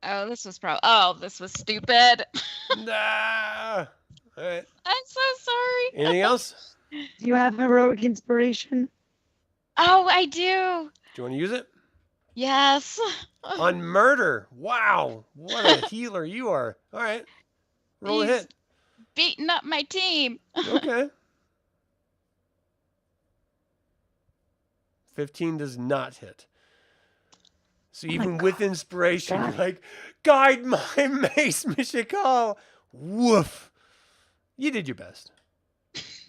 Oh, this was stupid. Nah. All right. I'm so sorry. Anything else? Do you have heroic inspiration? Oh, I do. Do you want to use it? Yes. On murder. Wow. What a healer you are. All right. Roll a hit. Beating up my team. Okay. 15 does not hit. So even with inspiration, you're like, guide my mace, Mishakal. Woof. You did your best.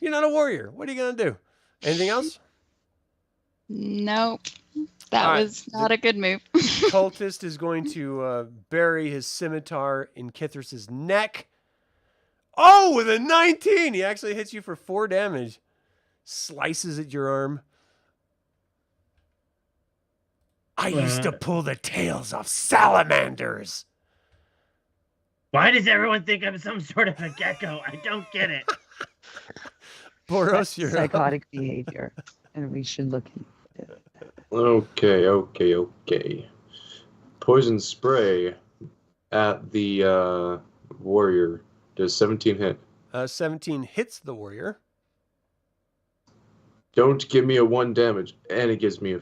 You're not a warrior. What are you going to do? Anything else? Nope. That was not a good move. Cultist is going to bury his scimitar in Kithris's neck. Oh, with a 19. He actually hits you for 4 damage. Slices at your arm. I used to pull the tails off salamanders. Why does everyone think I'm some sort of a gecko? I don't get it. Boros, you're psychotic behavior, and we should look into it. Okay. Poison spray at the warrior. Does 17 hit? 17 hits the warrior. Don't give me a 1 damage, and it gives me a...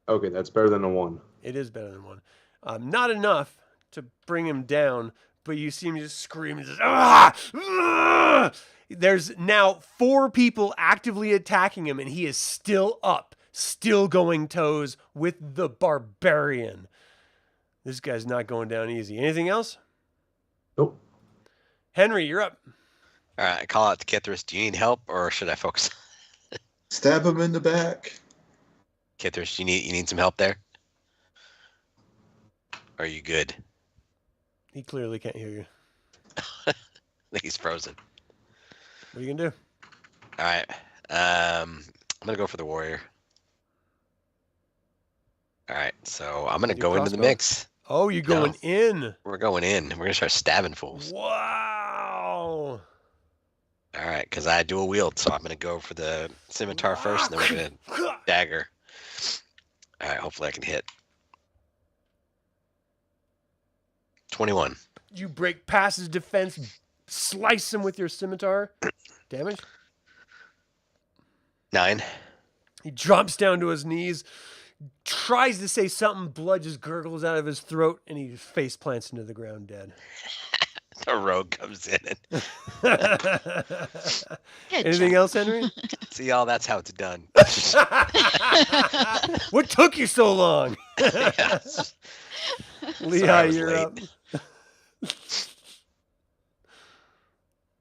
Okay, that's better than a 1. It is better than 1. Not enough to bring him down, but you see him just scream and just, ah! Ah! There's now 4 people actively attacking him, and he is still up, still going toes with the Barbarian. This guy's not going down easy. Anything else? Nope. Henry, you're up. All right, I call out to Kithris. Do you need help, or should I focus? Stab him in the back. Kithris, you need some help there? Are you good? He clearly can't hear you. I think he's frozen. What are you gonna do? All right. I'm gonna go for the warrior. All right, so I'm gonna Your go into the crossbow? mix. Oh, you're going in. We're going in. We're gonna start stabbing fools. Wow. All right, because I dual wield, so I'm gonna go for the scimitar first, and then we're gonna dagger. All right, hopefully I can hit. 21. You break past his defense, slice him with your scimitar. Damage. 9. He drops down to his knees, tries to say something, blood just gurgles out of his throat, and he face plants into the ground dead. The rogue comes in and Good Anything job. else, Henry? see y'all. That's how it's done. What took you so long? Yes. Lehigh, was you're late. up.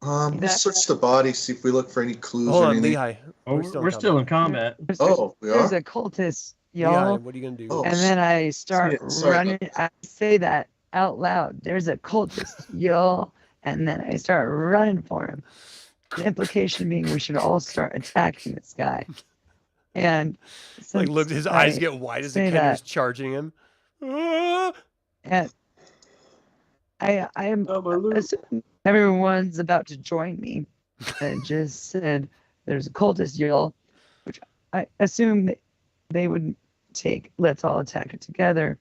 We'll search the body, see if we look for any clues Hold or on, anything. Lehigh. Oh, we're still in combat. Oh, we There's are? a cultist, Lehigh, y'all. what are you gonna do? Oh. And then I start Yeah, sorry. running. I say that out loud. There's a cultist, y'all. And then I start running for him. The implication being we should all start attacking this guy. And Like, look, his eyes get wide as the say Kender's that. charging him. Ah! And I am Oh, my loot. assuming everyone's about to join me. I just said there's a cultist, y'all, which I assume that they would take let's all attack it together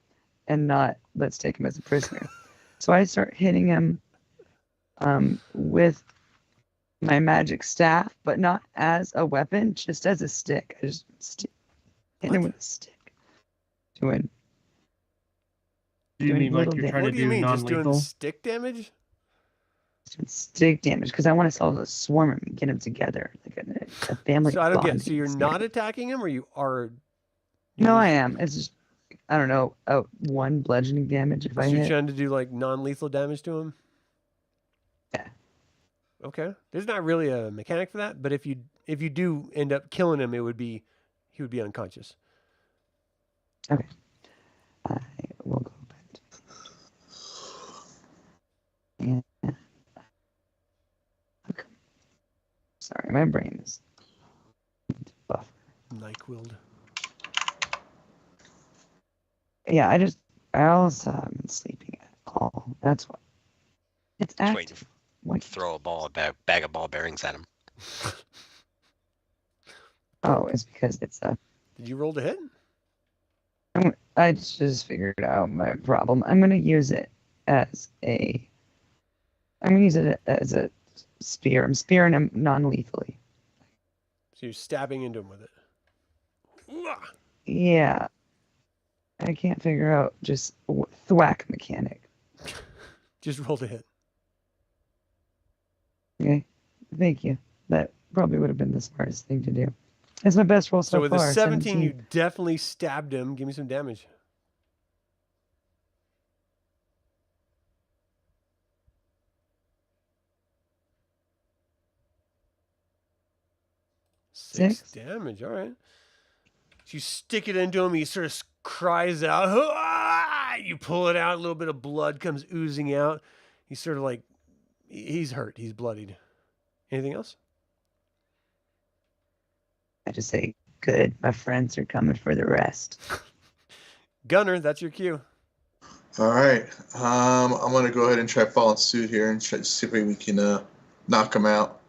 and not let's take him as a prisoner. So I start hitting him with my magic staff, but not as a weapon, just as a stick. I just hit him with a stick. Doing Do you Doing mean like little you're da- trying What to do you do mean? Just doing non-lethal? stick damage? stick damage because I want us all to swarm him and get him together like a family. So I don't get. bonding So you're experience. not attacking him, or you are? No, I am. It's just I don't know. 1 bludgeoning damage if So I you're hit. trying to do like non-lethal damage to him. Yeah. Okay. There's not really a mechanic for that, but if you do end up killing him, he would be unconscious. I will go back. Yeah. Okay. Sorry, my brain is buffer. Nyquil. Yeah, I also haven't been sleeping at all. That's why. It's Just waiting active. to What? throw a bag of ball bearings at him. Oh, it's because it's a. Did you roll to hit? I just figured out my problem. I'm gonna use it as a. I'm gonna use it as a spear. I'm spearing him non-lethally. So you're stabbing into him with it. Ooh-ah. Yeah. I can't figure out just thwack mechanic. Just roll to hit. Okay. Thank you. That probably would have been the smartest thing to do. It's my best roll so So with far. a 17, you definitely stabbed him. Give me some damage. Six Six. damage. All right. So you stick it into him. He sort of cries out. "Ah!" You pull it out. A little bit of blood comes oozing out. He's sort of like, he's hurt. He's bloodied. Anything else? I just say, good. My friends are coming for the rest. Gunnar, that's your cue. All right. I'm going to go ahead and try following suit here and try to see if we can knock him out.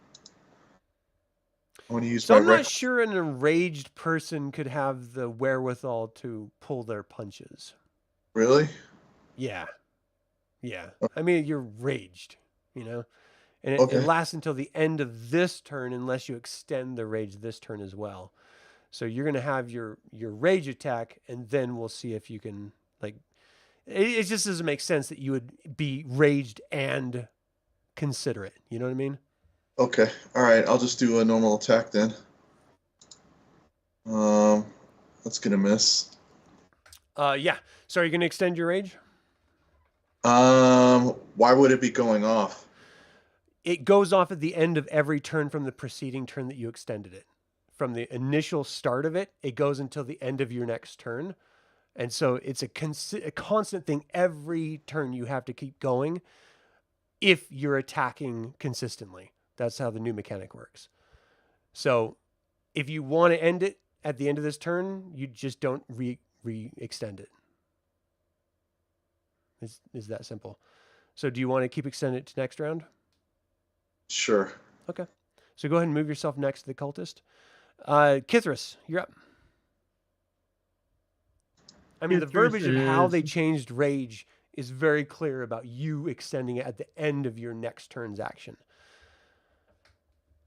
I'm going to use So my I'm not sure an enraged person could have the wherewithal to pull their punches. Really? Yeah. Yeah. I mean, you're raged, you know? And it Okay. lasts until the end of this turn unless you extend the rage this turn as well. So you're going to have your rage attack, and then we'll see if you can, like... It just doesn't make sense that you would be raged and considerate. You know what I mean? Okay. All right. I'll just do a normal attack then. That's gonna miss. Yeah. So are you going to extend your rage? Why would it be going off? It goes off at the end of every turn from the preceding turn that you extended it. From the initial start of it, it goes until the end of your next turn. And so it's a constant thing. Every turn you have to keep going if you're attacking consistently. That's how the new mechanic works. So if you want to end it at the end of this turn, you just don't re-extend it. Is that simple. So do you want to keep extending it to next round? Sure. Okay. So go ahead and move yourself next to the cultist. Kithris, you're up. I mean, the verbiage of how they changed rage is very clear about you extending it at the end of your next turn's action.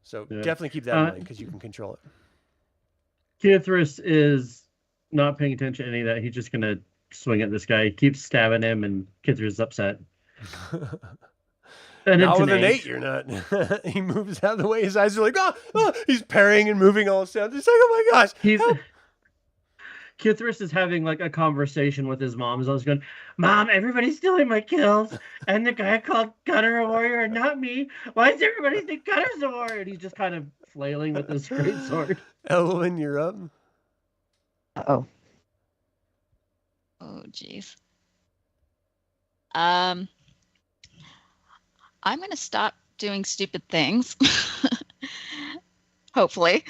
So definitely keep that in mind because you can control it. Kithris is not paying attention to any of that. He's just going to swing at this guy. He keeps stabbing him, and Kithris is upset. And not with an 8, you're not. He moves out of the way. His eyes are like, oh, he's parrying and moving all sound. It's like, oh my gosh. Kithris is having like a conversation with his mom. He's always going, Mom, everybody's stealing my kills. And the guy called Gunnar a warrior and not me. Why does everybody think Gunnar's a warrior? And he's just kind of flailing with his great sword. Elowyn, you're up. Uh-oh. Oh, jeez. I'm going to stop doing stupid things. Hopefully.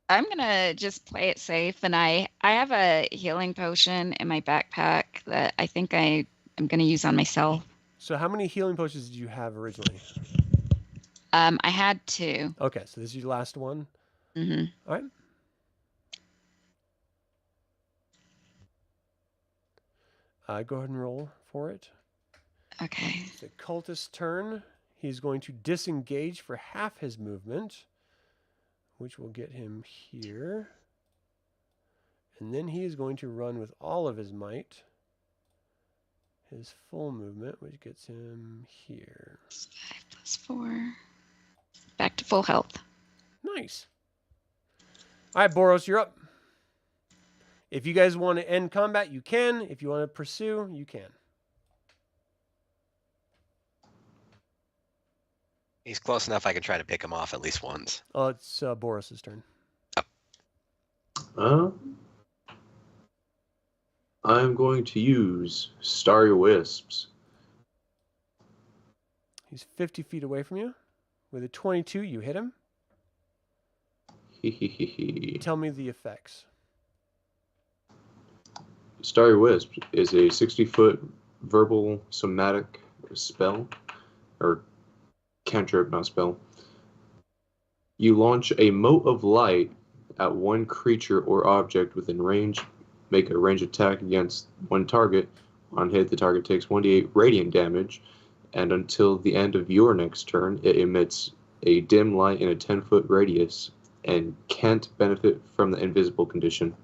I'm going to just play it safe. And I have a healing potion in my backpack that I think I am going to use on myself. So how many healing potions did you have originally? I had 2. Okay, so this is your last one? Mm-hmm. All right. Go ahead and roll for it. Okay. It's the cultist's turn. He's going to disengage for half his movement, which will get him here. And then he is going to run with all of his might. His full movement, which gets him here. 5 plus 4. Back to full health. Nice. All right, Boros, you're up. If you guys want to end combat, you can. If you want to pursue, you can. He's close enough I can try to pick him off at least once. Oh, it's Boros' turn. I'm going to use Starry Wisps. He's 50 feet away from you. With a 22, you hit him. Tell me the effects. Starry Wisp is a 60-foot verbal somatic spell, or cantrip, not spell. You launch a mote of light at one creature or object within range. Make a range attack against one target. On hit, the target takes 1d8 radiant damage, and until the end of your next turn, it emits a dim light in a 10-foot radius and can't benefit from the invisible condition.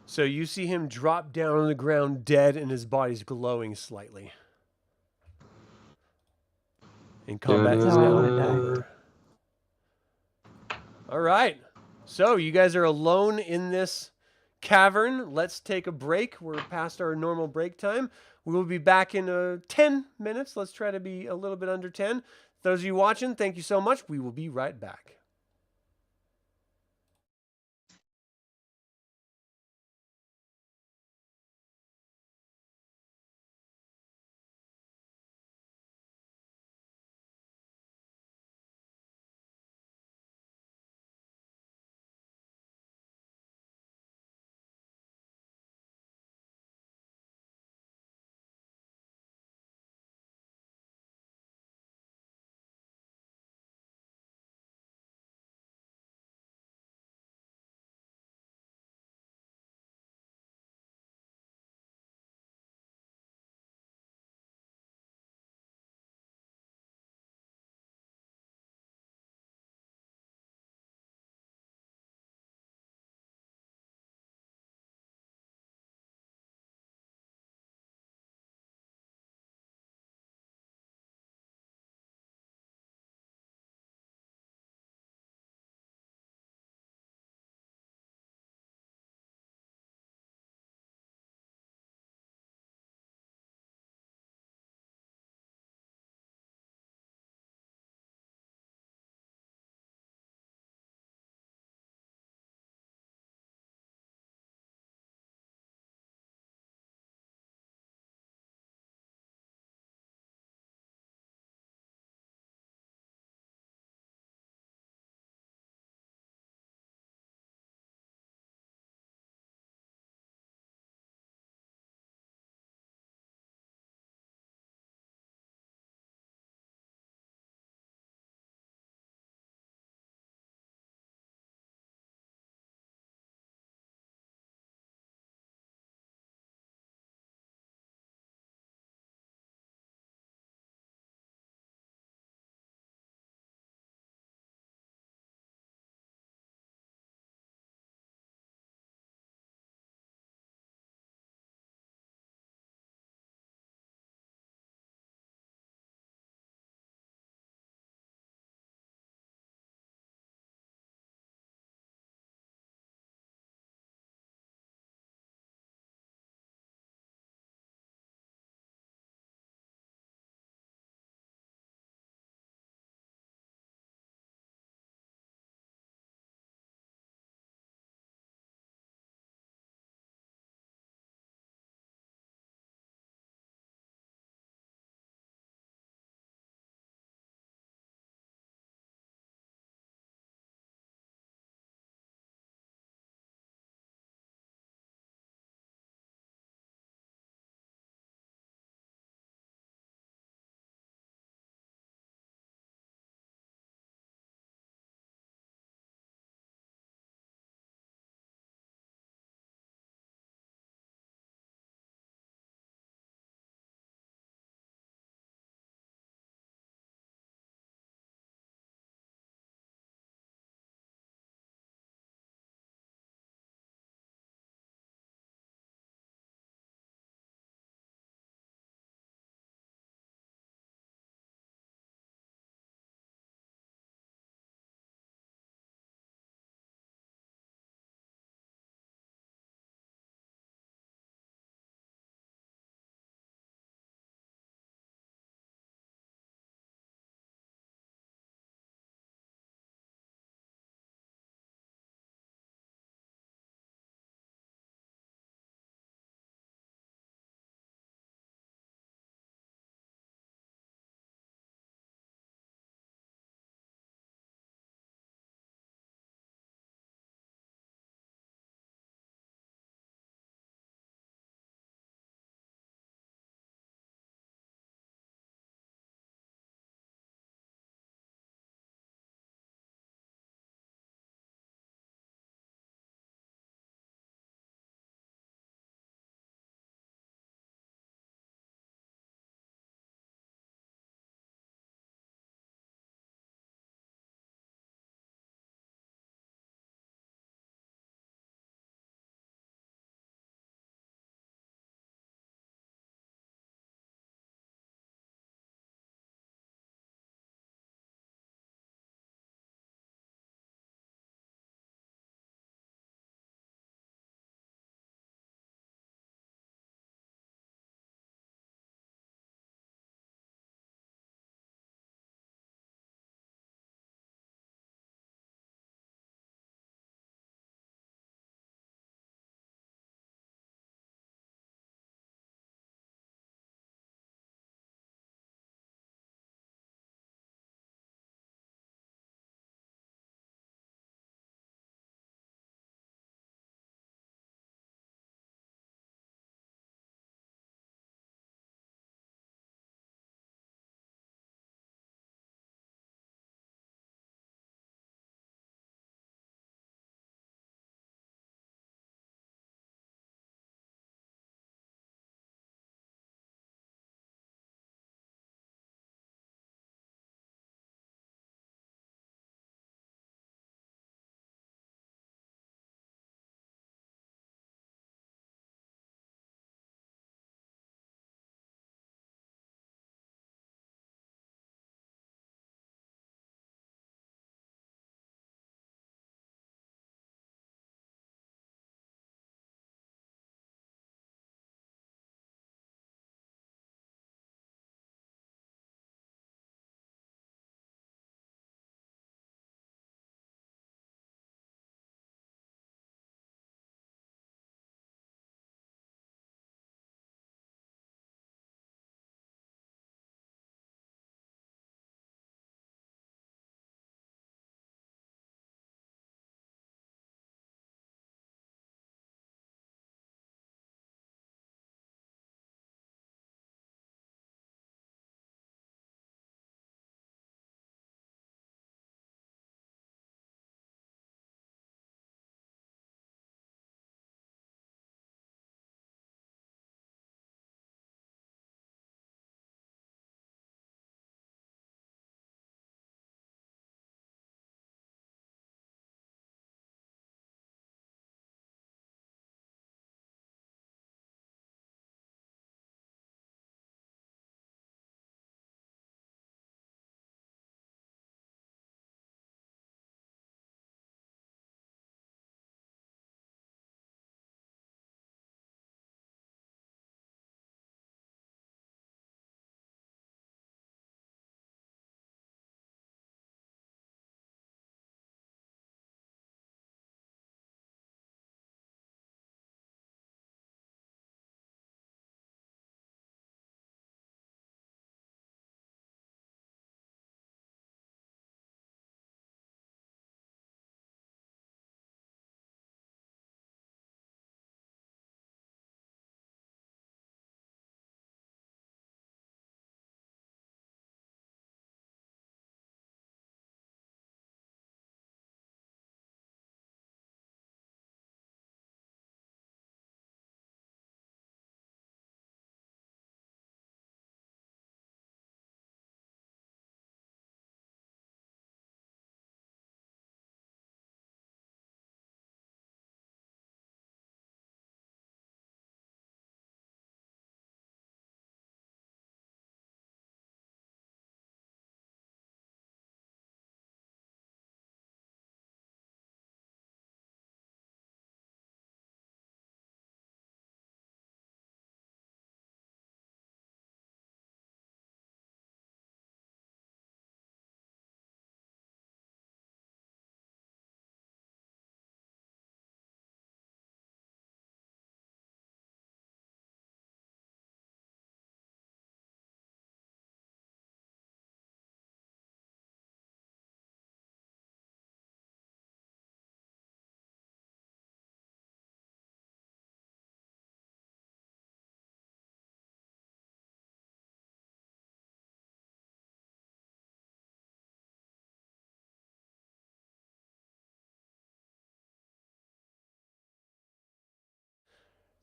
So you see him drop down on the ground dead and his body's glowing slightly. And combat is now over. All right. So you guys are alone in this cavern. Let's take a break. We're past our normal break time. We will be back in 10 minutes. Let's try to be a little bit under 10. Those of you watching, thank you so much. We will be right back.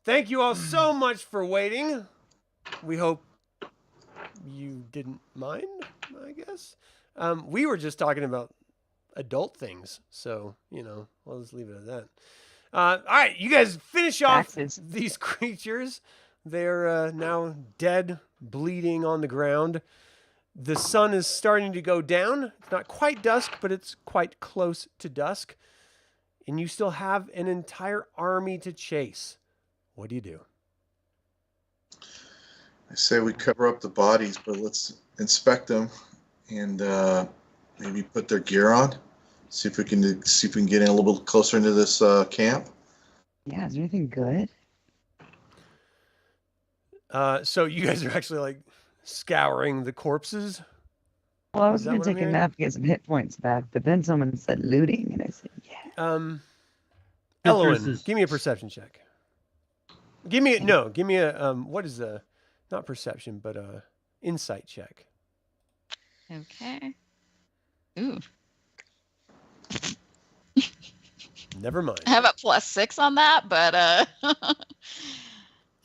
Thank you all so much for waiting. We hope you didn't mind, I guess. We were just talking about adult things, so, we'll just leave it at that. All right, you guys finish off these creatures. They're now dead, bleeding on the ground. The sun is starting to go down. It's not quite dusk, but it's quite close to dusk. And you still have an entire army to chase. What do you do? I say we cover up the bodies, but let's inspect them and maybe put their gear on. See if we can get in a little bit closer into this camp. Yeah, is there anything good? So you guys are actually like scouring the corpses? Well, I was going to take a nap to get some hit points back, but then someone said looting, and I said, yeah. Elowyn, give me a perception check. Give me a, what is not perception, but insight check. Okay. Ooh. Never mind. I have a +6 on that, but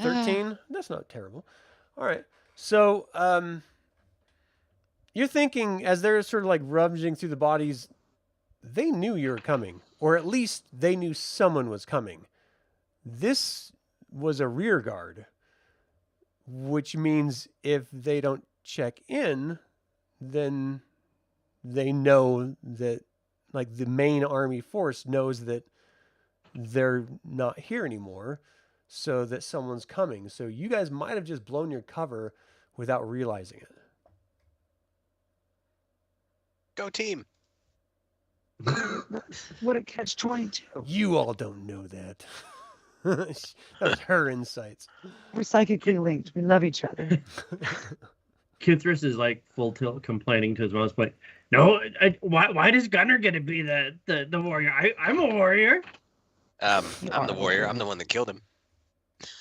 13? That's not terrible. All right. So, you're thinking as they're sort of like rummaging through the bodies, they knew you were coming, or at least they knew someone was coming. This was a rear guard, which means if they don't check in, then they know that, like, the main army force knows that they're not here anymore, so that someone's coming. So you guys might have just blown your cover without realizing it. Go team. What a catch-22. You all don't know that. That was her insights. We're psychically linked. We love each other. Kithris is like full tilt complaining to his mom's like, no, why does Gunnar get to be the warrior? I'm a warrior. I'm the warrior. I'm the one that killed him.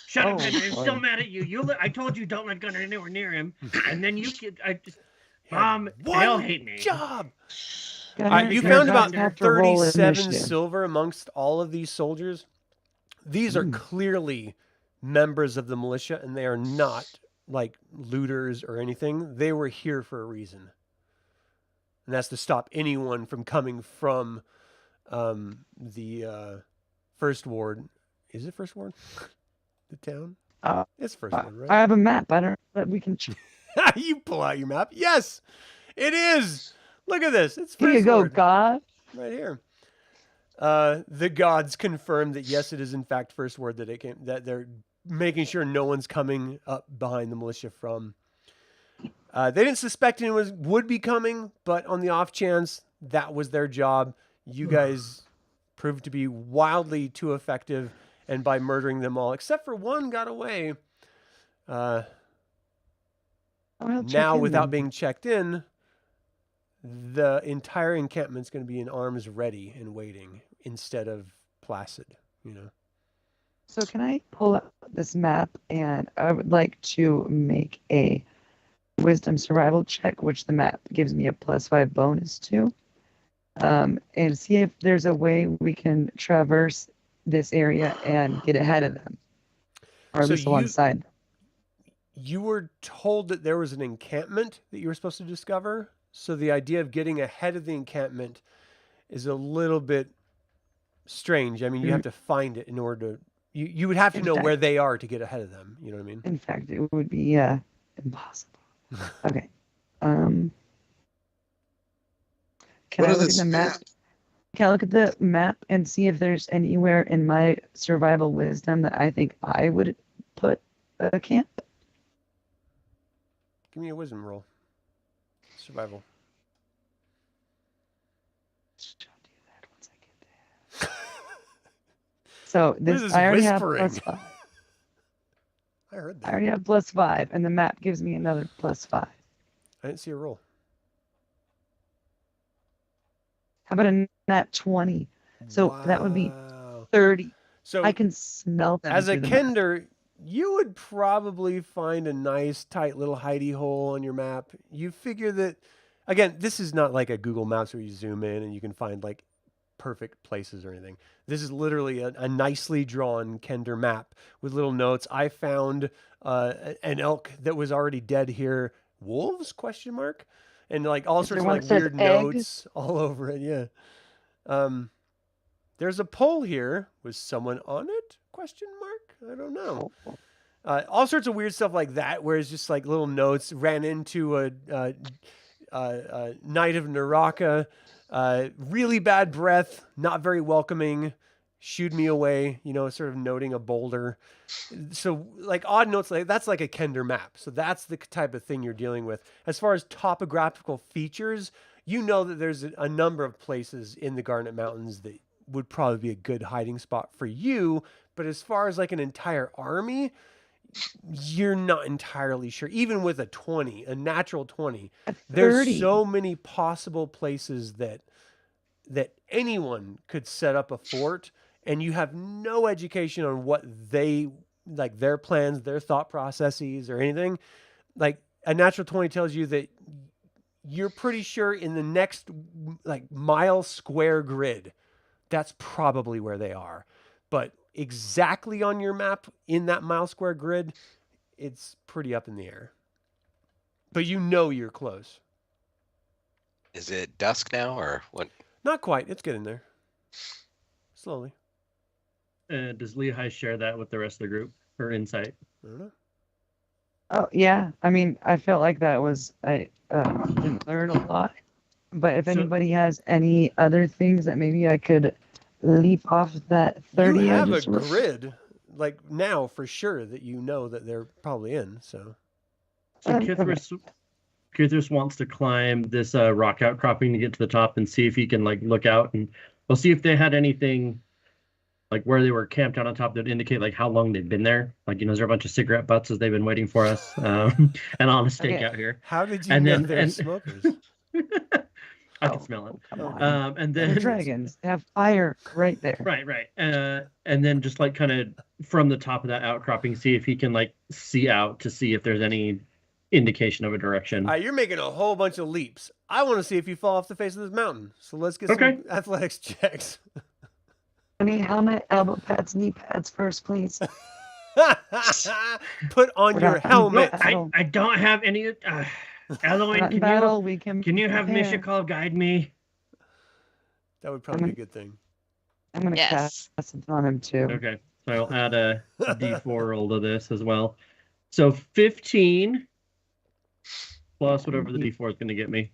Shut up, man. I'm still mad at you. I told you don't let Gunnar anywhere near him. And then Mom, they all hate me. Job. Gunnar, you you're found about about to have to roll 37 initiative. silver amongst all of these soldiers. These are clearly members of the militia, and they are not like looters or anything. They were here for a reason. And that's to stop anyone from coming from the First Ward. Is it First Ward? The town? It's First Ward, right? I have a map. I don't know that we can. You pull out your map. Yes, it is. Look at this. It's Here First you go, Ward. God. Right here. The gods confirm that yes, it is in fact First Word that they're making sure no one's coming up behind the militia from. They didn't suspect anyone would be coming, but on the off chance, that was their job. You guys proved to be wildly too effective, and by murdering them all, except for one, got away. Now, without being checked in, the entire encampment's going to be in arms ready and waiting instead of placid, So can I pull up this map, and I would like to make a wisdom survival check, which the map gives me a +5 bonus to, and see if there's a way we can traverse this area and get ahead of them, or at least alongside them. You were told that there was an encampment that you were supposed to discover. So the idea of getting ahead of the encampment is a little bit strange. I mean, you have to find it in order to... You would have to know where they are to get ahead of them. You know what I mean? In fact, it would be impossible. Okay. Can I look at the map? Can I look at the map and see if there's anywhere in my survival wisdom that I think I would put a camp? Give me a wisdom roll. Survival. I'll do that once I get there. So this I already whispering? have +5. I heard that. I already have +5, and the map gives me another +5. I didn't see a roll. How about a nat 20? So that would be 30. So I can smell them. as a through the map. Kender, you would probably find a nice, tight little hidey hole on your map. You figure that, again, this is not like a Google Maps where you zoom in and you can find like perfect places or anything. This is literally a nicely drawn Kender map with little notes. I found an elk that was already dead here. Wolves? Question mark. And like all sorts of like weird notes all over it. Yeah. There's a pole here. Was someone on it? Question mark. I don't know. All sorts of weird stuff like that, where it's just like little notes. Ran into a Knight of Naraka. Really bad breath. Not very welcoming. Shooed me away. You know, sort of noting a boulder. So like odd notes, like that's like a Kender map. So that's the type of thing you're dealing with. As far as topographical features, you know that there's a number of places in the Garnet Mountains that would probably be a good hiding spot for you. But as far as like an entire army, you're not entirely sure. Even with a natural 20, there's so many possible places that anyone could set up a fort, and you have no education on what they like, their plans, their thought processes, or anything. Like a natural 20 tells you that you're pretty sure in the next like mile square grid, that's probably where they are. But exactly on your map in that mile square grid, it's pretty up in the air. But you know you're close. Is it dusk now or what? Not quite. It's getting there. Slowly. Does Lehi share that with the rest of the group or insight? I don't know. Oh yeah, I mean, I felt like that was I didn't learn a lot. But if anybody has any other things that maybe I could leap off that 30, you have a grid like now for sure that you know that they're probably in. So Kithris wants to climb this rock outcropping to get to the top and see if he can like look out, and we'll see if they had anything like where they were camped out on top that would indicate like how long they've been there. Like, you know, is there a bunch of cigarette butts as they've been waiting for us and on a stake out here? How did you know they're smokers? I can smell it. And then the dragons have fire right there. Right. And then just like kind of from the top of that outcropping, see if he can like see out to see if there's any indication of a direction. You're making a whole bunch of leaps. I want to see if you fall off the face of this mountain. So let's get some athletics checks. Any helmet, elbow pads, knee pads first, please. Put on your helmet. I don't have any. Elowyn, can you have Mishakal guide me? That would probably be a good thing. I'm going to cast it on him too. Okay, so I'll add a D4 roll to this as well. So 15 plus whatever the D4 is going to get me.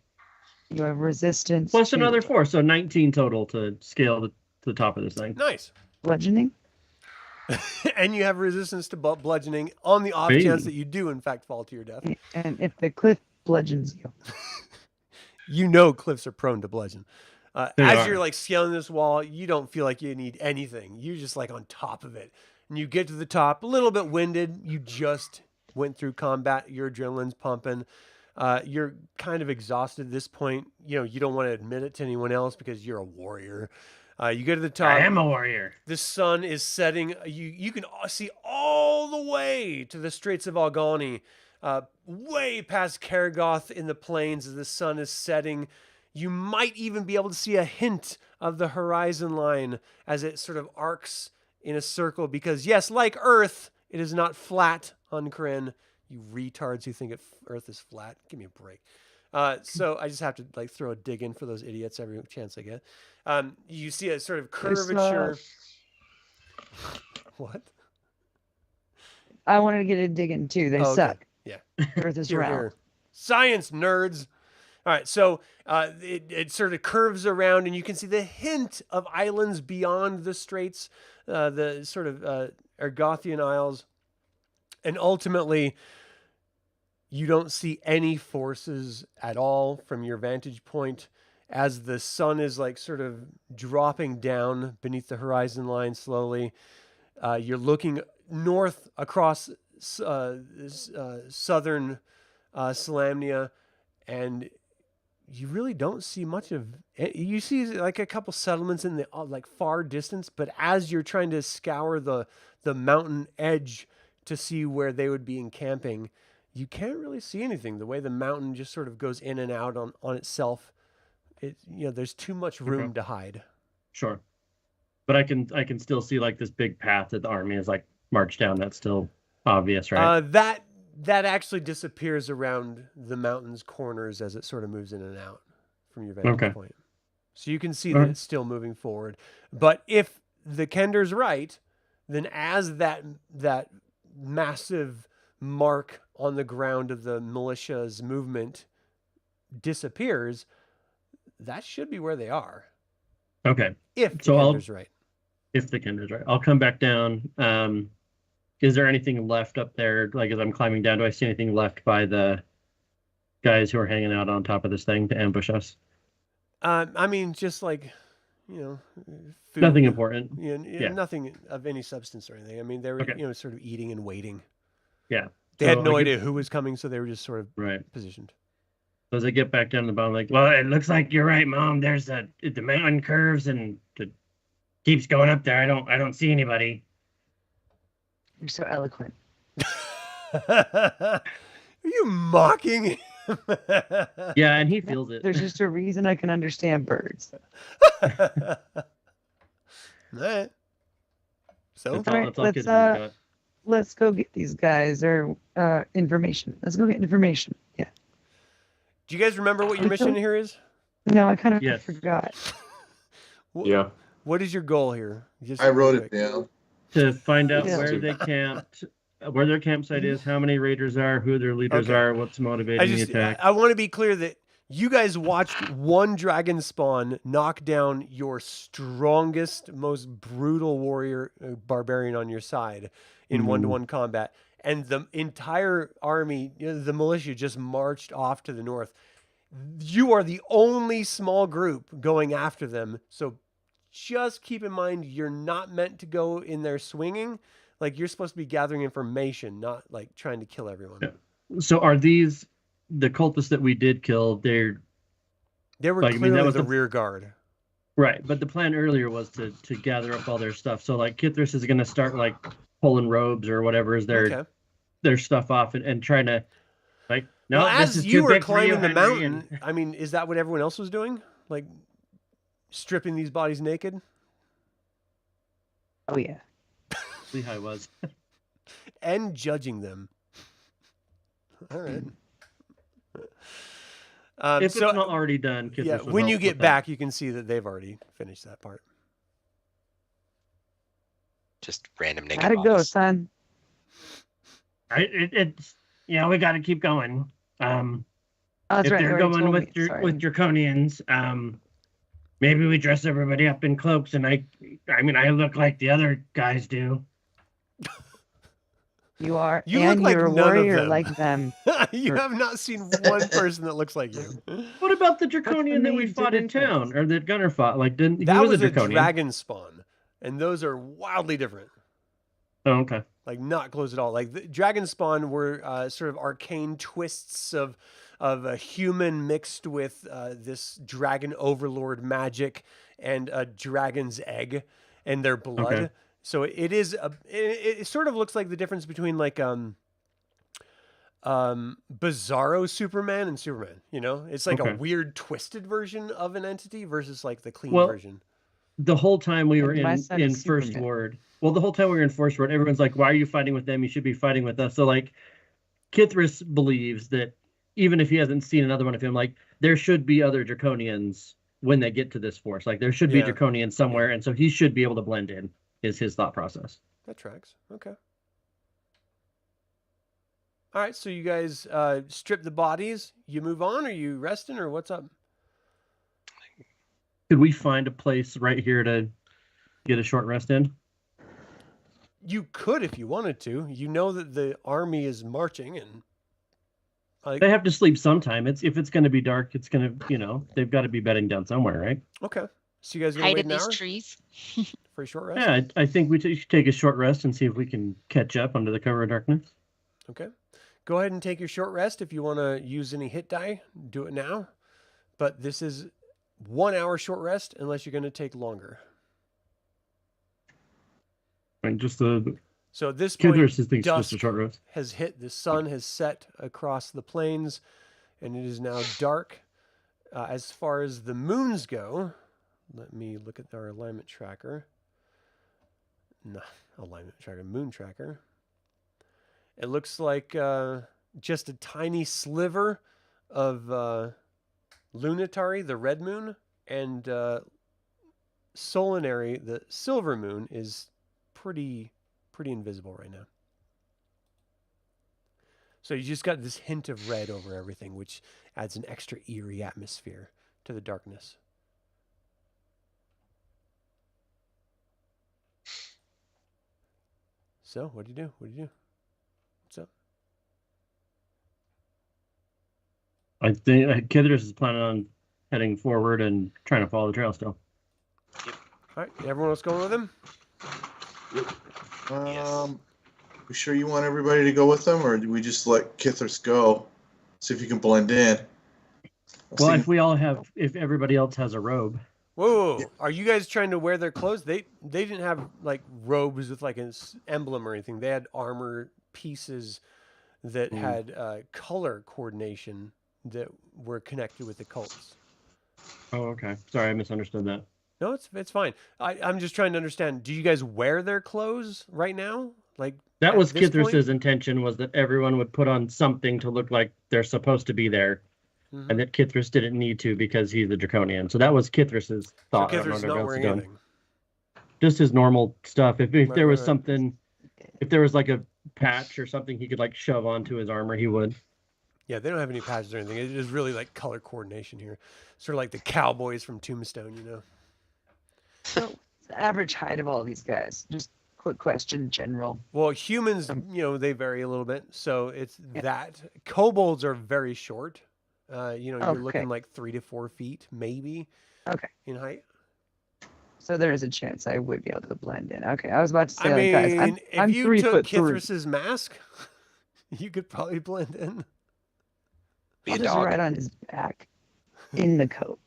You have resistance. Plus another 4, so 19 total to scale to the top of this thing. Nice. Bludgeoning. And you have resistance to bludgeoning on the off chance that you do in fact fall to your death. And if the cliff bludgeons you. You know cliffs are prone to bludgeon. As you're like scaling this wall, you don't feel like you need anything. You're just like on top of it. And you get to the top, a little bit winded. You just went through combat. Your adrenaline's pumping. You're kind of exhausted at this point. You know, you don't want to admit it to anyone else because you're a warrior. You get to the top. I am a warrior. The sun is setting. You can see all the way to the Straits of Algani, way past Karagoth in the plains as the sun is setting. You might even be able to see a hint of the horizon line as it sort of arcs in a circle because, yes, like Earth, it is not flat on Kryn. You retards who think Earth is flat. Give me a break. So I just have to like throw a dig in for those idiots every chance I get. You see a sort of curvature. What? I wanted to get a dig in too. They suck. Yeah. Earth is round. Science nerds. All right, so it sort of curves around, and you can see the hint of islands beyond the straits, the sort of Argothian Isles, and ultimately, you don't see any forces at all from your vantage point as the sun is like sort of dropping down beneath the horizon line slowly. You're looking north across southern Salamnia, and you really don't see much of it. You see like a couple settlements in the like far distance, but as you're trying to scour the mountain edge to see where they would be encamping, you can't really see anything. The way the mountain just sort of goes in and out on itself, there's too much room to hide. Sure. But I can still see like this big path that the army is like marched down. That's still obvious, right? That actually disappears around the mountain's corners as it sort of moves in and out from your vantage point. So you can see that it's still moving forward. But if the Kender's right, then as that massive mark on the ground of the militia's movement disappears, that should be where they are. Okay. If the Kender's right. If the Kender's right. I'll come back down. Is there anything left up there? Like as I'm climbing down, do I see anything left by the guys who are hanging out on top of this thing to ambush us? I mean, just like, food. Nothing important. Yeah, nothing of any substance or anything. I mean, they were, sort of eating and waiting. Yeah. They had no idea who was coming, so they were just sort of positioned. So as I get back down to the bottom, like, well, it looks like you're right, Mom. There's the mountain curves and it keeps going up there. I don't see anybody. You're so eloquent. Are you mocking him? Yeah, and he feels it. There's just a reason I can understand birds. All right. So let's go get these guys or information. Let's go get information. Yeah. Do you guys remember what your mission here is? No, I kind of forgot. Yeah. What is your goal here? I wrote it down. To find out where they camped, where their campsite is, how many raiders are, who their leaders are, what's motivating the attack. I want to be clear that you guys watched one dragon spawn knock down your strongest, most brutal warrior, barbarian on your side in one-to-one combat. And the entire army, the militia, just marched off to the north. You are the only small group going after them. So just keep in mind, you're not meant to go in there swinging. Like, you're supposed to be gathering information, not like trying to kill everyone. Yeah. So are these the cultists that we did kill? They were like, clearly that was the rear guard. Right. But the plan earlier was to gather up all their stuff. So like Kithris is going to start like pulling robes or whatever is their stuff off and trying to like, no, well, this as is you too were big for you, climbing the Henry, mountain, I mean, is that what everyone else was doing? Like stripping these bodies naked? Oh yeah. Lehigh was. And judging them. All right. If it's not already done, when you get back, you can see that they've already finished that part. Just random naked How'd it go, bodies. son? It's we got to keep going. Oh, that's if right, they're going with Draconians, maybe we dress everybody up in cloaks, and I look like the other guys do. You are, you and look like you're a none of warrior them. like them. You have not seen one person that looks like you. What about the Draconian that we fought in town, or that Gunnar fought? Like, he that was a a Draconian. dragon spawn, and those are wildly different. Oh, okay. Like, not close at all. Like, the dragon spawn were sort of arcane twists of a human mixed with this dragon overlord magic and a dragon's egg and their blood. Okay. So it sort of looks like the difference between like Bizarro Superman and Superman. It's like a weird twisted version of an entity versus like the clean version. The whole time we were in First Superman. Ward. Well, the whole time we were in First Ward, everyone's like, "Why are you fighting with them? You should be fighting with us." So like, Kithris believes that even if he hasn't seen another one of him, like there should be other Draconians when they get to this force. Like there should be Draconians somewhere, and so he should be able to blend in. Is his thought process. That tracks. Okay. All right, so you guys strip the bodies. You move on, or you resting, or what's up? Could we find a place right here to get a short rest in? You could if you wanted to. You know that the army is marching, and they have to sleep sometime. If it's going to be dark, it's going to, they've got to be bedding down somewhere, right? Okay. So you guys gonna Hide wait in an these hour trees. for a short rest? Yeah, I think we should take a short rest and see if we can catch up under the cover of darkness. Okay. Go ahead and take your short rest. If you want to use any hit die, do it now. But this is 1 hour short rest unless you're going to take longer. And just so at this point, just a short rest. has hit. The sun has set across the plains, and it is now dark. As far as the moons go, Let me look at our alignment tracker. No, alignment tracker, moon tracker. It looks like just a tiny sliver of Lunitary, the red moon, and Solinary, the silver moon, is pretty invisible right now. So you just got this hint of red over everything, which adds an extra eerie atmosphere to the darkness. So, what do you do? What's up? I think Kidris is planning on heading forward and trying to follow the trail still. All right, everyone else going with him? Yes. We sure you want everybody to go with them, or do we just let Kithris go? See if you can blend in. Well, if everybody else has a robe. Whoa. Are you guys trying to wear their clothes? They didn't have like robes with like an emblem or anything. They had armor pieces that had color coordination that were connected with the cults. Oh, okay. Sorry, I misunderstood that. No, it's fine. I'm just trying to understand. Do you guys wear their clothes right now? Like That was this point? Kithris's intention, was that everyone would put on something to look like they're supposed to be there, and that Kithris didn't need to because he's a draconian. So that was Kithris's thought. So Kithris is not wearing anything. Just his normal stuff. If there was something, if there was like a patch or something he could like shove onto his armor, he would. Yeah, they don't have any patches or anything. It is really like color coordination here. Sort of like the cowboys from Tombstone, you know. So, what's the average height of all these guys? Just quick question, general. Well, humans, they vary a little bit. So it's that. Kobolds are very short. You're looking like 3 to 4 feet, maybe. Okay. In height. So there is a chance I would be able to blend in. Okay, I was about to say, I mean, guys, I'm if you 3 took foot 3. Kithris's mask, you could probably blend in. Be I'll a just dog. ride on his back in the coat.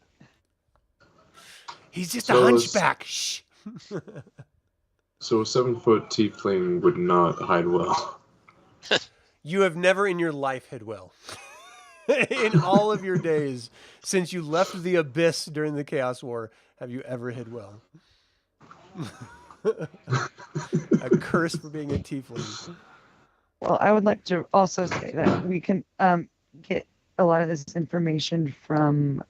He's just So a is- hunchback. Shh. So a 7-foot tiefling would not hide well. You have never in your life hid well. In all of your days since you left the abyss during the Chaos War, have you ever hid well? A curse for being a tiefling. Well, I would like to also say that we can get a lot of this information from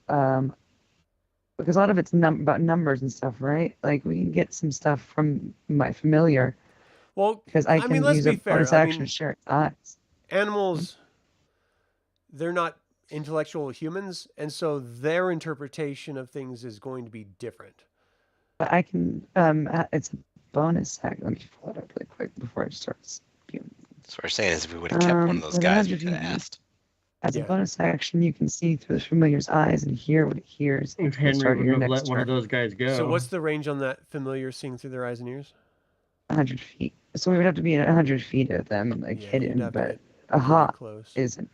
because a lot of it's about numbers and stuff, right? Like we can get some stuff from my familiar. Well, because I can let's use be a fair. bonus action to share its eyes. Animals, they're not intellectual humans, and so their interpretation of things is going to be different. But I can it's a bonus action. Let me pull it up really quick before I start spewing. So what we're saying is if we would have kept one of those with guys, we 100 could have units, asked. As Yeah. a bonus action, you can see through the familiar's eyes and hear what it hears. If at the Henry start of would your have next let one of turn. those guys go. So what's the range on that familiar seeing through their eyes and ears? 100 feet. So we would have to be at 100 feet of them, like Yeah, you'd hidden, have to but get a pretty hawk close. isn't.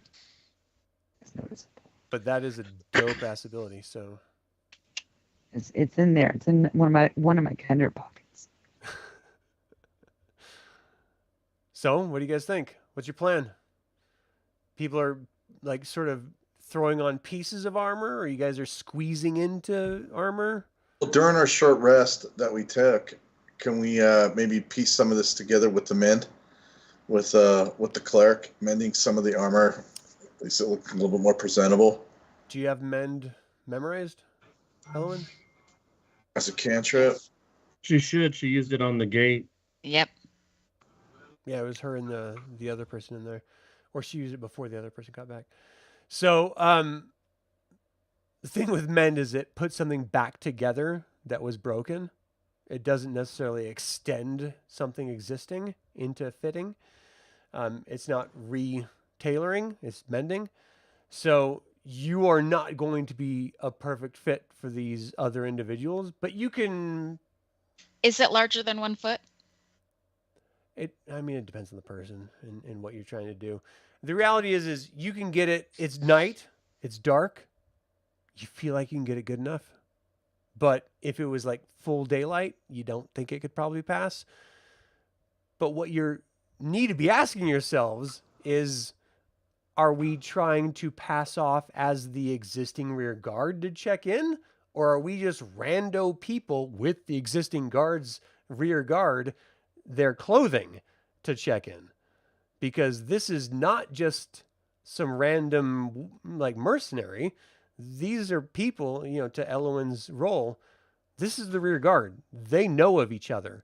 It's noticeable. But that is a dope ass ability. So It's in there. It's in one of my Kender pockets. So, what do you guys think? What's your plan? People are like sort of throwing on pieces of armor, or you guys are squeezing into armor? Well, during our short rest that we took, can we maybe piece some of this together with the mend, with the cleric, mending some of the armor, at least it looks a little bit more presentable Do you have mend memorized, Elowyn? as a cantrip? She should. She used it on the gate. Yep. Yeah, it was her and the other person in there, or she used it before the other person got back. So, the thing with mend is it puts something back together that was broken. It doesn't necessarily extend something existing into fitting. It's not re-tailoring, it's mending. So you are not going to be a perfect fit for these other individuals, but you can... Is it larger than 1 foot? It depends on the person and what you're trying to do. The reality is you can get it. It's night. It's dark. You feel like you can get it good enough. But if it was like full daylight, you don't think it could probably pass. But what you need to be asking yourselves is, are we trying to pass off as the existing rear guard to check in? or are we just rando people with the existing guards, rear guard, their clothing to check in? Because this is not just some random like mercenary. These are people, to Elowyn's role. This is the rear guard. They know of each other.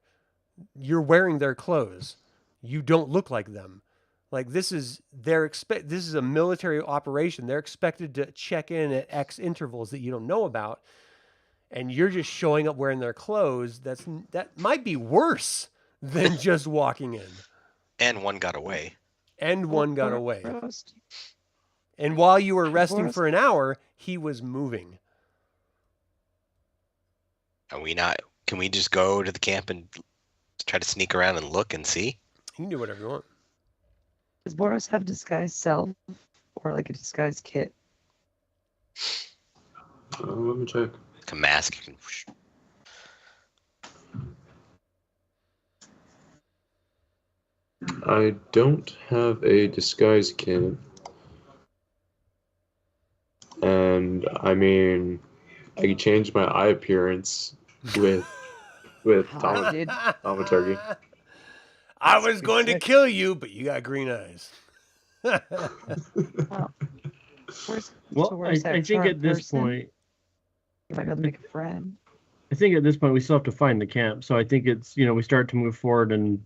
You're wearing their clothes. You don't look like them. Like this is this is a military operation. They're expected to check in at X intervals that you don't know about, and you're just showing up wearing their clothes. That might be worse than just walking in. And one got away. And one got away. And while you were resting for an hour, he was moving. Can we just go to the camp and try to sneak around and look and see? You can do whatever you want. Does Boros have disguise self or like a disguise kit? Let me check. Like a mask. You can... I don't have a disguise kit. And I mean, I can change my eye appearance with thaumaturgy. I was going to kill you, but you got green eyes. Well, I think at this point, you might be able to make a friend. I think at this point we still have to find the camp. So I think it's, we start to move forward and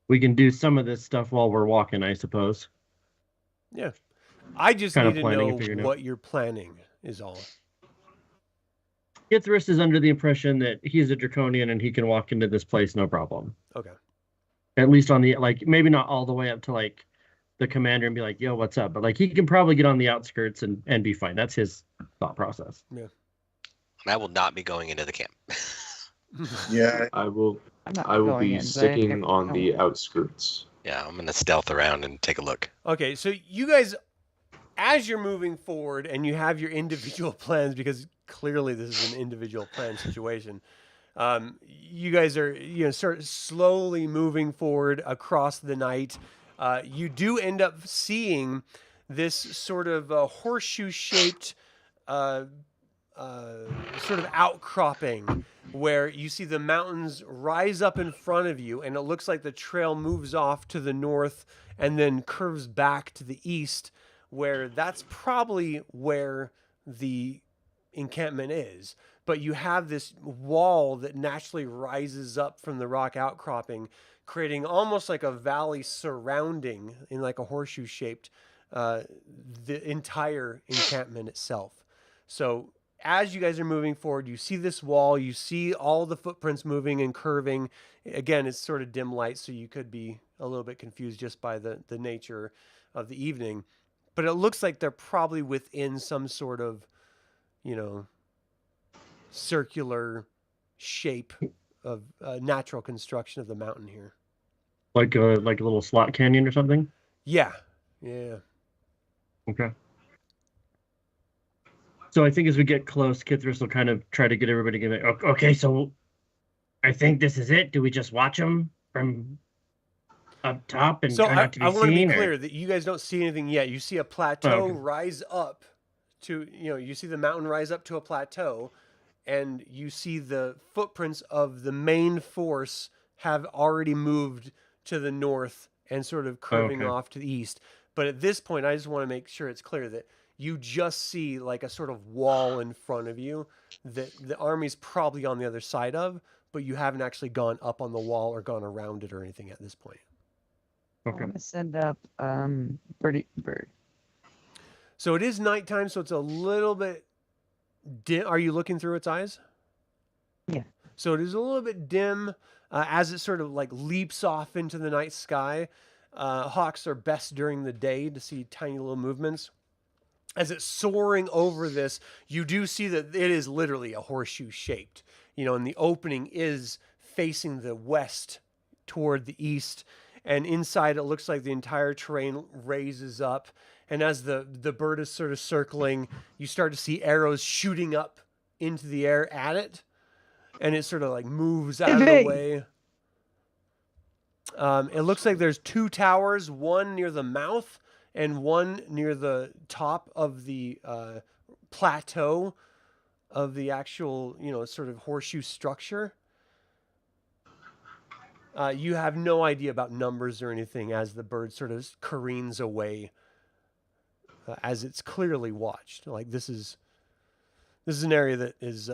we can do some of this stuff while we're walking, I suppose. Yeah. I just Kind need of to planning know what you're planning is all. Githris is under the impression that he's a draconian and he can walk into this place no problem. Okay. At least on the, maybe not all the way up to, the commander and be like, yo, what's up? But, he can probably get on the outskirts and be fine. That's his thought process. Yeah. And I will not be going into the camp. Yeah. I will going be in, but sticking I on the don't- outskirts. Yeah, I'm going to stealth around and take a look. Okay, so you guys, as you're moving forward and you have your individual plans, because clearly this is an individual plan situation, you guys are sort of slowly moving forward across the night. You do end up seeing this sort of horseshoe-shaped sort of outcropping where you see the mountains rise up in front of you, and it looks like the trail moves off to the north and then curves back to the east, where that's probably where the encampment is. But you have this wall that naturally rises up from the rock outcropping, creating almost like a valley surrounding, in like a horseshoe shaped, the entire encampment itself. So as you guys are moving forward, you see this wall, you see all the footprints moving and curving. Again, it's sort of dim light, so you could be a little bit confused just by the nature of the evening. But it looks like they're probably within some sort of, circular shape of natural construction of the mountain here. Like a little slot canyon or something? Yeah. Okay. So I think as we get close, Kithris will kind of try to get everybody to get okay, so I think this is it. Do we just watch them from up top and try not to be I want to be seen, clear that you guys don't see anything yet. You see a plateau Okay. rise up to, you see the mountain rise up to a plateau, and you see the footprints of the main force have already moved to the north and sort of curving Okay. off to the east. But at this point, I just want to make sure it's clear that you just see like a sort of wall in front of you that the army's probably on the other side of, but you haven't actually gone up on the wall or gone around it or anything at this point. I'm Okay. gonna send up Birdie Bird. So it is nighttime, so it's a little bit dim. Are you looking through its eyes? Yeah. So it is a little bit dim as it sort of like leaps off into the night sky. Hawks are best during the day to see tiny little movements. As it's soaring over this, you do see that it is literally a horseshoe shaped, and the opening is facing the west toward the east. And inside, it looks like the entire terrain raises up. And as the bird is sort of circling, you start to see arrows shooting up into the air at it. And it sort of like moves out of the way. It looks like there's two towers, one near the mouth and one near the top of the plateau of the actual, sort of horseshoe structure. You have no idea about numbers or anything as the bird sort of careens away, as it's clearly watched. Like this is an area that is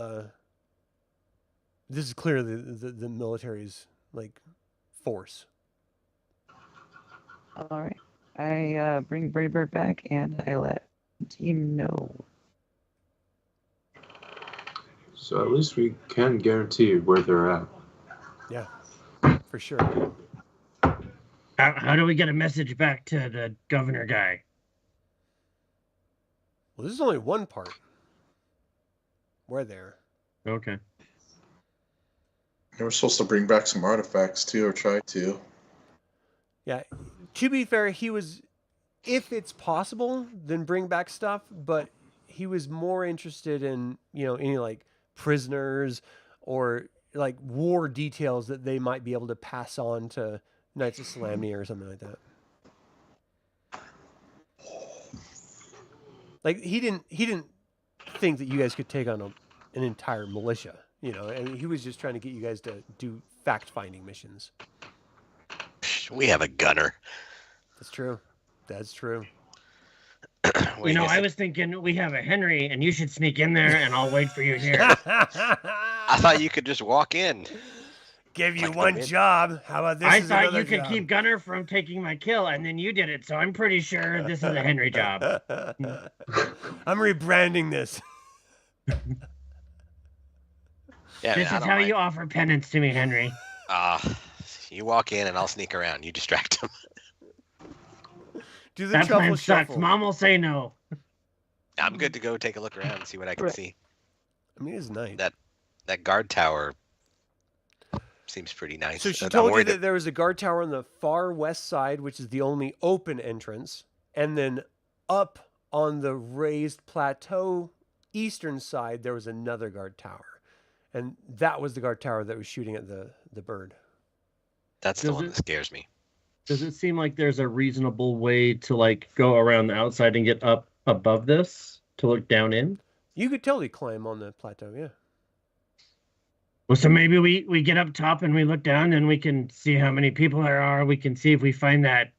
this is clearly the military's like force. All right. I bring Braybird back and I let the team know. So at least we can guarantee where they're at. Yeah, for sure. How do we get a message back to the governor guy? Well, this is only one part. We're there. Okay. They were supposed to bring back some artifacts too, or try to. Yeah. To be fair, he was, if it's possible, then bring back stuff, but he was more interested in, any like prisoners or like war details that they might be able to pass on to Knights of Solamnia or something like that. Like he didn't think that you guys could take on an entire militia, and he was just trying to get you guys to do fact-finding missions. We have a gunner. That's true. That's true. I was thinking we have a Henry, and you should sneak in there, and I'll wait for you here. I thought you could just walk in. Give you one job. How about this? I thought you could keep Gunnar from taking my kill, and then you did it, so I'm pretty sure this is a Henry job. I'm rebranding this. Yeah, this is how you offer penance to me, Henry. You walk in, and I'll sneak around. You distract him. Do the that truffle plan shuffle. sucks. Mom will say no. I'm good to go take a look around and see what I can see. I mean, it's nice. That guard tower seems pretty nice. So she told you that there was a guard tower on the far west side, which is the only open entrance, and then up on the raised plateau eastern side, there was another guard tower. And that was the guard tower that was shooting at the bird. That's the one that scares me. Does it seem like there's a reasonable way to like go around the outside and get up above this to look down in? You could totally climb on the plateau, yeah. Well, so maybe we get up top and we look down and we can see how many people there are. We can see if we find that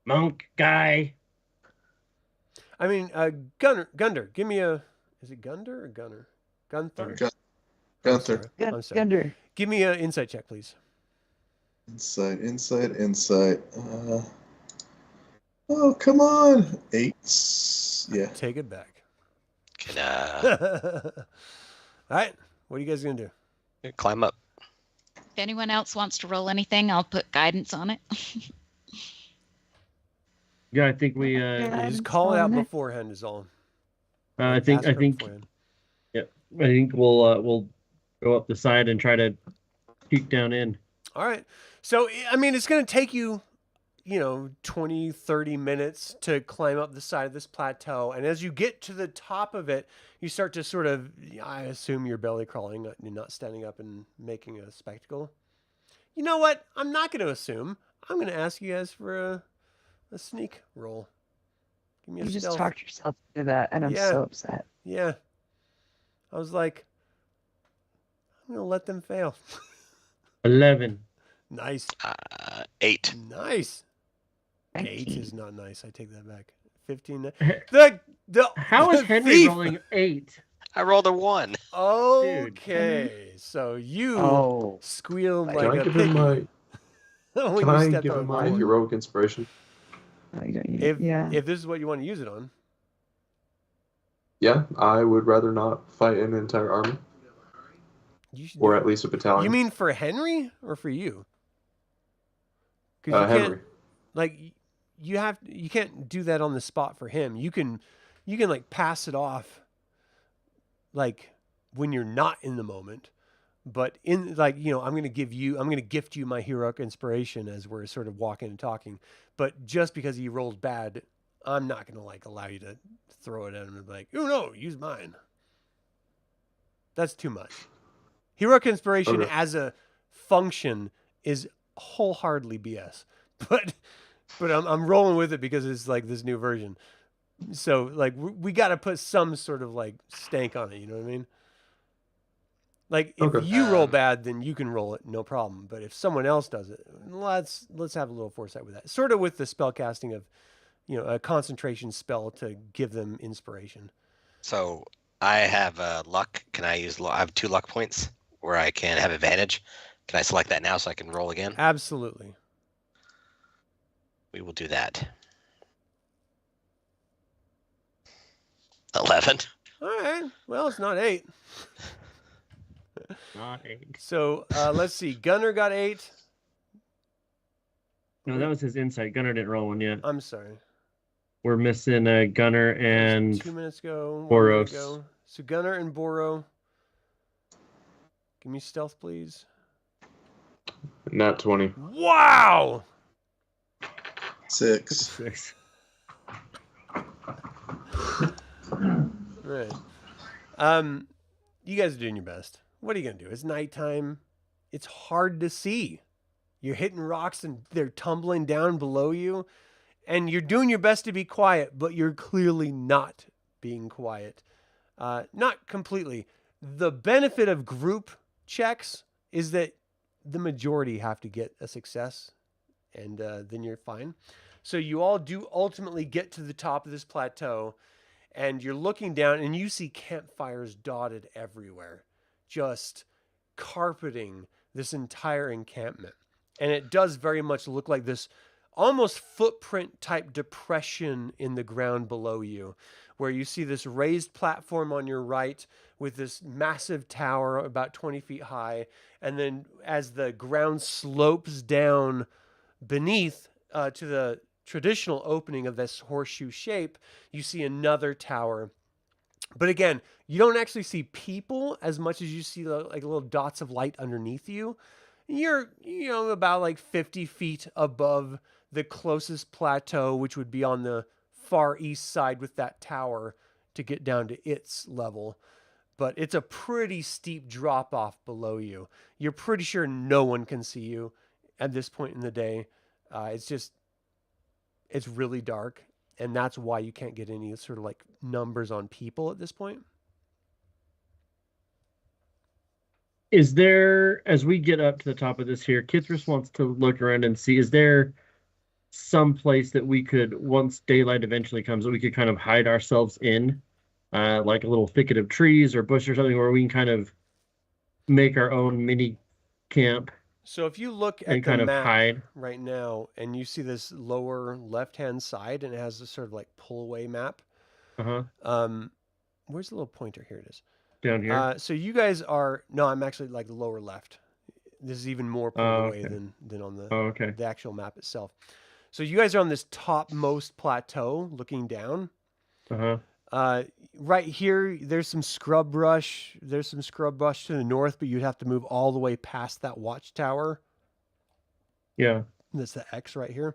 monk guy. I mean, Gunnar, give me a... Is it Gunnar or Gunnar? Gunther? Gunther. I'm sorry. Gunnar. Give me an insight check, please. Insight. Oh, come on. 8. Yeah. Take it back. Can All right. What are you guys going to do? climb up. If anyone else wants to roll anything, I'll put guidance on it. Yeah, I think we. You just call it out beforehand is all. I think. Yeah, I think we'll go up the side and try to peek down in. All right. So, I mean, it's going to take you, 20, 30 minutes to climb up the side of this plateau. And as you get to the top of it, you start to sort of, I assume you're belly crawling, you're not standing up and making a spectacle. You know what? I'm not going to assume. I'm going to ask you guys for a sneak roll. Give me a You stealth. just talked yourself into that, and I'm so upset. Yeah. I was like, I'm going to let them fail. 11. Nice. 8. Nice. 8 19. is not nice. I take that back. 15. How is Henry thief! rolling 8? I rolled a 1. Okay. So you squealed Can like Can I a give him piggy my? when Can you I stepped give on him my board. heroic inspiration? If this is what you want to use it on. Yeah, I would rather not fight an entire army, You should or do at it. least a battalion. You mean for Henry or for you? 'Cause you can't- Henry? Like you can't do that on the spot for him. You can like pass it off like when you're not in the moment. But in like, I'm going to gift you my heroic inspiration as we're sort of walking and talking. But just because he rolled bad, I'm not going to like allow you to throw it at him and be like, oh no, use mine. That's too much. Heroic inspiration Okay. as a function is wholeheartedly BS. But I'm rolling with it because it's like this new version. So like we got to put some sort of like stank on it. You know what I mean? Like if Okay. you roll bad, then you can roll it, no problem. But if someone else does it, let's have a little foresight with that. Sort of with the spell casting of, a concentration spell to give them inspiration. So I have luck. Can I use? I have 2 luck points where I can have advantage. Can I select that now so I can roll again? Absolutely. We will do that. 11. All right. Well, it's not 8. Not 8. So let's see. Gunnar got 8. No, that was his insight. Gunnar didn't roll one yet. I'm sorry. We're missing Gunnar and 2 minutes ago. 1 Boros. minute ago. So Gunnar and Boro. Give me stealth, please. Nat 20. Wow. 6. 6. Right. You guys are doing your best. What are you gonna do? It's nighttime. It's hard to see. You're hitting rocks and they're tumbling down below you, and you're doing your best to be quiet, but you're clearly not being quiet. Not completely. The benefit of group checks is that the majority have to get a success, and then you're fine. So you all do ultimately get to the top of this plateau, and you're looking down and you see campfires dotted everywhere, just carpeting this entire encampment. And it does very much look like this almost footprint type depression in the ground below you, where you see this raised platform on your right with this massive tower about 20 feet high. And then as the ground slopes down beneath to the traditional opening of this horseshoe shape, you see another tower. But again, you don't actually see people as much as you see like little dots of light underneath you. You're, about like 50 feet above the closest plateau, which would be on the far east side with that tower to get down to its level. But it's a pretty steep drop off below you. You're pretty sure no one can see you at this point in the day. It's really dark, and that's why you can't get any sort of like numbers on people at this point. Is there, as we get up to the top of this here, Kithris wants to look around and see, is there some place that we could, once daylight eventually comes, that we could kind of hide ourselves in, like a little thicket of trees or bush or something, where we can kind of make our own mini camp? So if you look at And the kind of map hide. right now, and you see this lower left-hand side, and it has this sort of like pull-away map. Where's the little pointer? Here it is. Down here? So you guys are... No, I'm actually like the lower left. This is even more pulled away okay. than on okay. the actual map itself. So you guys are on this topmost plateau looking down. Right here, there's some scrub brush. There's some scrub brush to the north, but you'd have to move all the way past that watchtower. Yeah. That's the X right here,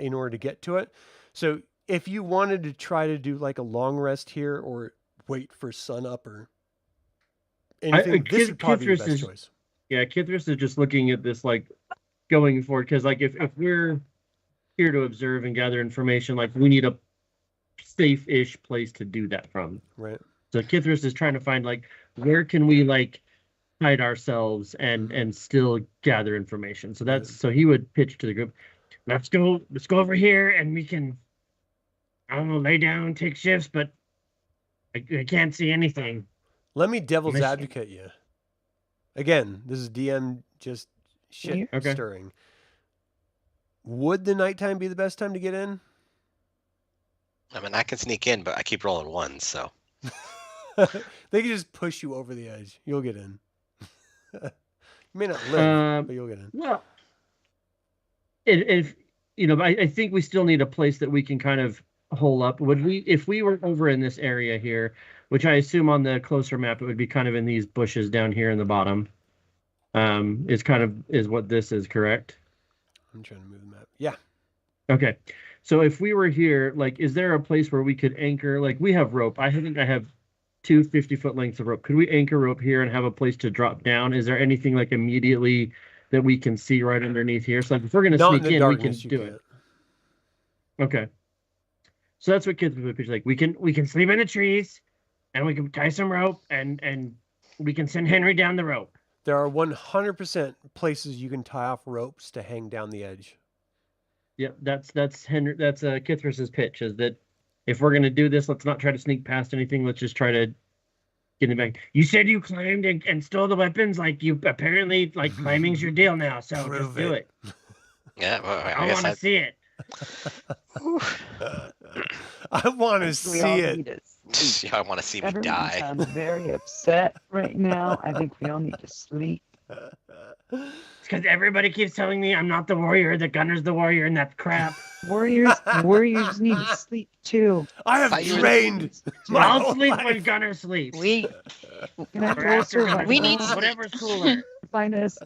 in order to get to it. So if you wanted to try to do like a long rest here or wait for sun up or anything, this would probably be the best choice. Yeah, Kithris is just looking at this, like, going forward, because, like, if we're here to observe and gather information, like, we need a safe-ish place to do that from. Right. So Kithris is trying to find, like, where can we, like, hide ourselves and still gather information. So that's so he would pitch to the group, let's go over here and we can, I don't know, lay down, take shifts, but I can't see anything. Let me devil's advocate you. Again, this is DM just shit stirring. Would the nighttime be the best time to get in? I mean, I can sneak in, but I keep rolling 1, so. They can just push you over the edge. You'll get in. You may not live, but you'll get in. Well, if I think we still need a place that we can kind of hole up. Would we, if we were over in this area here, which I assume on the closer map, it would be kind of in these bushes down here in the bottom. Is what this is, correct? I'm trying to move the map. Yeah. Okay. So if we were here, like, is there a place where we could anchor? Like, we have rope. I think I have 2 50-foot lengths of rope. Could we anchor rope here and have a place to drop down? Is there anything like immediately that we can see right underneath here? So like, if we're going to sneak in, we can do it. Okay. So that's what kids would picture. Like we can sleep in the trees, and we can tie some rope, and we can send Henry down the rope. There are 100% places you can tie off ropes to hang down the edge. Yep, that's Henry. That's Kithris's pitch is that if we're gonna do this, let's not try to sneak past anything. Let's just try to get it back. You said you climbed and stole the weapons. Like you apparently like climbing's your deal now. So Prove just do it. Yeah, well, I want to see it. I want to We see all it. need to sleep. I want to see me Everyone die. sounds very upset right now. I think we all need to sleep. It's because everybody keeps telling me I'm not the warrior, that Gunnar's the warrior, and that's crap. Warriors need to sleep too. I have Thought you were- trained my I'll whole sleep life. when Gunnar sleeps. We Can I Or roll after Gunnar survival? We need sleeps, whatever's cooler. Find us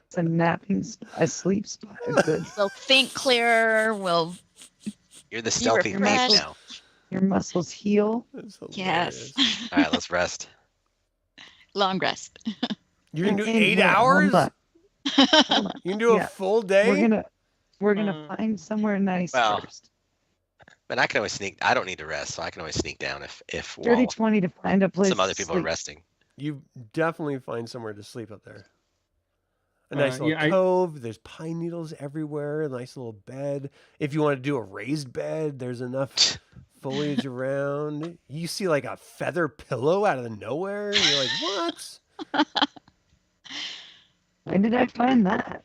a sleep spot. A good. will think clearer. We'll You're the stealthy thief refreshed. now. Your muscles heal. That's yes. hilarious. All right, let's rest. Long rest. You're going to do And 8 wait, hours? Hold on. Hold on. You can do a Yeah. full day? We're gonna find somewhere nice Well, first. But I can always sneak. I don't need to rest, so I can always sneak down if Dirty while 20 to find a place. some other to people are sleep. resting. You definitely find somewhere to sleep up there. A nice little yeah, cove. There's pine needles everywhere. A nice little bed. If you want to do a raised bed, there's enough foliage around. You see like a feather pillow out of nowhere. And you're like, what? When did I find that?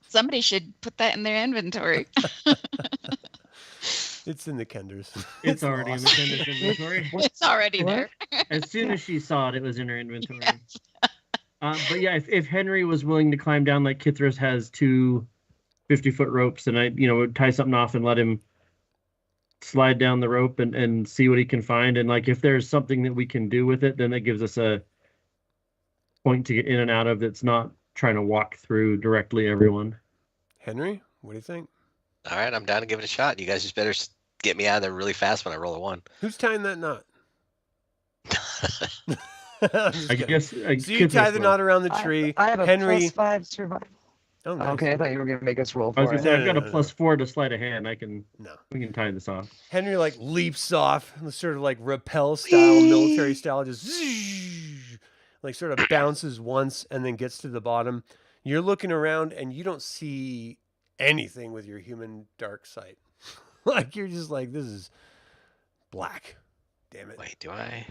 Somebody should put that in their inventory. It's in the Kenders. It's already in the lost. Kender's inventory. It's already What? there. As soon as she saw it, it was in her inventory. But yeah, if Henry was willing to climb down like Kithris has two 50-foot ropes, then I would tie something off and let him slide down the rope and see what he can find. And like if there's something that we can do with it, then that gives us a point to get in and out of that's not trying to walk through directly everyone. Henry, what do you think? All right, I'm down to give it a shot. You guys just better get me out of there really fast when I roll a 1. Who's tying that knot? I'm just I kidding. guess So you tie the knot around the tree. I have a Henry. +5 survival. Oh, nice. Okay, I thought you were gonna make us roll I was for gonna it. say I've No, got no, a no. +4 to sleight of hand. No. We can tie this off. Henry like leaps off, sort of like rappel style, military style, just zzzz, like sort of bounces once and then gets to the bottom. You're looking around and you don't see anything with your human dark sight. Like you're just like, this is black. Damn it. Wait, do I?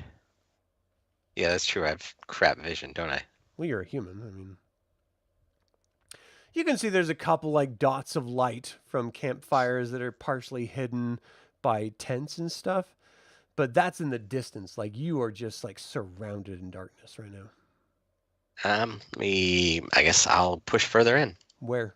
Yeah, that's true. I have crap vision, don't I? Well, you're a human. I mean, you can see there's a couple like dots of light from campfires that are partially hidden by tents and stuff, but that's in the distance. Like you are just like surrounded in darkness right now. I guess I'll push further in. Where?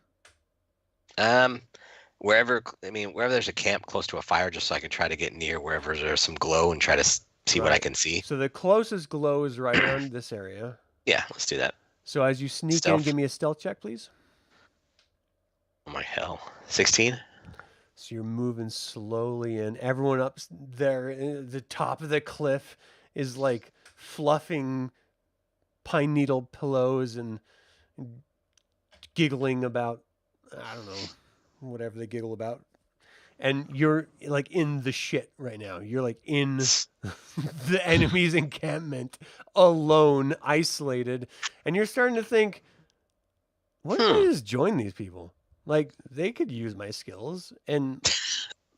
Wherever there's a camp close to a fire, just so I can try to get near wherever there's some glow and try to see what I Right. can see. So the closest glow is right around this area. Yeah, let's do that. So as you sneak in, Stealth. give me a stealth check, please. Oh my hell. 16? So you're moving slowly in. Everyone up there at the top of the cliff is like fluffing pine needle pillows and giggling about, I don't know, whatever they giggle about. And you're like in the shit right now. You're like in the enemy's encampment, alone, isolated. And you're starting to think, what if I just join these people? Like, they could use my skills. And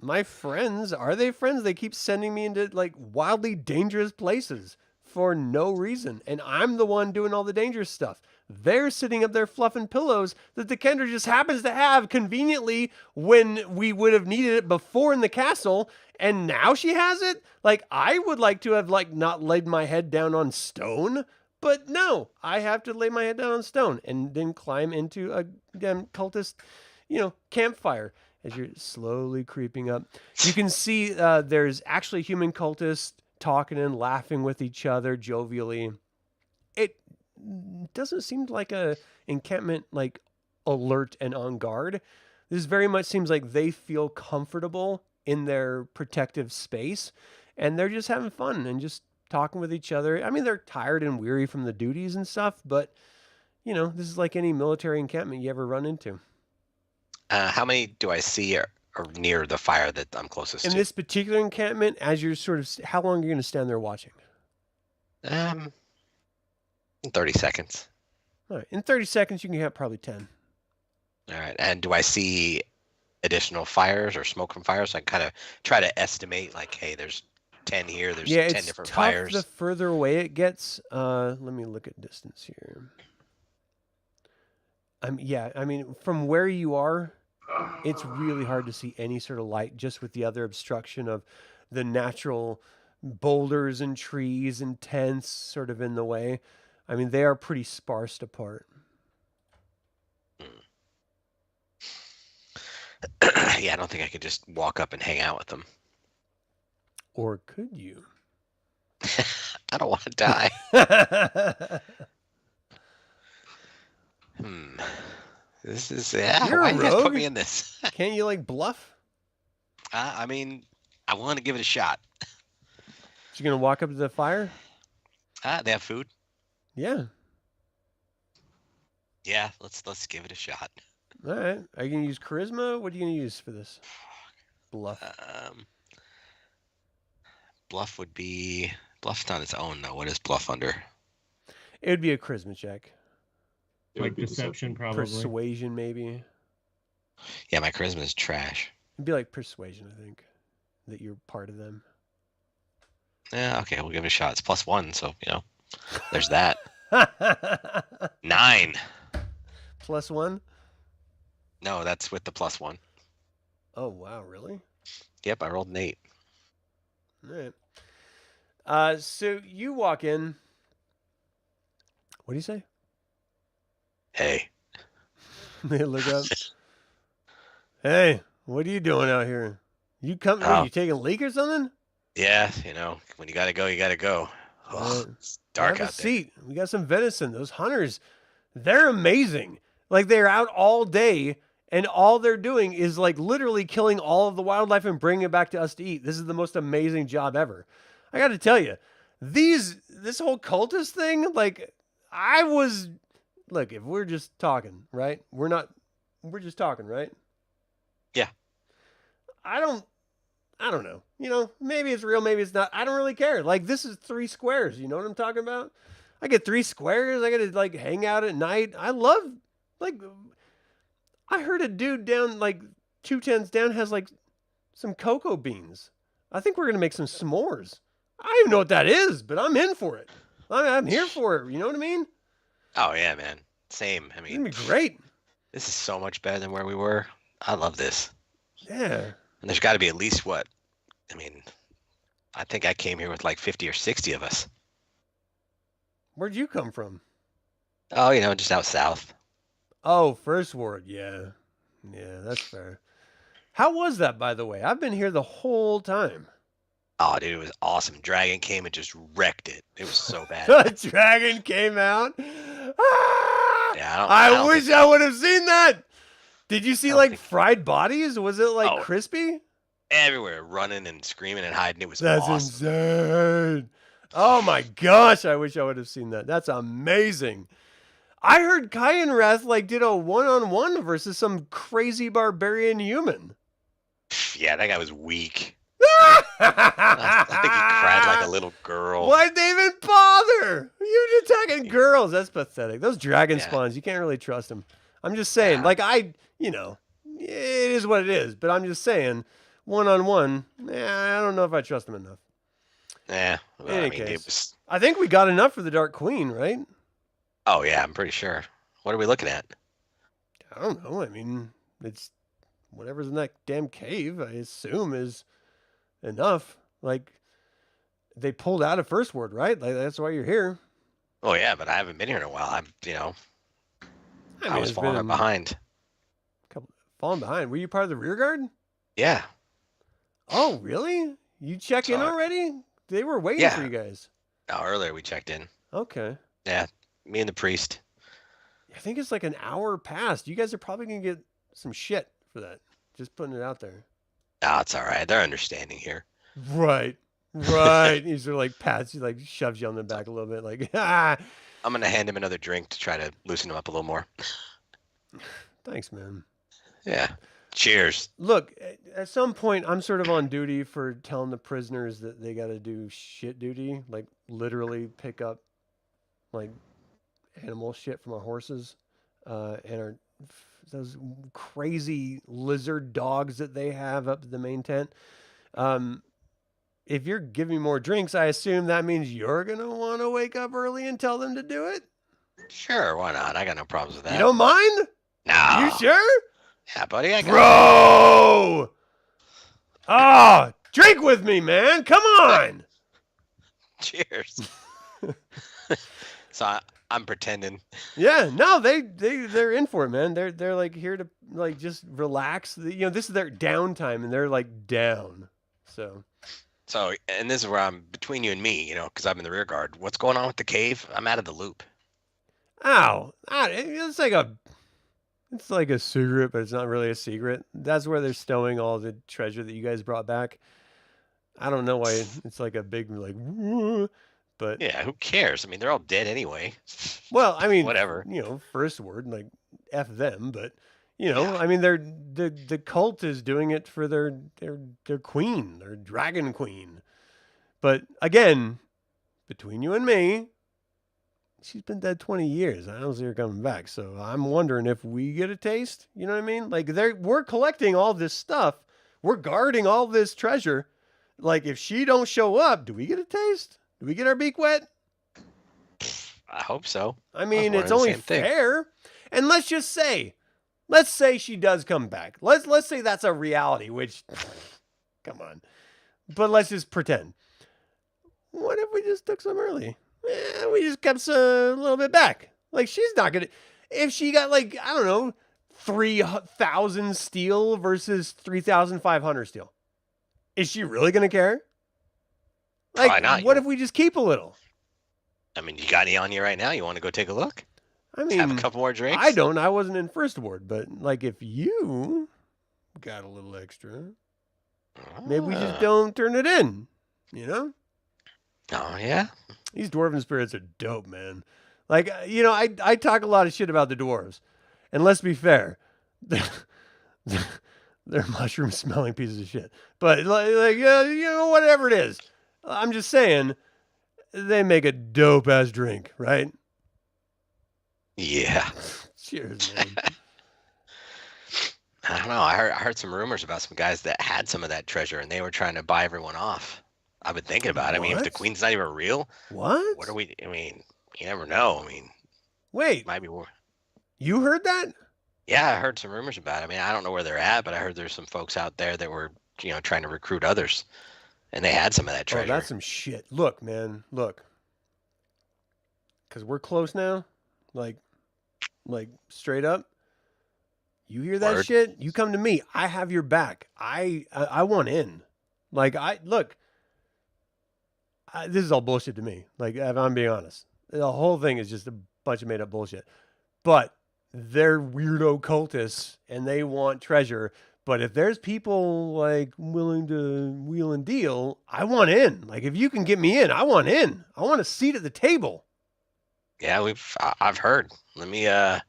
my friends, are they friends? They keep sending me into like wildly dangerous places for no reason. And I'm the one doing all the dangerous stuff. They're sitting up there fluffing pillows that the Kender just happens to have conveniently when we would have needed it before in the castle. And now she has it. Like, I would like to have like not laid my head down on stone, but no, I have to lay my head down on stone and then climb into a damn cultist, campfire. As you're slowly creeping up, you can see there's actually human cultists talking and laughing with each other jovially. It doesn't seem like a encampment like alert and on guard. This very much seems like they feel comfortable in their protective space and they're just having fun and just talking with each other. I mean, they're tired and weary from the duties and stuff, but this is like any military encampment you ever run into. How many do I see or near the fire that I'm closest In to. this particular encampment, as you're how long are you going to stand there watching? 30 seconds. All right. In 30 seconds, you can have probably 10. All right. And do I see additional fires or smoke from fires? So I can kind of try to estimate, like, hey, there's 10 here. There's 10 different tough fires. The further away it gets. Let me look at distance here. I mean, from where you are, it's really hard to see any sort of light just with the other obstruction of the natural boulders and trees and tents sort of in the way. I mean, they are pretty sparsed apart. Yeah, I don't think I could just walk up and hang out with them. Or could you? I don't want to die. This is You're why a you guys put rogue. me in this? Can't you like bluff? I mean, I want to give it a shot. You gonna walk up to the fire? They have food. Yeah. Yeah, let's give it a shot. All right. Are you gonna use charisma? What are you gonna use for this? Bluff. Bluff would be bluff's on its own though. What is bluff under? It would be a charisma check. It Like would be deception, probably. Persuasion, maybe. Yeah, my charisma is trash. It'd be like persuasion, I think, that you're part of them. Yeah, okay, we'll give it a shot. It's +1, so there's that. 9. +1? No, that's with the +1. Oh wow, really? Yep, I rolled an 8. All right. So you walk in. What do you say? Hey. They look up. Hey, what are you doing out here? You come? Oh. You taking a leak or something? Yeah, when you gotta go, you gotta go. Oh, it's dark Have out a there. seat. We got some venison. Those hunters, they're amazing. Like they're out all day, and all they're doing is like literally killing all of the wildlife and bringing it back to us to eat. This is the most amazing job ever. I got to tell you, this whole cultist thing, like look, if we're just talking, right? We're just talking, right? Yeah. I don't know. Maybe it's real, maybe it's not. I don't really care. Like, this is 3 squares. You know what I'm talking about? I get 3 squares. I get to, like, hang out at night. I love, like, I heard a dude down, like, 2 tents down has, like, some cocoa beans. I think we're going to make some s'mores. I don't even know what that is, but I'm in for it. I'm here for it. You know what I mean? Oh yeah, man. Same. I It's mean, going to be great. this is so much better than where we were. I love this. Yeah. And there's got to be at least what? I mean, I think I came here with like 50 or 60 of us. Where'd you come from? Oh, just out south. Oh, First Ward. Yeah. Yeah, that's fair. How was that, by the way? I've been here the whole time. Oh, dude, it was awesome. Dragon came and just wrecked it. It was so bad. The dragon came out. Ah! Yeah, I wish I would have seen that. Did you see don't like think- fried bodies? Was it like Oh. crispy? Everywhere, running and screaming and hiding. It was That's awesome. insane. Oh my gosh, I wish I would have seen that. That's amazing. I heard Kayonrath like did a one-on-one versus some crazy barbarian human. Yeah, that guy was weak. I think he cried like a little girl. Why'd they even bother? You're attacking girls. That's pathetic. Those dragon Yeah. spawns, you can't really trust them. I'm just saying, Yeah. like it is what it is, but I'm just saying, one-on-one, I don't know if I trust them enough. Yeah, In well, any I mean, case. it was. I think we got enough for the Dark Queen, right? Oh yeah, I'm pretty sure. What are we looking at? I don't know. I mean, it's whatever's in that damn cave, I assume is enough. Like, they pulled out of First Ward, right? Like, that's why you're here. Oh yeah, but I haven't been here in a while. I was it's falling been behind. falling behind. Were you part of the rear guard? Yeah. Oh, really? You check in Sorry. already? They were waiting Yeah. for you guys. Oh, earlier we checked in. Okay. Yeah, me and the priest. I think it's like an hour past. You guys are probably going to get some shit for that. Just putting it out there. Oh, it's all right. They're understanding here. Right. Right. He's sort of like pats you, like shoves you on the back a little bit. Like, ah. I'm gonna hand him another drink to try to loosen him up a little more. Thanks, man. Yeah. Cheers. Look, at some point, I'm sort of on duty for telling the prisoners that they got to do shit duty, like literally pick up like animal shit from our horses, and those crazy lizard dogs that they have up at the main tent. If you're giving me more drinks, I assume that means you're gonna want to wake up early and tell them to do it. Sure, why not? I got no problems with that. You don't mind? No. You sure? Yeah, buddy. I got Bro! Ah, drink with me, man. Come on. Cheers. So I'm pretending. Yeah, no, they're in for it, man. They're like here to like just relax. This is their downtime, and they're like down. So, and this is where I'm between you and me, because I'm in the rear guard. What's going on with the cave? I'm out of the loop. ow, it's like a secret, but it's not really a secret. That's where they're stowing all the treasure that you guys brought back. I don't know why it's like a big like, but Yeah, who cares? I mean, they're all dead anyway. well, I mean, Whatever. First word like F them, but Yeah. I mean, the cult is doing it for their queen, their dragon queen. But again, between you and me, she's been dead 20 years. I don't see her coming back. So I'm wondering if we get a taste. You know what I mean? Like we're collecting all this stuff. We're guarding all this treasure. Like if she don't show up, do we get a taste? Do we get our beak wet? I hope so. I mean, wondering it's the only same thing. fair. And let's say she does come back. Let's say that's a reality, which come on. But let's just pretend. What if we just took some early? We just kept a little bit back. Like she's not gonna. If she got like I don't know, 3,000 steel versus 3,500 steel, is she really gonna care? Like, Probably not. what if we just keep a little? I mean, you got any on you right now? You want to go take a look? I mean, Have a couple more drinks? I don't. I wasn't in first ward, but like if you got a little extra, maybe we just Ah. don't turn it in. Oh, yeah? These dwarven spirits are dope, man. Like, I talk a lot of shit about the dwarves. And let's be fair, they're mushroom smelling pieces of shit. But, whatever it is, I'm just saying, they make a dope ass drink, right? Yeah. Cheers, man. I don't know. I heard some rumors about some guys that had some of that treasure and they were trying to buy everyone off. I've been thinking about it. I mean, if the What? queen's not even real, What? what are we? I mean, you never know. I mean, Wait, might be more. you heard that? Yeah, I heard some rumors about it. I mean, I don't know where they're at, but I heard there's some folks out there that were, trying to recruit others, and they had some of that Oh, treasure. that's some shit. Look, man, look. Because we're close now. Like straight up. You hear that Word. shit? You come to me. I have your back. I want in. Like, this is all bullshit to me. Like, if I'm being honest. The whole thing is just a bunch of made up bullshit. But they're weirdo cultists and they want treasure. But if there's people like willing to wheel and deal, I want in. Like if you can get me in, I want in. I want a seat at the table. Yeah, I've heard. Let me. I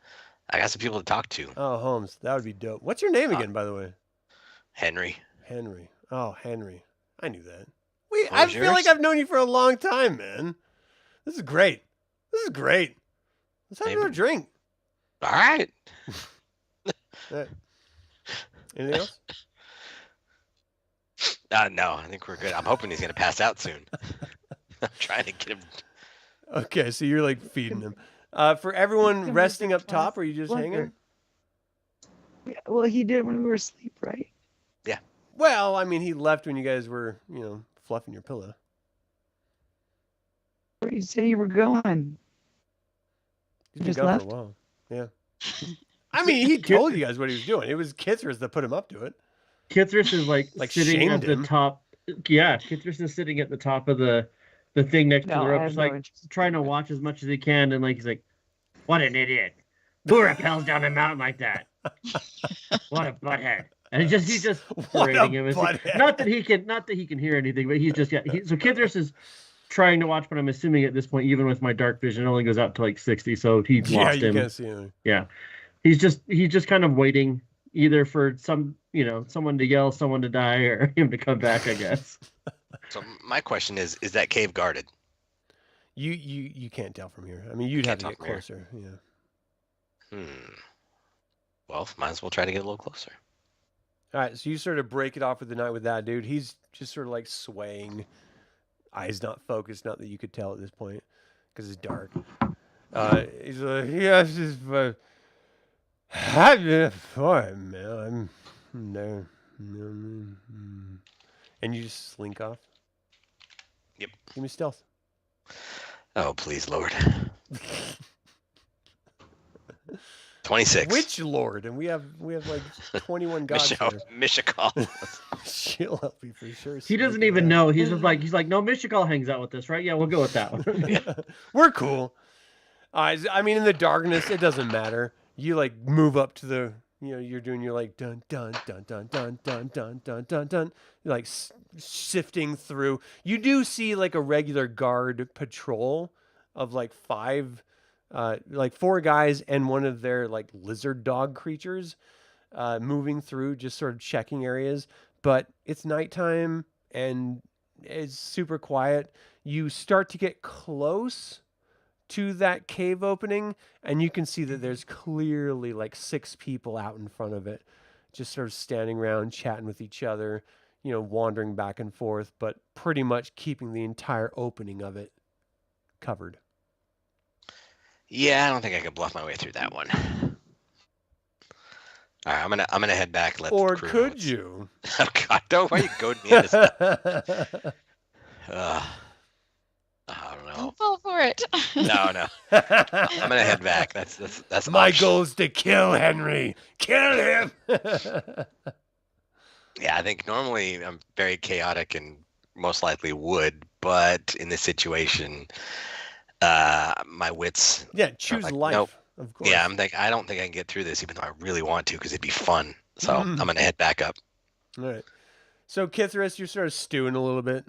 got some people to talk to. Oh, Holmes, that would be dope. What's your name again, by the way? Henry. Henry. Oh, Henry. I knew that. What I was feel like yours? I've known you for a long time, man. This is great. Let's have Maybe. another drink. All right. Anything else? No, I think we're good. I'm hoping he's gonna pass out soon. I'm trying to get him. Okay, so you're like feeding him. For everyone resting up top, or are you just hanging? Yeah, well, he did when we were asleep, right? Well, I mean, he left when you guys were, fluffing your pillow. Where you said you were going? He's been Just gone left? for a while. Yeah. I mean, he told you guys what he was doing. It was Kithris that put him up to it. Kithris is like sitting shamed at the him. top. Yeah, Kithris is sitting at the top of the thing next to No, the I rope, have just no like interest. trying to watch as much as he can, and like he's like, "What an idiot! Who rappels down a mountain like that? What a butthead!" And he's just What a berating him. It's like- butthead. not that he can hear anything, but he's just so Kithris is trying to watch, but I'm assuming at this point, even with my dark vision, it only goes out to like 60, so he Yeah, lost you him. can't see anything. Yeah, he's just kind of waiting either for someone to yell, someone to die, or him to come back, I guess. So my question is that cave guarded? You can't tell from here. I mean, you'd have to get closer. Yeah. Well, might as well try to get a little closer. All right, so you sort of break it off with the night with that dude. He's just sort of like swaying, eyes not focused. Not that you could tell at this point because it's dark. He's like, yes, it's fine, man. No. And you just slink off. Yep. Give me stealth. Oh, please, Lord. 26. Which Lord? And we have like 21 gods here. Mishakal. She'll help you for sure. He doesn't even know. He's like, no, Mishakal hangs out with us, right? Yeah, we'll go with that one. We're cool. I mean, in the darkness, it doesn't matter. You like move up to the, you're doing your like dun dun dun dun dun dun dun dun dun dun, you're like sifting through. You do see like a regular guard patrol of like 4 guys and one of their like lizard dog creatures moving through, just sort of checking areas. But it's nighttime and it's super quiet. You start to get close to that cave opening, and you can see that there's clearly like 6 people out in front of it, just sort of standing around chatting with each other, wandering back and forth, but pretty much keeping the entire opening of it covered. Yeah, I don't think I could bluff my way through that one. All right, I'm gonna head back. Or could you? Oh God, don't! Why you goad me into stuff? I don't know. Don't fall for it. No. I'm gonna head back. That's my goal is to kill Henry. Kill him. Yeah, I think normally I'm very chaotic and most likely would, but in this situation, my wits. Yeah, choose life. Nope. Of course. Yeah, I don't think I can get through this, even though I really want to, because it'd be fun. So I'm gonna head back up. All right. So Kithris, you're sort of stewing a little bit.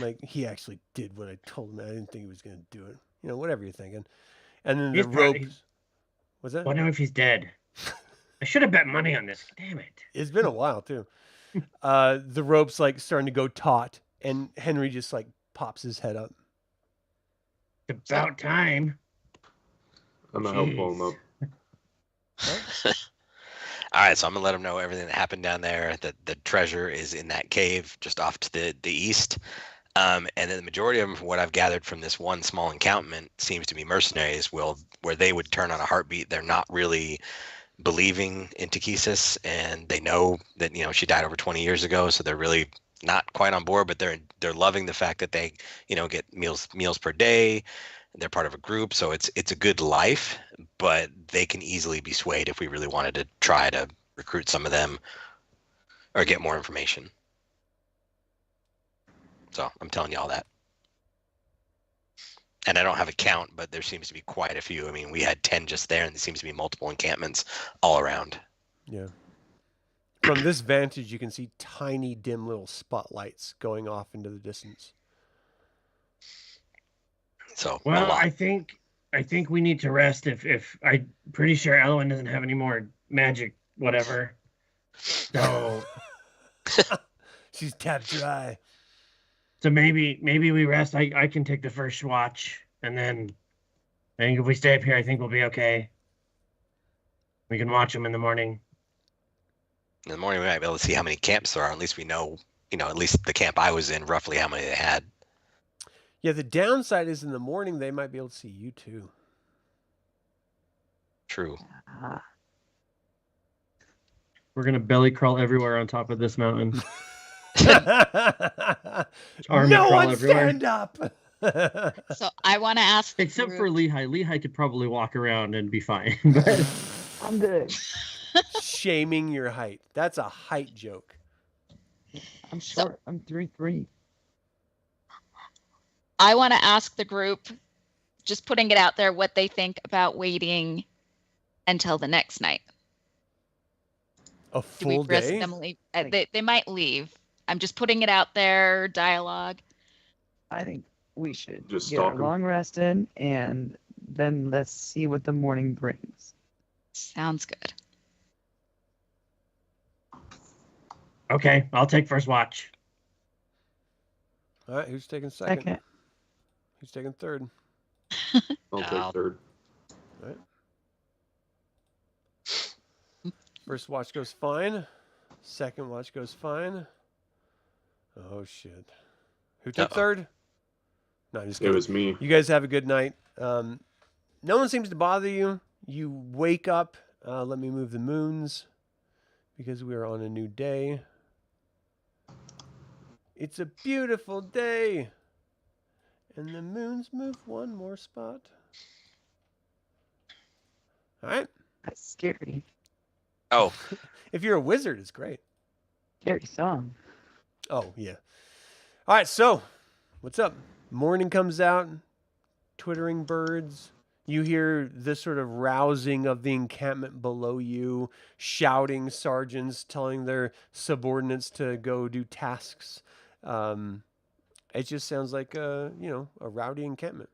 Like, he actually did what I told him. I didn't think he was going to do it. Whatever you're thinking. And then the ropes. What's that? Wonder if he's dead. I should have bet money on this. Damn it. It's been a while, too. The rope's, like, starting to go taut. And Henry just, like, pops his head up. It's about time. I'm going to help pull him up. All right, so I'm going to let him know everything that happened down there, that the treasure is in that cave just off to the east. And then the majority of them, from what I've gathered from this one small encampment, seems to be mercenaries, where they would turn on a heartbeat. They're not really believing in Takesis, and they know that she died over 20 years ago, so they're really not quite on board. But they're loving the fact that they get meals per day. They're part of a group, so it's a good life. But they can easily be swayed if we really wanted to try to recruit some of them or get more information. So I'm telling you all that. And I don't have a count, but there seems to be quite a few. I mean, we had 10 just there, and there seems to be multiple encampments all around. Yeah. From this vantage, you can see tiny, dim little spotlights going off into the distance. So, well, I think we need to rest. If I'm pretty sure Elowyn doesn't have any more magic, whatever. So she's tapped dry. So maybe we rest. I can take the first watch, and then I think if we stay up here, I think we'll be okay. We can watch them in the morning. In the morning, we might be able to see how many camps there are. At least we know, at least the camp I was in, roughly how many they had. Yeah, the downside is in the morning, they might be able to see you too. True. We're going to belly crawl everywhere on top of this mountain. No one stand up. So I want to ask. Except for Lehigh. Lehigh could probably walk around and be fine. I'm good. Shaming your height. That's a height joke. I'm short. I'm 3'3". I want to ask the group, just putting it out there, what they think about waiting until the next night. A Do we full risk day? them leave? They might leave. I'm just putting it out there, dialogue. I think we should Just get stalk a 'em. long rest in, and then let's see what the morning brings. Sounds good. Okay, I'll take first watch. All right, who's taking second? Second. Who's taking third? I'll take third. All right. First watch goes fine. Second watch goes fine. Oh shit! Who took third? No, I'm just kidding. It was me. You guys have a good night. No one seems to bother you. You wake up. Let me move the moons because we are on a new day. It's a beautiful day. And the moons move one more spot. All right. That's scary. Oh, If you're a wizard, it's great. Scary song. Oh, yeah. All right, so what's up? Morning comes out, twittering birds. You hear this sort of rousing of the encampment below you, shouting sergeants telling their subordinates to go do tasks. It just sounds like a rowdy encampment.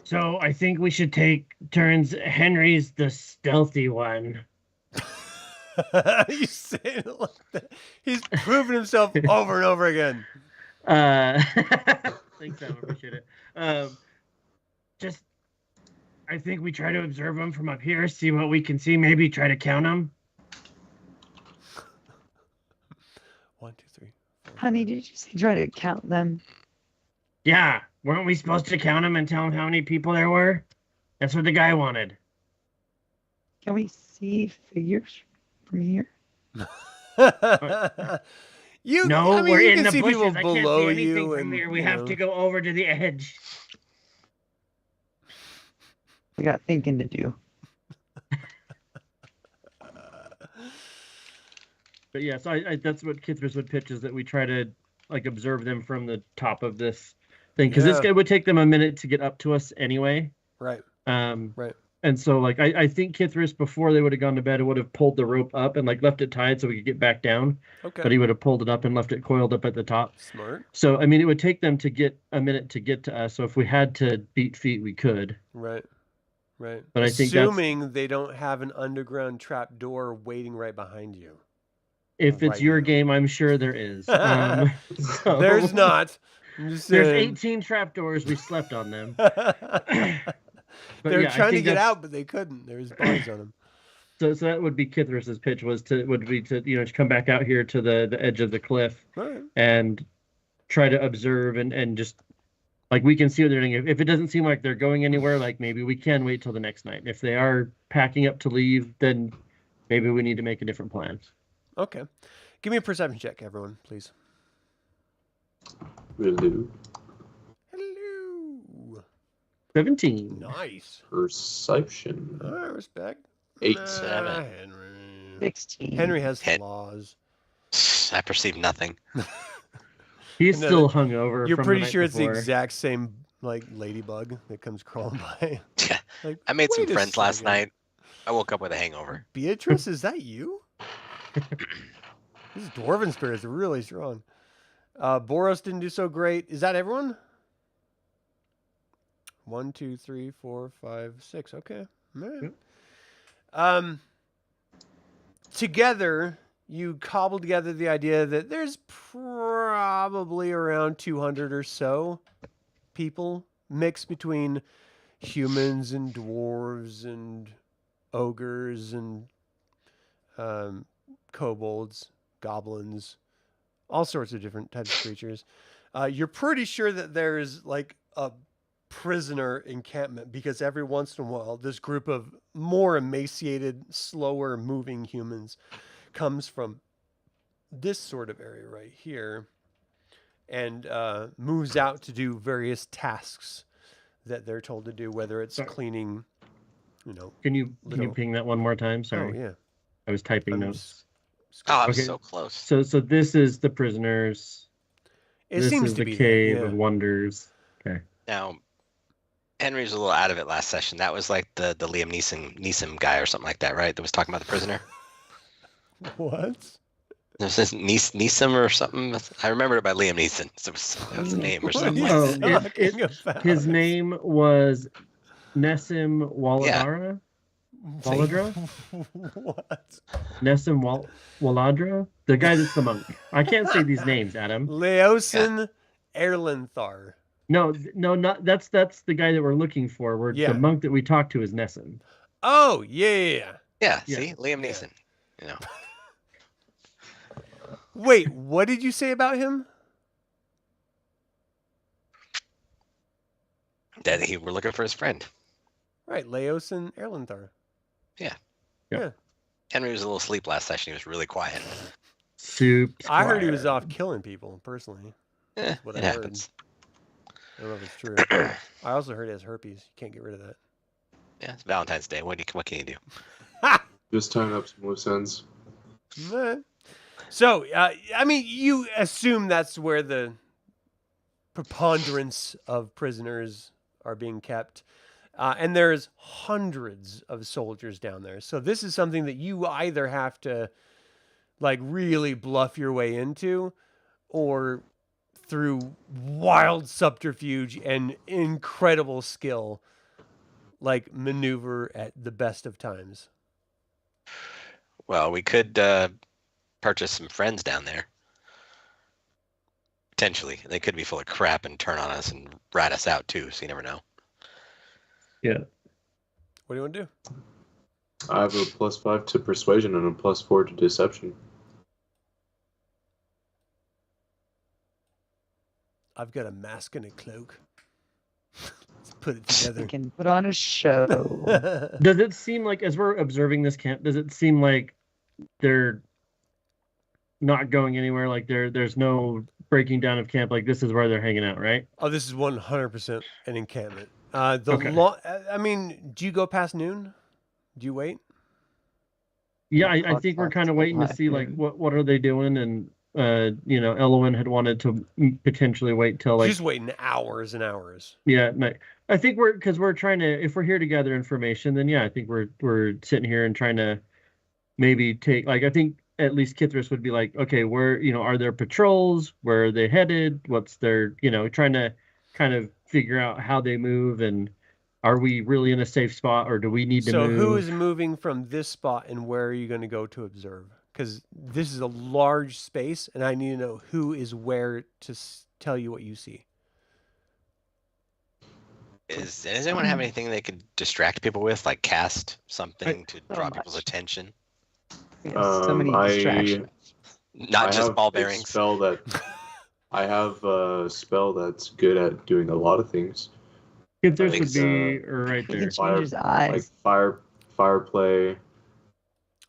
So I think we should take turns. Henry's the stealthy one. You say it like that. He's proven himself over and over again. Thanks, Sam. Appreciate it. Just, I think we try to observe them from up here, see what we can see. Maybe try to count them. 1, 2, 3, 4. Honey, did you say try to count them? Yeah, weren't we supposed to count them and tell him how many people there were? That's what the guy wanted. Can we see figures from here? You No, I mean, we're you in can the see bushes. people I can't below see anything you, from and here. We have to go over to the edge. We got thinking to do. But yeah, so I that's what Kithris would pitch, is that we try to like observe them from the top of this thing, because this guy would take them a minute to get up to us anyway. Right. Right. And so like I think Kithris, before they would have gone to bed, would have pulled the rope up and like left it tied so we could get back down. Okay. But he would have pulled it up and left it coiled up at the top. Smart. So I mean, it would take them to get a minute to get to us. So if we had to beat feet, we could. Right. Right. But I think that's- assuming they don't have an underground trap door waiting right behind you. If it's Right your now. game, I'm sure there is. So- There's not. I'm just There's saying. 18 trapdoors. We slept on them. They were yeah, I trying to think get that's- out, but they couldn't. There was bars on them. So that would be Kithris's pitch, would be to come back out here to the edge of the cliff Right. and try to observe and just like we can see what they're doing. If it doesn't seem like they're going anywhere, like maybe we can wait till the next night. If they are packing up to leave, then maybe we need to make a different plan. Okay. Give me a perception check, everyone, please. Hello. Hello. 17. Nice. Perception. All right, respect. 8. 7. Henry. 16. Henry has Hen- flaws. I perceive nothing. He's No, still hungover. You're from pretty the night sure it's the before. exact same like ladybug that comes crawling by. Yeah. Like, I made some wait a friends last second. night. I woke up with a hangover. Beatrice, is that you? These dwarven spirits are really strong. Boros didn't do so great. Is that everyone? 1, 2, 3, 4, 5, 6. Okay. All right. Yep. Together, you cobble together the idea that there's probably around 200 or so people mixed between humans and dwarves and ogres and kobolds, goblins, all sorts of different types of creatures. You're pretty sure that there is like a prisoner encampment, because every once in a while this group of more emaciated, slower moving humans comes from this sort of area right here and moves out to do various tasks that they're told to do, whether it's Sorry. cleaning, Can you little- ping that one more time? Sorry. Oh yeah. I was typing I'm notes. Oh, I'm Okay. so close. So this is the prisoners. It this seems is to the be cave that, of yeah. wonders. Now, Henry's a little out of it last session. That was like the Liam Neeson guy or something like that, right? That was talking about the prisoner. What? There's this Neeson or something. I remembered it by Liam Neeson. So that was the name or What are something. you Oh, talking about? His name was Nessim Waladara. Waladro? What? Nessun Waladro? The guy that's the monk. I can't say these names, Adam. Leosin Erlenthar. No, not that's the guy that we're looking for. Yeah. The monk that we talked to is Nessun. Oh, yeah. Yeah, Yeah. see? Liam Neeson. You know. Wait, what did you say about him? That we're looking for his friend. Right, Leosin Erlenthar. Henry was a little asleep last session. He was really quiet. Soup. I heard he was Squire. off killing people, personally. Eh, what it I heard. happens. I don't know if it's true. I also heard he has herpes. You can't get rid of that. Yeah, it's Valentine's Day. What can you do? Just tying up some loose ends. Meh. So, I mean, you assume that's where the preponderance of prisoners are being kept. And there's hundreds of soldiers down there. So this is something that you either have to, like, really bluff your way into, or through wild subterfuge and incredible skill, like, maneuver at the best of times. Well, we could purchase some friends down there. Potentially. They could be full of crap and turn on us and rat us out too, so you never know. Yeah. What do you want to do? I have a +5 to persuasion and a +4 to deception. I've got a mask and a cloak. Let's put it We together. can put on a show. Does it seem like, as we're observing this camp, does it seem like they're not going anywhere? Like there's no breaking down of camp? Like this is where they're hanging out, right? Oh, this is 100% an encampment. Okay. I mean, do you go past noon? Do you wait? Yeah, I think we're kind of waiting to see like what are they doing, and Elowyn had wanted to potentially wait till like She's waiting hours and hours. yeah. I think we're trying to, if we're here to gather information, then yeah, I think we're sitting here and trying to maybe take, like, I think at least Kithris would be like, okay, where, are there patrols? Where are they headed? What's their, trying to kind of figure out how they move, and are we really in a safe spot, or do we need to So move? who is moving from this spot, and where are you going to go to observe? Because this is a large space, and I need to know who is where to tell you what you see. Does anyone have anything they could distract people with, like cast something to so draw much. people's attention? We have so many distractions. Not I just have ball a bearings. spell that I have a spell that's good at doing a lot of things. Kithris like, would be right He there. can change his eyes. Like fire play,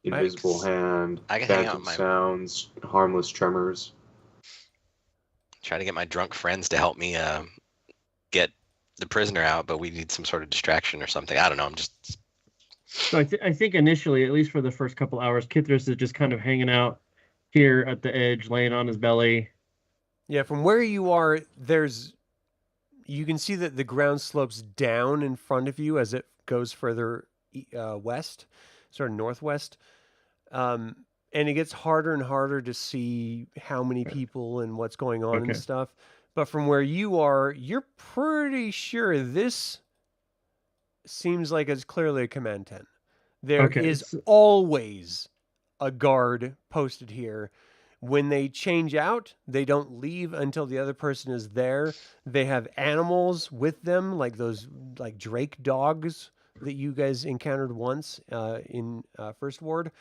invisible hand, I can hang out phantom with my- sounds, harmless tremors. Try to get my drunk friends to help me get the prisoner out, but we need some sort of distraction or something. I don't know. I'm just So I think initially, at least for the first couple hours, Kithris is just kind of hanging out here at the edge, laying on his belly. Yeah, from where you are, you can see that the ground slopes down in front of you as it goes further west, sort of northwest. And it gets harder and harder to see how many people and what's going on Okay. and stuff. But from where you are, you're pretty sure this seems like it's clearly a command tent. There is Okay, always a guard posted here. When they change out, they don't leave until the other person is there. They have animals with them, like those Drake dogs that you guys encountered once in First Ward.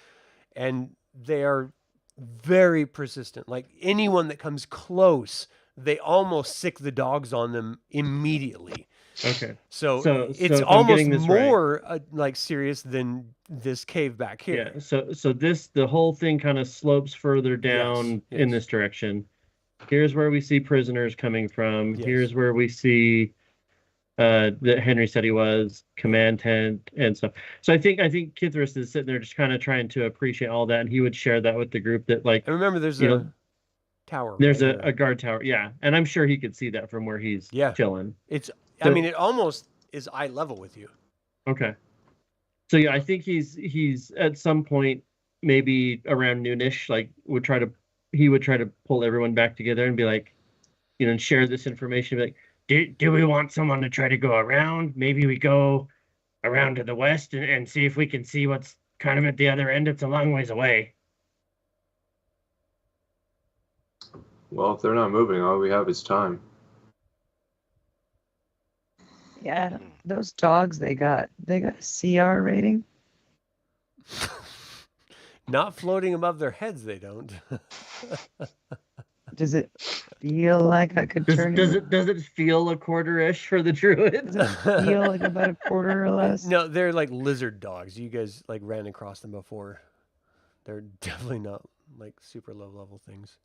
And they are very persistent. Like anyone that comes close, they almost sick the dogs on them immediately. Okay. So So it's if I'm almost getting this right- more like serious than this cave back here. Yeah. So the whole thing kind of slopes further down in yes. this direction. Here's where we see prisoners coming from. Yes. Here's where we see that Henry said he was, command tent and stuff. So I think Kithris is sitting there just kind of trying to appreciate all that, and he would share that with the group, that like And remember, there's You a know, tower. there's right a here. guard tower. Yeah. And I'm sure he could see that from where he's Yeah. chilling. I mean, it almost is eye level with you. Okay. So yeah, I think he's at some point, maybe around noonish, like he would try to pull everyone back together and be like, and share this information. Be like, do we want someone to try to go around? Maybe we go around to the west and see if we can see what's kind of at the other end. It's a long ways away. Well, if they're not moving, all we have is time. Yeah, those dogs they got a CR rating. Not floating above their heads, they don't. Does it feel like I could turn? Does it feel a quarter-ish for the druid? Does it feel like about a quarter or less? No, they're like lizard dogs. You guys like ran across them before. They're definitely not like super low level things.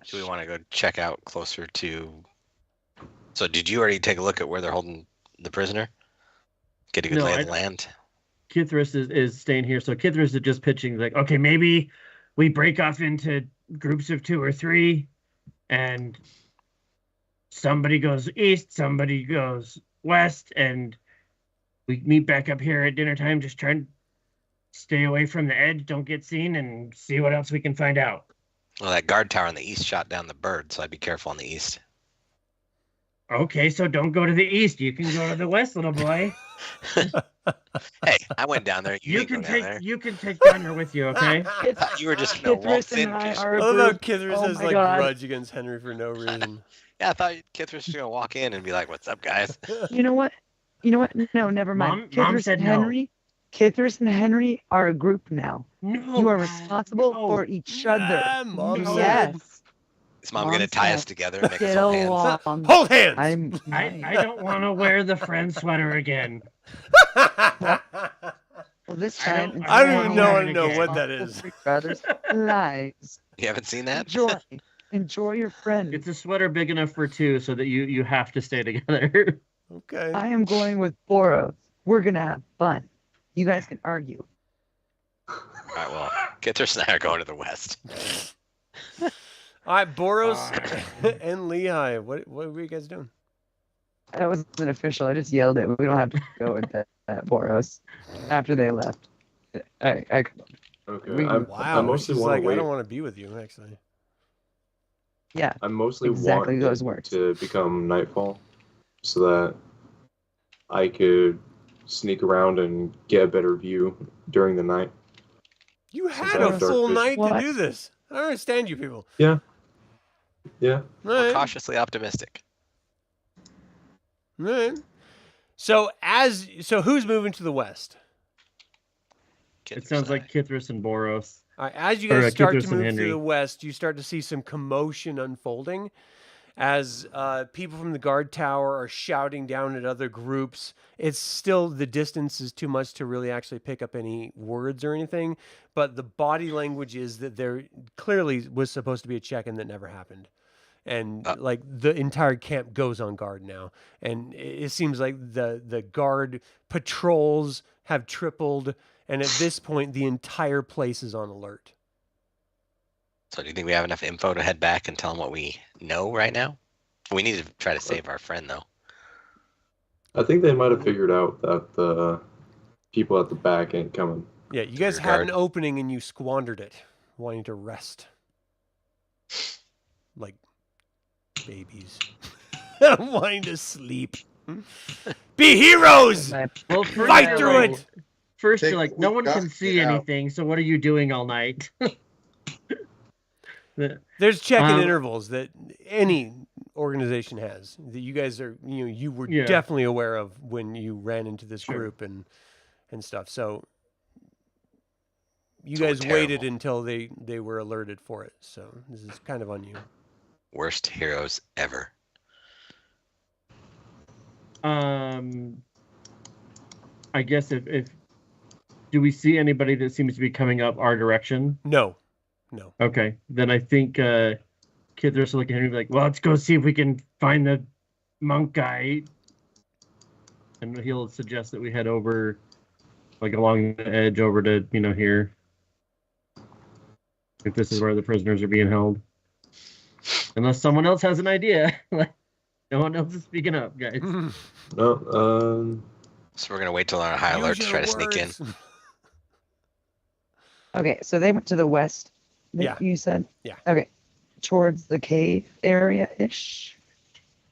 Do we want to go check out closer to? So, did you already take a look at where they're holding the prisoner? Get a good lay of the land. Kithris is staying here, so Kithris is just pitching like, okay, maybe we break off into groups of 2 or 3, and somebody goes east, somebody goes west, and we meet back up here at dinner time. Just try and stay away from the edge, don't get seen, and see what else we can find out. Well, that guard tower on the east shot down the bird, so I'd be careful on the east. Okay, so don't go to the east. You can go to the west, little boy. Hey, I went down there. You can take Gunnar with you, okay? You were just gonna walk in. I love how Kithris has like grudge against Henry for no reason. Yeah, I thought Kithris was gonna walk in and be like, "What's up, guys?" You know what? No, never mind. Mom said no. Kithris and Henry are a group now. No, you are responsible for each other. Mom said. Yes. Is Mom gonna tie us together and make us Get hold hands? along. Hold hands! I don't want to wear the friend sweater again. Well, this time, I don't even know what that is. Brothers, lies. You haven't seen that? Enjoy your friend. It's a sweater big enough for 2, so that you have to stay together. Okay. I am going with Boros. We're gonna have fun. You guys can argue. All right. Well, Kithris and I are going to the west. All right, Boros and Lehigh. What were you guys doing? That wasn't official. I just yelled it. We don't have to go with that Boros after they left. I Okay. Wow. I mostly She's want like, to wait. I don't want to be with you, actually. Yeah. I mostly exactly want those it words. to become nightfall so that I could sneak around and get a better view during the night. You had Since I a have dark full vision. night to What? do this. I don't understand you people. Yeah. All We're right. cautiously optimistic. All right. So who's moving to the west? It sounds like Kithris and Boros. All right, as you Or, guys start Kithris to and move Henry. to the west, you start to see some commotion unfolding as people from the guard tower are shouting down at other groups. It's still, the distance is too much to really actually pick up any words or anything, but the body language is that there clearly was supposed to be a check-in that never happened. And like the entire camp goes on guard now. And it seems like the guard patrols have tripled. And at this point, the entire place is on alert. So, do you think we have enough info to head back and tell them what we know right now? We need to try to save our friend, though. I think they might have figured out that the people at the back ain't coming. Yeah, you guys Your had guard. an opening and you squandered it, wanting to rest. Like babies. Wanting to sleep. Be heroes! Well, first Fight you're through like- it! First, Take you're like, what no we one got can to see get out. anything, so what are you doing all night? There's check-in intervals that any organization has that you guys are, you were Yeah. definitely aware of when you ran into this Sure. group and stuff. So you So we're guys waited terrible. until they were alerted for it. So this is kind of on you. Worst heroes ever. I guess if do we see anybody that seems to be coming up our direction? No. Okay, then I think Kithris will look at Henry and be like, well, let's go see if we can find the monk guy. And he'll suggest that we head over, like along the edge over to, here. If this is where the prisoners are being held. Unless someone else has an idea. Like, no one else is speaking up, guys. No, So we're gonna wait till they're on high alert to Use try your to sneak in. words. Okay, so they went to the west. Yeah. You said. Yeah. Okay, towards the cave area ish.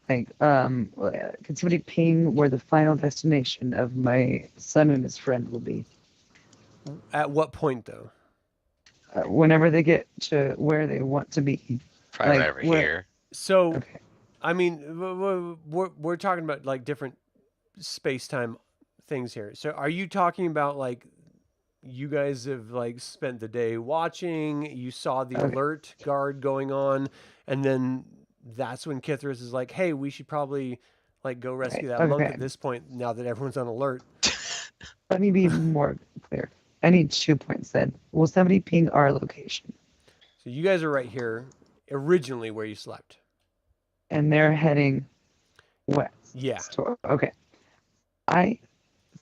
Like, can somebody ping where the final destination of my son and his friend will be? At what point, though? Whenever they get to where they want to be. Probably Like, right over where- here. So, Okay. I mean, we're talking about like different space-time things here. So, are you talking about like you guys have like spent the day watching, you saw the Okay. alert guard going on, and then that's when Kithris is like, "Hey, we should probably like go rescue that monk Okay. at this point now that everyone's on alert." Let me be more clear. I need 2 points then. Will somebody ping our location? So, you guys are right here originally where you slept. And they're heading west. Yeah. Okay. I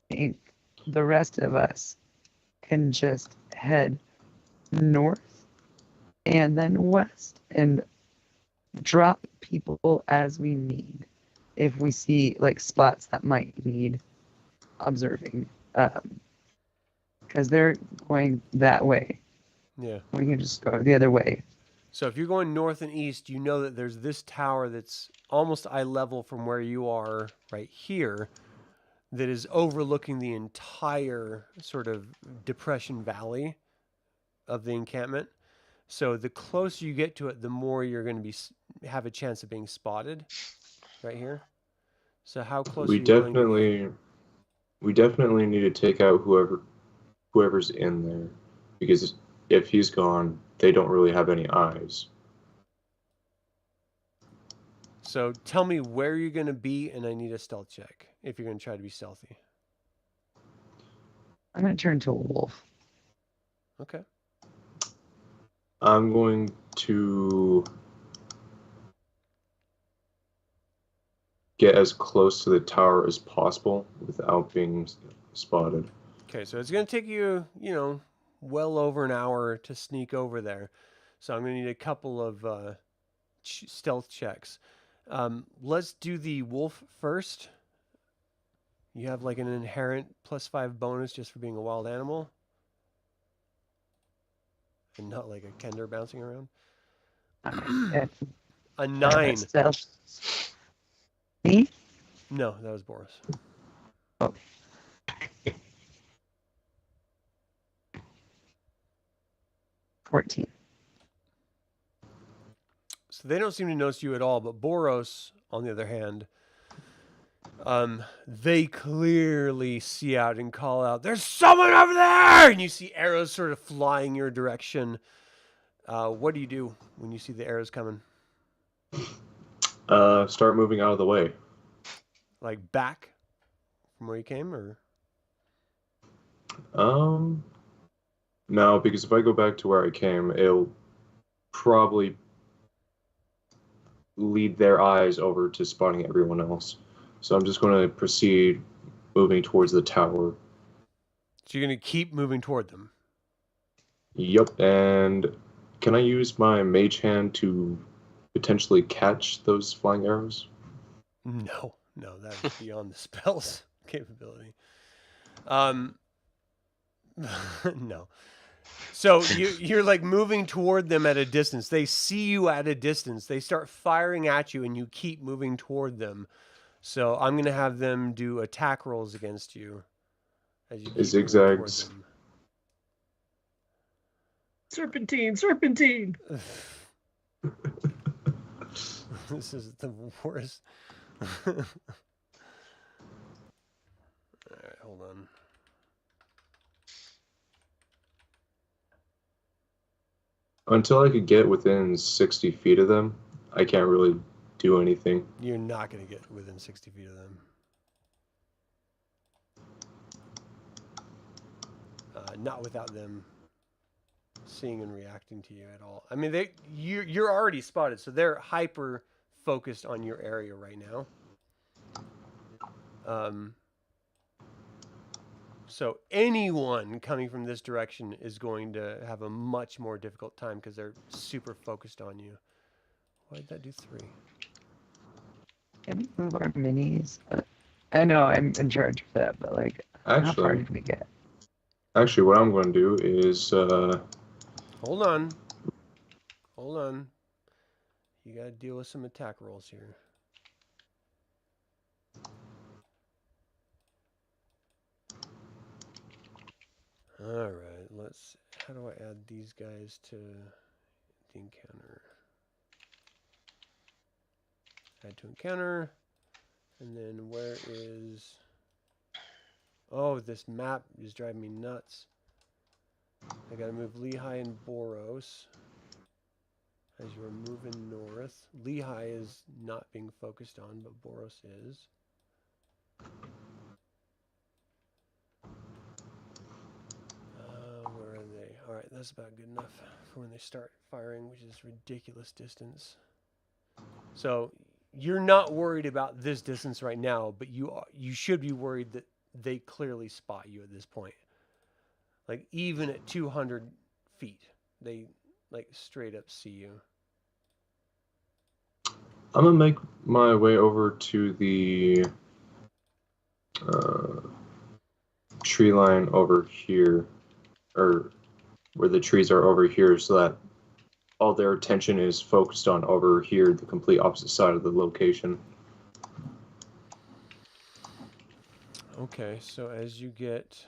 think the rest of us can just head north and then west and drop people as we need if we see like spots that might need observing, because they're going that way. Yeah. We can just go the other way. So if you're going north and east, you know that there's this tower that's almost eye level from where you are right here that is overlooking the entire sort of depression valley of the encampment. So the closer you get to it, the more you're going to have a chance of being spotted right here. So how close are We you willing to be? definitely need to take out whoever's in there, because if he's gone, they don't really have any eyes. So tell me where you're going to be, and I need a stealth check if you're going to try to be stealthy. I'm going to turn to a wolf. Okay. I'm going to get as close to the tower as possible without being spotted. Okay, so it's going to take you, well over an hour to sneak over there. So I'm going to need a couple of stealth checks. Let's do the wolf first. You have like an inherent +5 bonus just for being a wild animal. And not like a Kender bouncing around. A 9. Stealth. Me? No, that was Boros. Oh. 14. So they don't seem to notice you at all, but Boros, on the other hand, they clearly see out and call out, "There's someone over there!" And you see arrows sort of flying your direction. What do you do when you see the arrows coming? Start moving out of the way. Like back from where you came, or? No, because if I go back to where I came, it'll probably lead their eyes over to spotting everyone else. So I'm just going to proceed moving towards the tower. So you're going to keep moving toward them? Yep, and can I use my mage hand to potentially catch those flying arrows? No, that is beyond the spell's capability. No. So you're like moving toward them at a distance. They see you at a distance. They start firing at you, and you keep moving toward them. So I'm going to have them do attack rolls against you as you keep moving toward Zigzags. them. Serpentine. This is the worst. All right, hold on. Until I could get within 60 feet of them, I can't really do anything. You're not going to get within 60 feet of them. Not without them seeing and reacting to you at all. I mean, you're already spotted, so they're hyper focused on your area right now. So anyone coming from this direction is going to have a much more difficult time because they're super focused on you. Why did that do 3? Can we move our minis? I know I'm in charge of that, but like, how far did we get? Actually, what I'm going to do is... Hold on. You got to deal with some attack rolls here. All right, how do I add these guys to the encounter? Add to encounter. And then where is... Oh, this map is driving me nuts. I gotta move Lehi and Boros as you're moving north. Lehi is not being focused on, but Boros is. Where are they? All right, that's about good enough for when they start firing, which is ridiculous distance. So you're not worried about this distance right now, but you should be worried that they clearly spot you at this point. Like even at 200 feet, they like straight up see you. I'm gonna make my way over to the tree line over here, or where the trees are over here, so that all their attention is focused on over here, the complete opposite side of the location. Okay, so as you get,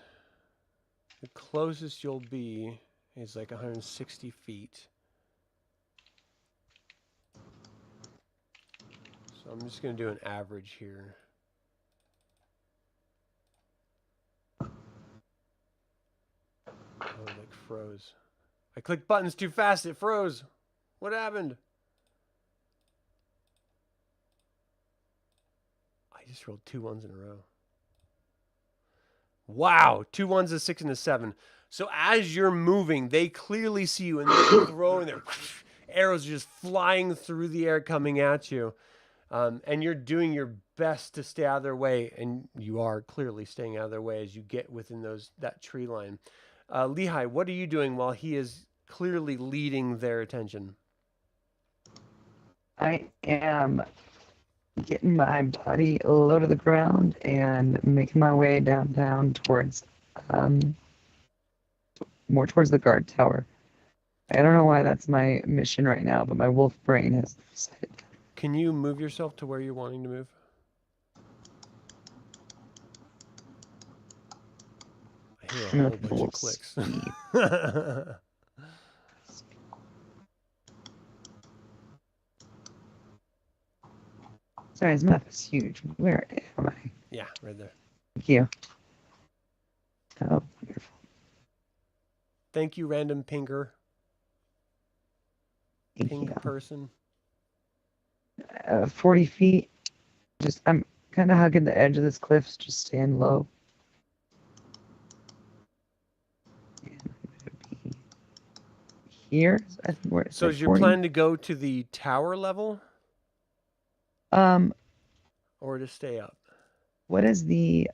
the closest you'll be is like 160 feet. So I'm just going to do an average here. Oh, it like froze. I clicked buttons too fast, it froze. What happened? I just rolled 2 ones in a row. Wow, 2 1s, a 6, and a 7. So as you're moving, they clearly see you, and they're throwing their arrows are just flying through the air, coming at you. And you're doing your best to stay out of their way, and you are clearly staying out of their way as you get within that tree line. Lehi, what are you doing while he is clearly leading their attention? I am getting my body low to the ground and making my way downtown towards, more towards the guard tower. I don't know why that's my mission right now, but my wolf brain has decided. Can you move yourself to where you're wanting to move? I hear a whole bunch of clicks. Sorry, this map is huge. Where am I? Yeah, right there. Thank you. Oh, wonderful. Thank you, random pinger. Thank Ping you. person. 40 feet. I'm kind of hugging the edge of this cliff, just staying low. And I'm going to be here. I think we're at So is your 40. plan to go to the tower level? Or to stay up? What is the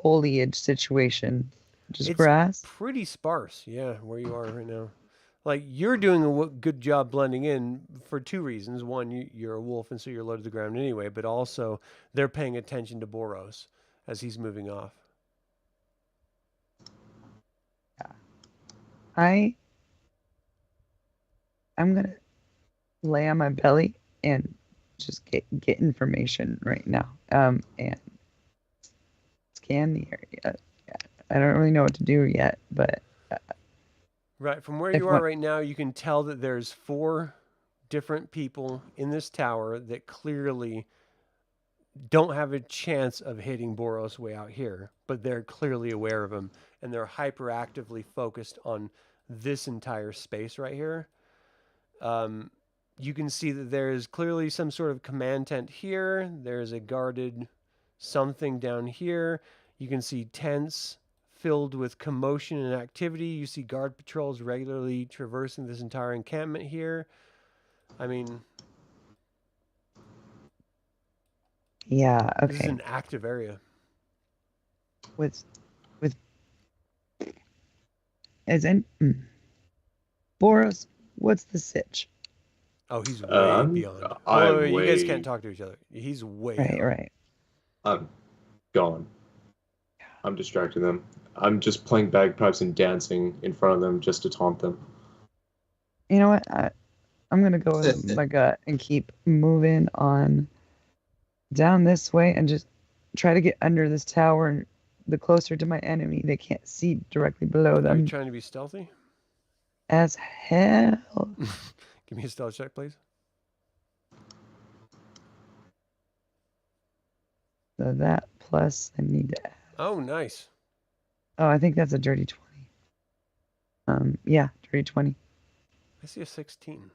foliage situation? Just It's grass? pretty sparse, yeah, where you are right now. Like, you're doing a good job blending in for 2 reasons. One, you're a wolf, and so you're low to the ground anyway, but also they're paying attention to Boros as he's moving off. Yeah. I'm going to lay on my belly and just get information right now. And scan the area. I don't really know what to do yet, but... Right, from where you are right now, you can tell that there's 4 different people in this tower that clearly don't have a chance of hitting Boros way out here, but they're clearly aware of him, and they're hyperactively focused on this entire space right here. You can see that there is clearly some sort of command tent here. There's a guarded something down here. You can see tents filled with commotion and activity. You see guard patrols regularly traversing this entire encampment here. I mean... Yeah, okay. This is an active area. Boros, what's the sitch? Oh, he's way beyond. Oh, you guys can't talk to each other. He's way right. I'm gone. I'm distracting them. I'm just playing bagpipes and dancing in front of them just to taunt them. You know what? I'm going to go with my gut and keep moving on down this way and just try to get under this tower and the closer to my enemy, they can't see directly below Are you them. trying to be stealthy? As hell. Give me a stealth check, please. So that plus I need to. Oh, nice. Oh, I think that's a dirty 20. Yeah, dirty 20. I see a 16.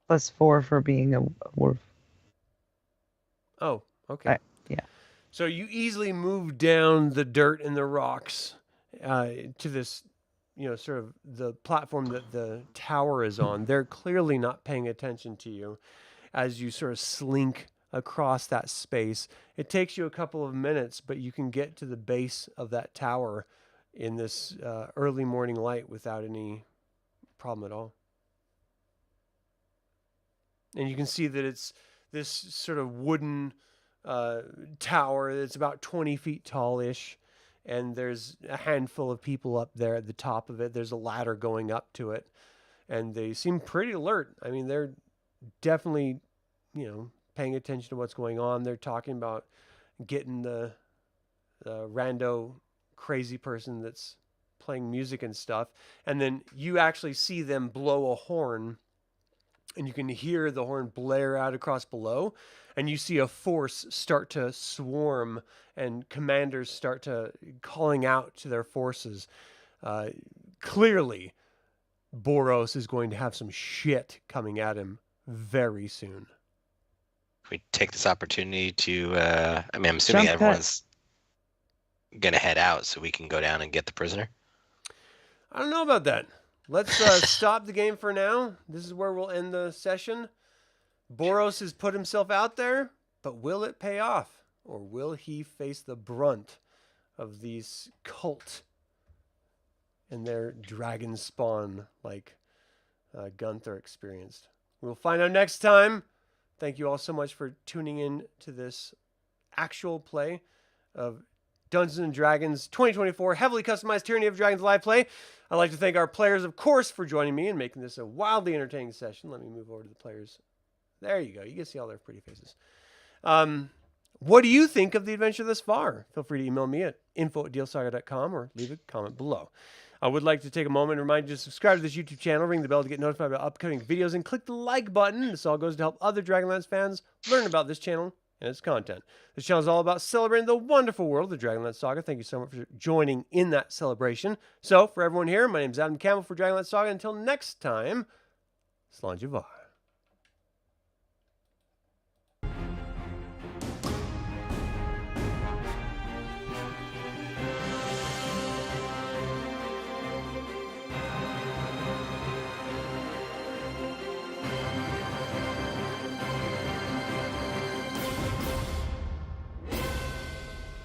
Plus 4 for being a wolf. Oh, okay. Yeah. So you easily move down the dirt and the rocks to this, sort of the platform that the tower is on. They're clearly not paying attention to you as you sort of slink across that space. It takes you a couple of minutes, but you can get to the base of that tower in this early morning light without any problem at all. And you can see that it's this sort of wooden tower that's about 20 feet tall-ish, and there's a handful of people up there at the top of it. There's a ladder going up to it, and they seem pretty alert. I mean, they're definitely, paying attention to what's going on. They're talking about getting the rando crazy person that's playing music and stuff, and then you actually see them blow a horn, and you can hear the horn blare out across below, and you see a force start to swarm, and commanders start to calling out to their forces. Clearly, Boros is going to have some shit coming at him very soon. We take this opportunity to, I'm assuming everyone's going to head out so we can go down and get the prisoner. I don't know about that. Let's stop the game for now. This is where we'll end the session. Boros has put himself out there, but will it pay off? Or will he face the brunt of these cult and their dragon spawn like Gunnar experienced? We'll find out next time. Thank you all so much for tuning in to this actual play of Dungeons & Dragons 2024 heavily customized Tyranny of Dragons live play. I'd like to thank our players, of course, for joining me and making this a wildly entertaining session. Let me move over to the players. There you go. You can see all their pretty faces. What do you think of the adventure thus far? Feel free to email me at info@dealsaga.com or leave a comment below. I would like to take a moment and remind you to subscribe to this YouTube channel, ring the bell to get notified about upcoming videos, and click the like button. This all goes to help other Dragonlance fans learn about this channel and its content. This channel is all about celebrating the wonderful world of the Dragonlance Saga. Thank you so much for joining in that celebration. So, for everyone here, my name is Adam Campbell for Dragonlance Saga. Until next time, Slanjava.